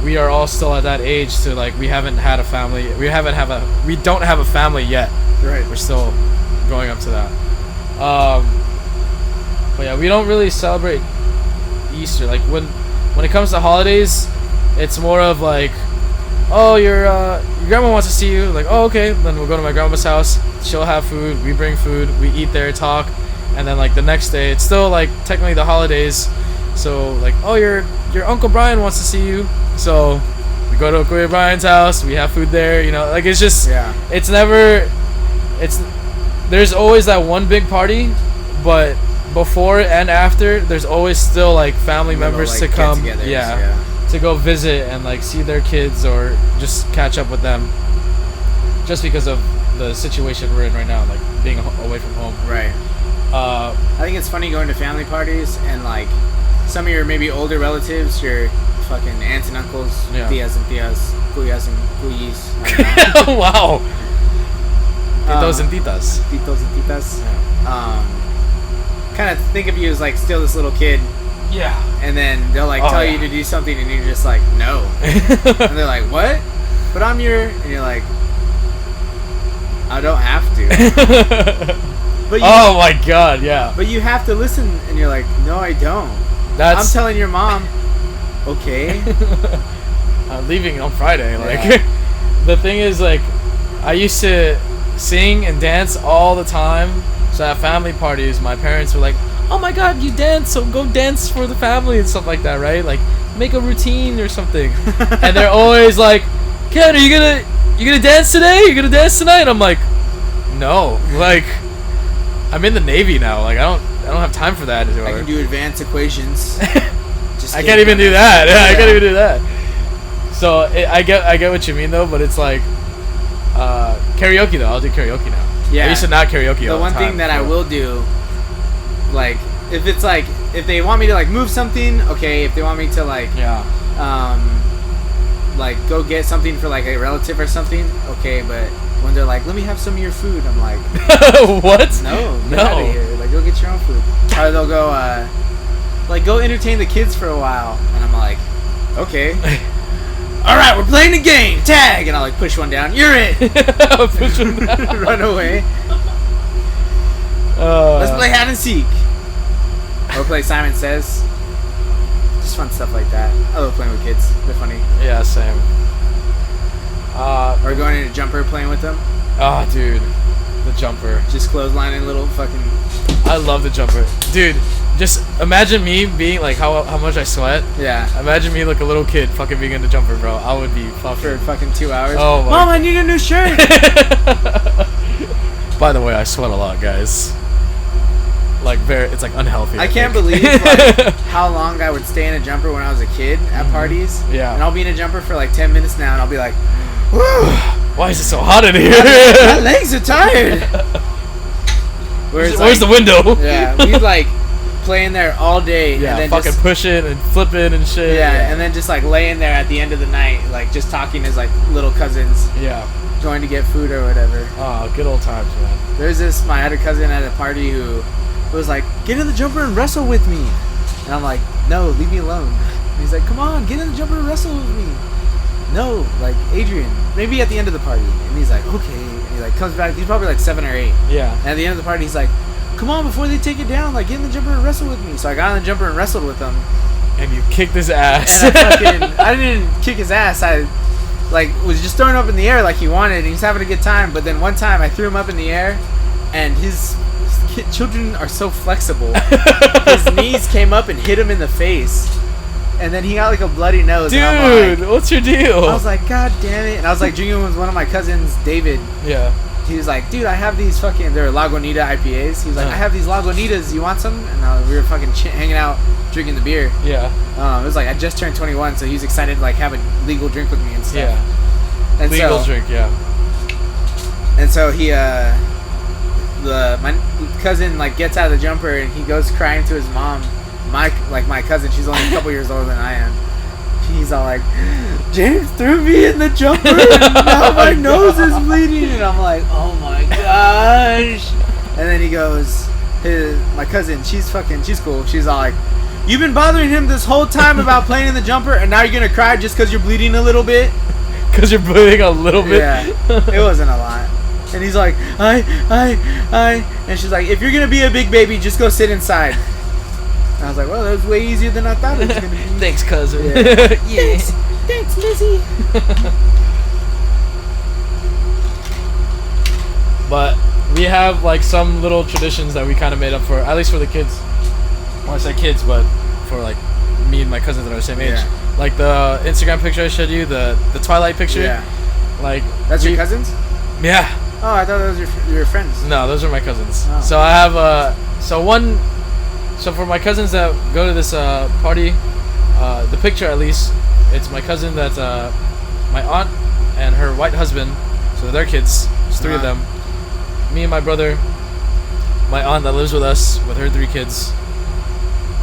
we are all still at that age to like we haven't had a family. We don't have a family yet. Right. We're still going up to that. But yeah, we don't really celebrate Easter. Like when when it comes to holidays, it's more of like, oh, your grandma wants to see you. Like, oh, okay. Then we'll go to my grandma's house. She'll have food. We bring food. We eat there, talk, and then like the next day, it's still like technically the holidays. So like, oh, your Uncle Brian wants to see you. So we go to Uncle Brian's house. We have food there. You know, like it's just, it's never, there's always that one big party, but before and after, there's always still like family members like, to come. To go visit and like see their kids or just catch up with them, just because of the situation we're in right now, like being away from home. Right. I think it's funny going to family parties and like some of your maybe older relatives, your fucking aunts and uncles, tias and tias, cuyas and cuyis. Wow. Titos and titas. Titos and titas. Kind of think of you as like still this little kid. Yeah. And then they'll like tell you to do something and you're just like, no. And they're like, what? But I'm and you're like, I don't have to. But oh my god, yeah. But you have to listen and you're like, no, I don't. I'm telling your mom, okay. I'm leaving on Friday. Like the thing is like, I used to sing and dance all the time. So at family parties, my parents were like, oh my god, you dance, so go dance for the family and stuff like that, right? Like, make a routine or something. And they're always like, Ken, are you gonna dance today? You gonna dance tonight? I'm like, no. Like, I'm in the Navy now. Like, I don't have time for that. I can do advanced equations. I can't even do that. Yeah, I can't even do that. So I get what you mean though, but it's like karaoke though. I'll do karaoke now. Yeah. I used to not karaoke all the time. The one thing that I will do, like, if it's like, if they want me to like move something, okay. If they want me to like, like go get something for like a relative or something, okay. But when they're like, let me have some of your food, I'm like, what? No, get out of here. Like, go get your own food. Or they'll go, like, go entertain the kids for a while, and I'm like, okay. All right, we're playing the game. Tag, and I'll like push one down. You're it. Push one down. Run away. Let's play hide and seek. Or play Simon Says. Just fun stuff like that. I love playing with kids. They're funny. Yeah, same. Or going in a jumper playing with them. Oh, dude, the jumper. Just clotheslining little fucking. I love the jumper, dude. Just imagine me being like how much I sweat. Yeah. Imagine me like a little kid fucking being in the jumper, bro. I would be fucking for fucking 2 hours. Oh my. Mom, I need a new shirt. By the way, I sweat a lot, guys. Like it's like unhealthy. I can't believe like, how long I would stay in a jumper when I was a kid at parties. Yeah. And I'll be in a jumper for like 10 minutes now, and I'll be like, whew, why is it so hot in here? my legs are tired. Where's the window? Yeah, we'd like play in there all day. Yeah, and then fucking just, pushing and flipping and shit. Yeah, and then just like laying there at the end of the night, like just talking as like little cousins. Yeah. Going to get food or whatever. Oh, good old times, man. There's my other cousin at a party who was like, get in the jumper and wrestle with me. And I'm like, no, leave me alone. And he's like, come on, get in the jumper and wrestle with me. No, like Adrian, maybe at the end of the party. And he's like, okay. And he like comes back. He's probably like 7 or 8. Yeah. And at the end of the party, he's like, come on, before they take it down, like get in the jumper and wrestle with me. So I got in the jumper and wrestled with him. And you kicked his ass. And I didn't kick his ass. I like was just throwing him up in the air like he wanted. And he was having a good time. But then one time I threw him up in the air, and his children are so flexible. His knees came up and hit him in the face. And then he got like a bloody nose. Dude, and I'm like, what's your deal? I was like, God damn it. And I was like drinking with one of my cousins, David. Yeah. He was like, dude, I have these fucking, they're Lagunitas IPAs. He was like, I have these Lagunitas. You want some? And we were fucking hanging out, drinking the beer. Yeah. It was like, I just turned 21, so he was excited to like have a legal drink with me and stuff. Yeah. And legal drink, yeah. And so he, my cousin like gets out of the jumper and he goes crying to his mom. My cousin, she's only a couple years older than I am. He's all like, James threw me in the jumper and now my nose is bleeding. And I'm like, oh my gosh. And then he goes, my cousin, she's cool. She's all like, you've been bothering him this whole time about playing in the jumper, and now you're gonna cry just because you're bleeding a little bit? Because you're bleeding a little bit? Yeah, it wasn't a lot. And he's like, I. And she's like, if you're gonna be a big baby, just go sit inside. And I was like, well, that was way easier than I thought it was gonna be. Thanks, cousin. Yeah. Yeah. Thanks, Lizzie. But we have like some little traditions that we kind of made up for, at least for the kids. Well, I say kids, but for like me and my cousins that are the same age. Yeah. Like the Instagram picture I showed you, the Twilight picture. Yeah. Like That's your cousins? Yeah. Oh, I thought those were your friends. No, those are my cousins. Oh. So I have so for my cousins that go to this party, the picture at least, it's my cousin that's my aunt and her white husband. So their kids. There's 3 of them. Me and my brother, my aunt that lives with us with her 3 kids,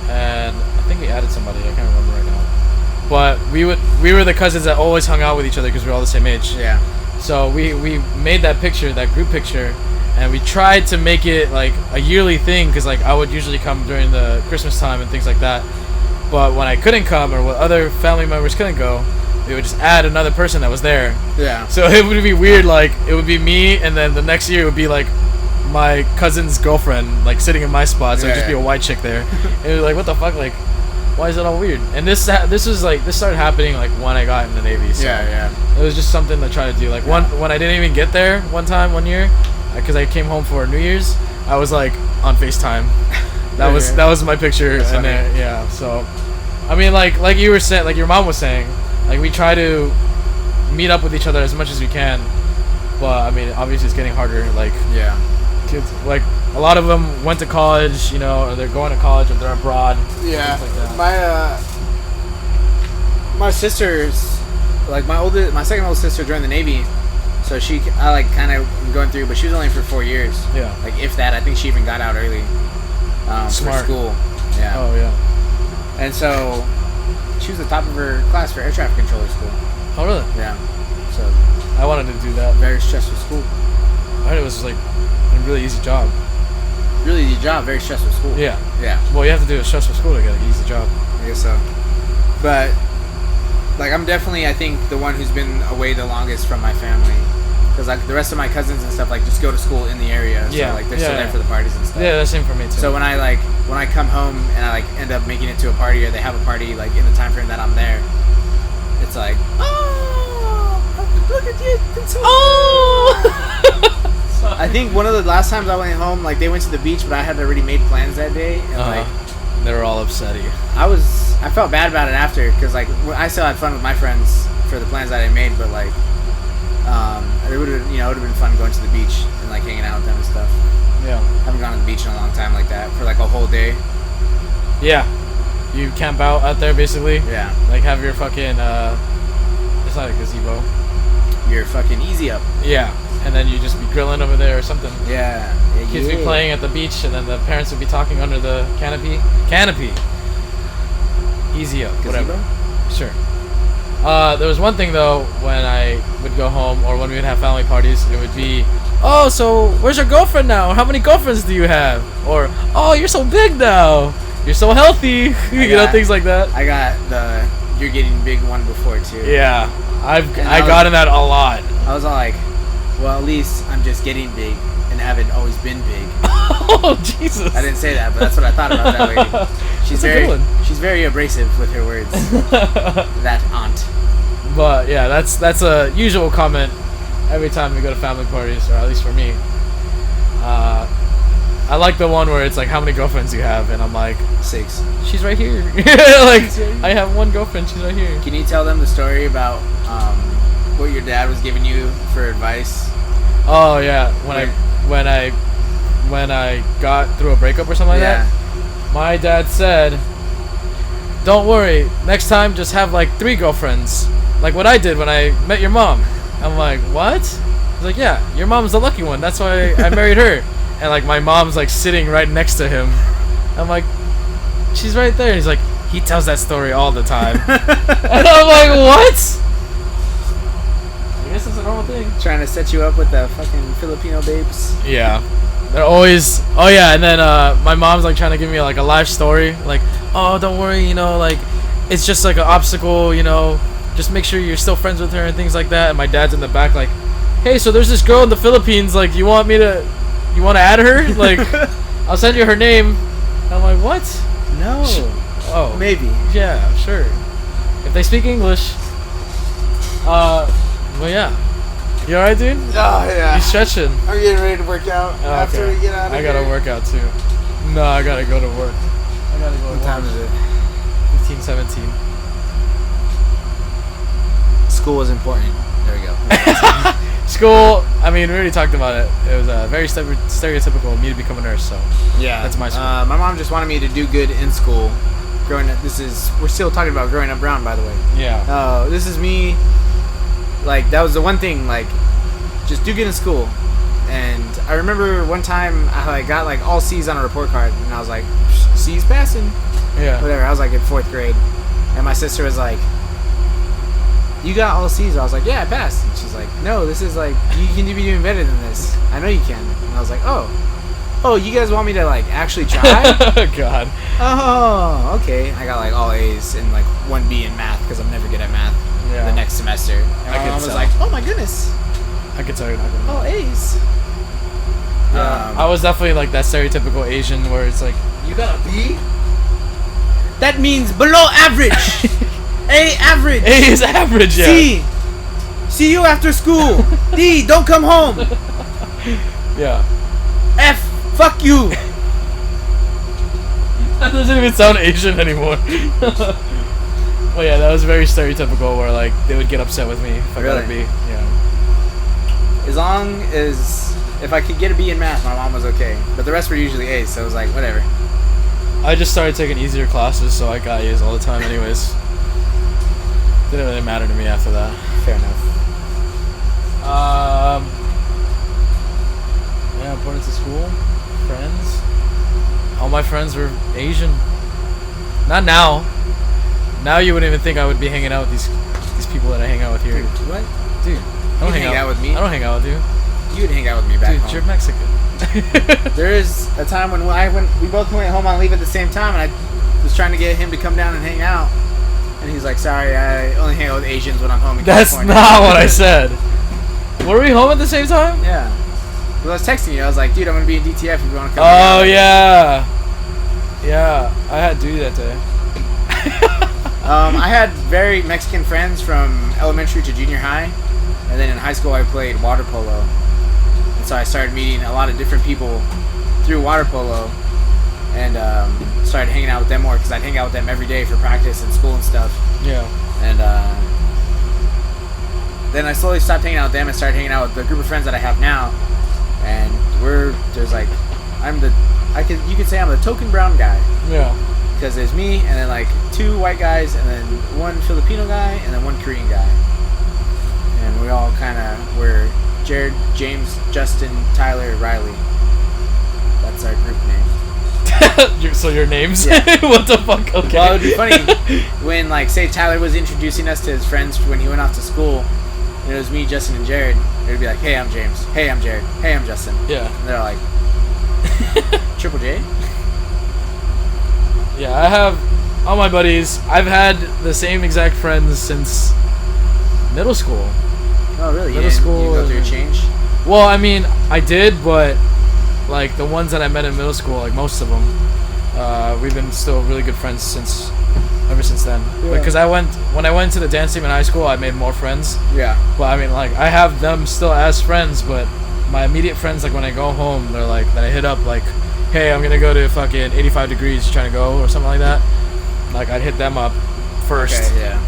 and I think we added somebody. I can't remember right now. But we were the cousins that always hung out with each other because we were all the same age. Yeah. So we made that picture, that group picture, and we tried to make it like a yearly thing because like I would usually come during the Christmas time and things like that. But when I couldn't come or when other family members couldn't go, we would just add another person that was there. Yeah. So it would be weird, like it would be me, and then the next year it would be like my cousin's girlfriend, like sitting in my spot. So it'd just be a white chick there. And it was like, what the fuck, like, why is it all weird? And this started happening like when I got in the Navy. So yeah. it was just something to try to do. Like when I didn't even get there one year, because I came home for New Year's, I was like on FaceTime. That was my picture. That's and funny. yeah, so I mean, like you were saying, like your mom was saying, like we try to meet up with each other as much as we can. But I mean, obviously it's getting harder. Like kids, like a lot of them went to college, you know, or they're going to college, or they're abroad. Yeah. Things like that. My sisters, like my second oldest sister joined the Navy, so I like kind of going through, but she was only for 4 years. Yeah. Like if that, I think she even got out early. For Smart. school. Yeah. Oh yeah. And so she was the top of her class for air traffic controller school. Oh really? Yeah. So I wanted to do that. very stressful school. I heard it was like a really easy job. Really easy job, very stressful school. Yeah. Yeah. Well, you have to do a stressful school to get an easy job. I guess so. But like I'm definitely, I think, the one who's been away the longest from my family. Because like the rest of my cousins and stuff like just go to school in the area. So Yeah. like they're still there for the parties and stuff. Yeah, that's same for me too. So when I come home and I like end up making it to a party or they have a party like in the time frame that I'm there, it's like, oh, look at you, it's so I think one of the last times I went home, like they went to the beach, but I had already made plans that day, and like they were all upsetty. I felt bad about it after, because like I still had fun with my friends for the plans that I made, but like it would have been fun going to the beach and like hanging out with them and stuff. Yeah. I haven't gone to the beach in a long time like that for like a whole day. Yeah. You camp out there basically. Yeah. Like have your fucking it's not a gazebo. You're fucking easy up. Yeah. And then you just be grilling over there or something. Yeah. Kids be playing at the beach, and then the parents would be talking under the canopy. Easy up. Gazebo? Whatever. Sure. There was one thing though, when I would go home or when we would have family parties, it would be, oh, so where's your girlfriend now? How many girlfriends do you have? Or, oh, you're so big now. You're so healthy. You know, things like that. I got the you're getting big one before too. Yeah. I got in that a lot. I was all like, well, at least I'm just getting big and haven't always been big. Oh, Jesus. I didn't say that, but that's what I thought about that lady. She's very abrasive with her words. That aunt. But yeah, that's a usual comment every time we go to family parties, or at least for me. I like the one where it's like, how many girlfriends do you have? And I'm like, 6. she's right here. Like, I have one girlfriend, she's right here. Can you tell them the story about what your dad was giving you for advice? Oh yeah, when I got through a breakup or something like that, my dad said, don't worry, next time just have like 3 girlfriends, like what I did when I met your mom. I'm like, what? He's like, yeah, your mom's the lucky one, that's why I married her. And like my mom's like sitting right next to him. I'm like, she's right there. He's like, he tells that story all the time. And I'm like, what? I guess it's a normal thing. Trying to set you up with the fucking Filipino babes. Yeah. They're always, oh yeah, and then my mom's like trying to give me like a life story. Like, oh, don't worry, you know, like, it's just like an obstacle, you know, just make sure you're still friends with her and things like that. And my dad's in the back like, hey, so there's this girl in the Philippines, like, you want to add her? Like, I'll send you her name. And I'm like, what? No. Oh. Maybe. Yeah, sure. If they speak English. Well, yeah. You alright, dude? Oh, yeah. You stretching? I'm getting ready to work out after we get out of I here. gotta work out too. No, I gotta go to work. I gotta go to What time is it? 15, 17. School was important. There we go. School, I mean, we already talked about it. It was very stereotypical of me to become a nurse, so. Yeah. That's my school. My mom just wanted me to do good in school. Growing up, we're still talking about growing up brown, by the way. Yeah. This is me. Like, that was the one thing, like, just do good in school. And I remember one time I got like all C's on a report card, and I was like, C's passing. Yeah. Whatever. I was like in 4th grade, and my sister was like, "You got all C's?" I was like, "Yeah, I passed." And she's like, "No, this is like you can be doing better than this. I know you can." And I was like, "Oh, you guys want me to like actually try?" God. Oh, okay. I got like all A's and like 1B in math because I'm never good at math. Yeah. The next semester, and my mom was like, "Oh my goodness, I could tell you're not gonna. all A's." Yeah. I was definitely like that stereotypical Asian where it's like, You got a B? That means below average. A average. A is average, yeah. C. See you after school. D. Don't come home. Yeah. F. Fuck you. That doesn't even sound Asian anymore. Well, yeah, that was very stereotypical where like they would get upset with me if I got a B. Yeah. As long as if I could get a B in math, my mom was okay. But the rest were usually A's, so it was like whatever. I just started taking easier classes, so I got A's all the time anyways. Didn't really matter to me after that. Fair enough. Yeah, important to school. Friends. All my friends were Asian. Not now. Now you wouldn't even think I would be hanging out with these people that I hang out with here. Dude, what? Dude, I don't hang out with me? I don't hang out with you. You would hang out with me back Dude, home. you're Mexican. There is a time when we both went home on leave at the same time, and I was trying to get him to come down and hang out, and he's like, "Sorry, I only hang out with Asians when I'm home in That's California." not what I said. Were we home at the same time? Yeah. Well, I was texting you. I was like, "Dude, I'm gonna be in DTF if you want to come." Oh yeah. Yeah, I had duty that day. I had very Mexican friends from elementary to junior high, and then in high school I played water polo, and so I started meeting a lot of different people through water polo, and started hanging out with them more because I'd hang out with them every day for practice and school and stuff. Yeah. And then I slowly stopped hanging out with them and started hanging out with the group of friends that I have now, and you could say I'm the token brown guy. Yeah. Because there's me, and then like 2 white guys, and then 1 Filipino guy, and then 1 Korean guy. And we all kind of were Jared, James, Justin, Tyler, Riley. That's our group name. So your names? Yeah. What the fuck? Okay. Well, it would be funny when, like, say Tyler was introducing us to his friends when he went off to school, and it was me, Justin, and Jared. It would be like, "Hey, I'm James. Hey, I'm Jared. Hey, I'm Justin." Yeah. And they're like, "Triple J?" Yeah, I have all my buddies. I've had the same exact friends since middle school. Oh, really? Middle school. You go through a change? Well, I mean, I did, but like the ones that I met in middle school, like most of them, we've been still really good friends ever since then. Yeah. Because when I went to the dance team in high school, I made more friends. Yeah. But I mean, like I have them still as friends, but my immediate friends, like when I go home, they're like that I hit up like, "Hey, I'm gonna go to fucking 85 degrees, trying to go," or something like that. Like I'd hit them up first. Okay, yeah.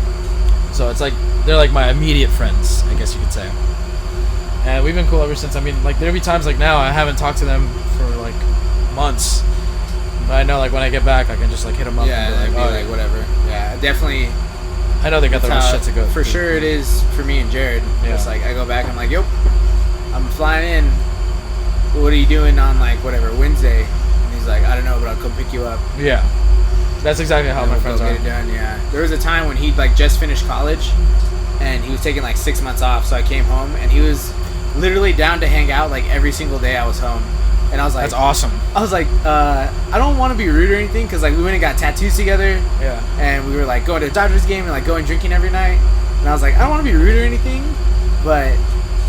So it's like they're like my immediate friends, I guess you could say. And we've been cool ever since. I mean, like there'll be times like now I haven't talked to them for like months, but I know like when I get back I can just like hit them up. Yeah, and be be like whatever. Yeah, definitely. I know they got the right shit to go. For sure, it is for me and Jared. Yeah. It's like I go back, I'm like, "Yep, I'm flying in. What are you doing on like whatever Wednesday?" And he's like, "I don't know, but I'll come pick you up." Yeah, that's exactly how And my we'll friends go are. get it done. Yeah. There was a time when he'd like just finished college, and he was taking like 6 months off. So I came home, and he was literally down to hang out like every single day I was home. And I was like, That's awesome. I was like, I don't want to be rude or anything, because like we went and got tattoos together. Yeah. And we were like going to a Dodgers game and like going drinking every night. And I was like, I don't want to be rude or anything, but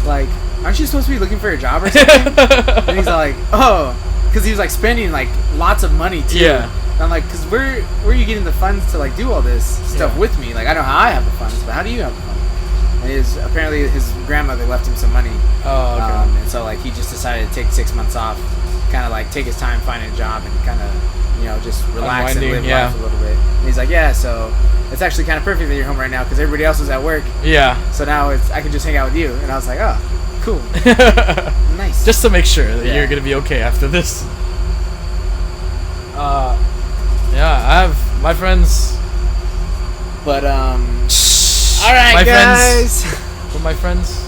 like, aren't you supposed to be looking for a job or something? And he's like, oh, because he was like spending like lots of money too. Yeah. And I'm like, cause where are you getting the funds to like do all this stuff Yeah. with me? Like, I know how I have the funds, but how do you have the funds? And apparently his grandmother left him some money. Oh, okay. And so like he just decided to take 6 months off, kind of like take his time finding a job and kind of, you know, just relax and Unwinding, live life a little bit. And he's like, yeah, so it's actually kind of perfect that you're home right now because everybody else is at work. Yeah. So now I can just hang out with you. And I was like, oh, cool, nice. Just to make sure that Yeah. you're gonna be okay after this. Yeah, I have my friends. But All right, my guys. Friends. With my friends.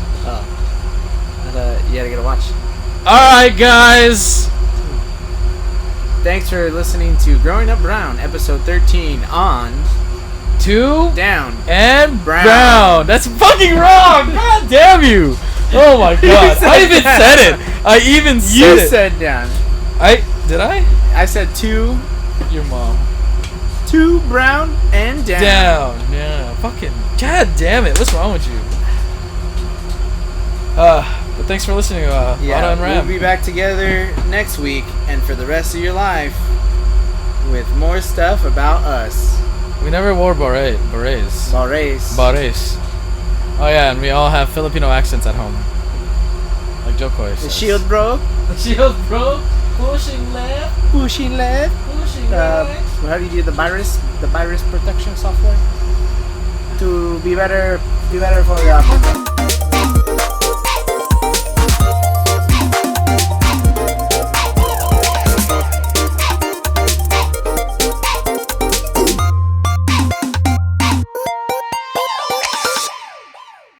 You gotta get a watch. All right, guys. Thanks for listening to Growing Up Brown, episode 13 on 2 Down and Brown. brown. That's fucking wrong. God damn you. Oh my god. I even said it. I even said You it. said down. Did I? I said two Your mom. brown and down. Down. Yeah. Fucking. God damn it. What's wrong with you? But thanks for listening, Lata and Ram. We'll be back together next week and for the rest of your life with more stuff about us. We never wore berets. Barres. Oh yeah, and we all have Filipino accents at home. Like Jokoy The says. shield broke. The shield broke. Pushing left. Pushing left. Pushing right. How do you do the virus protection software? To be better for the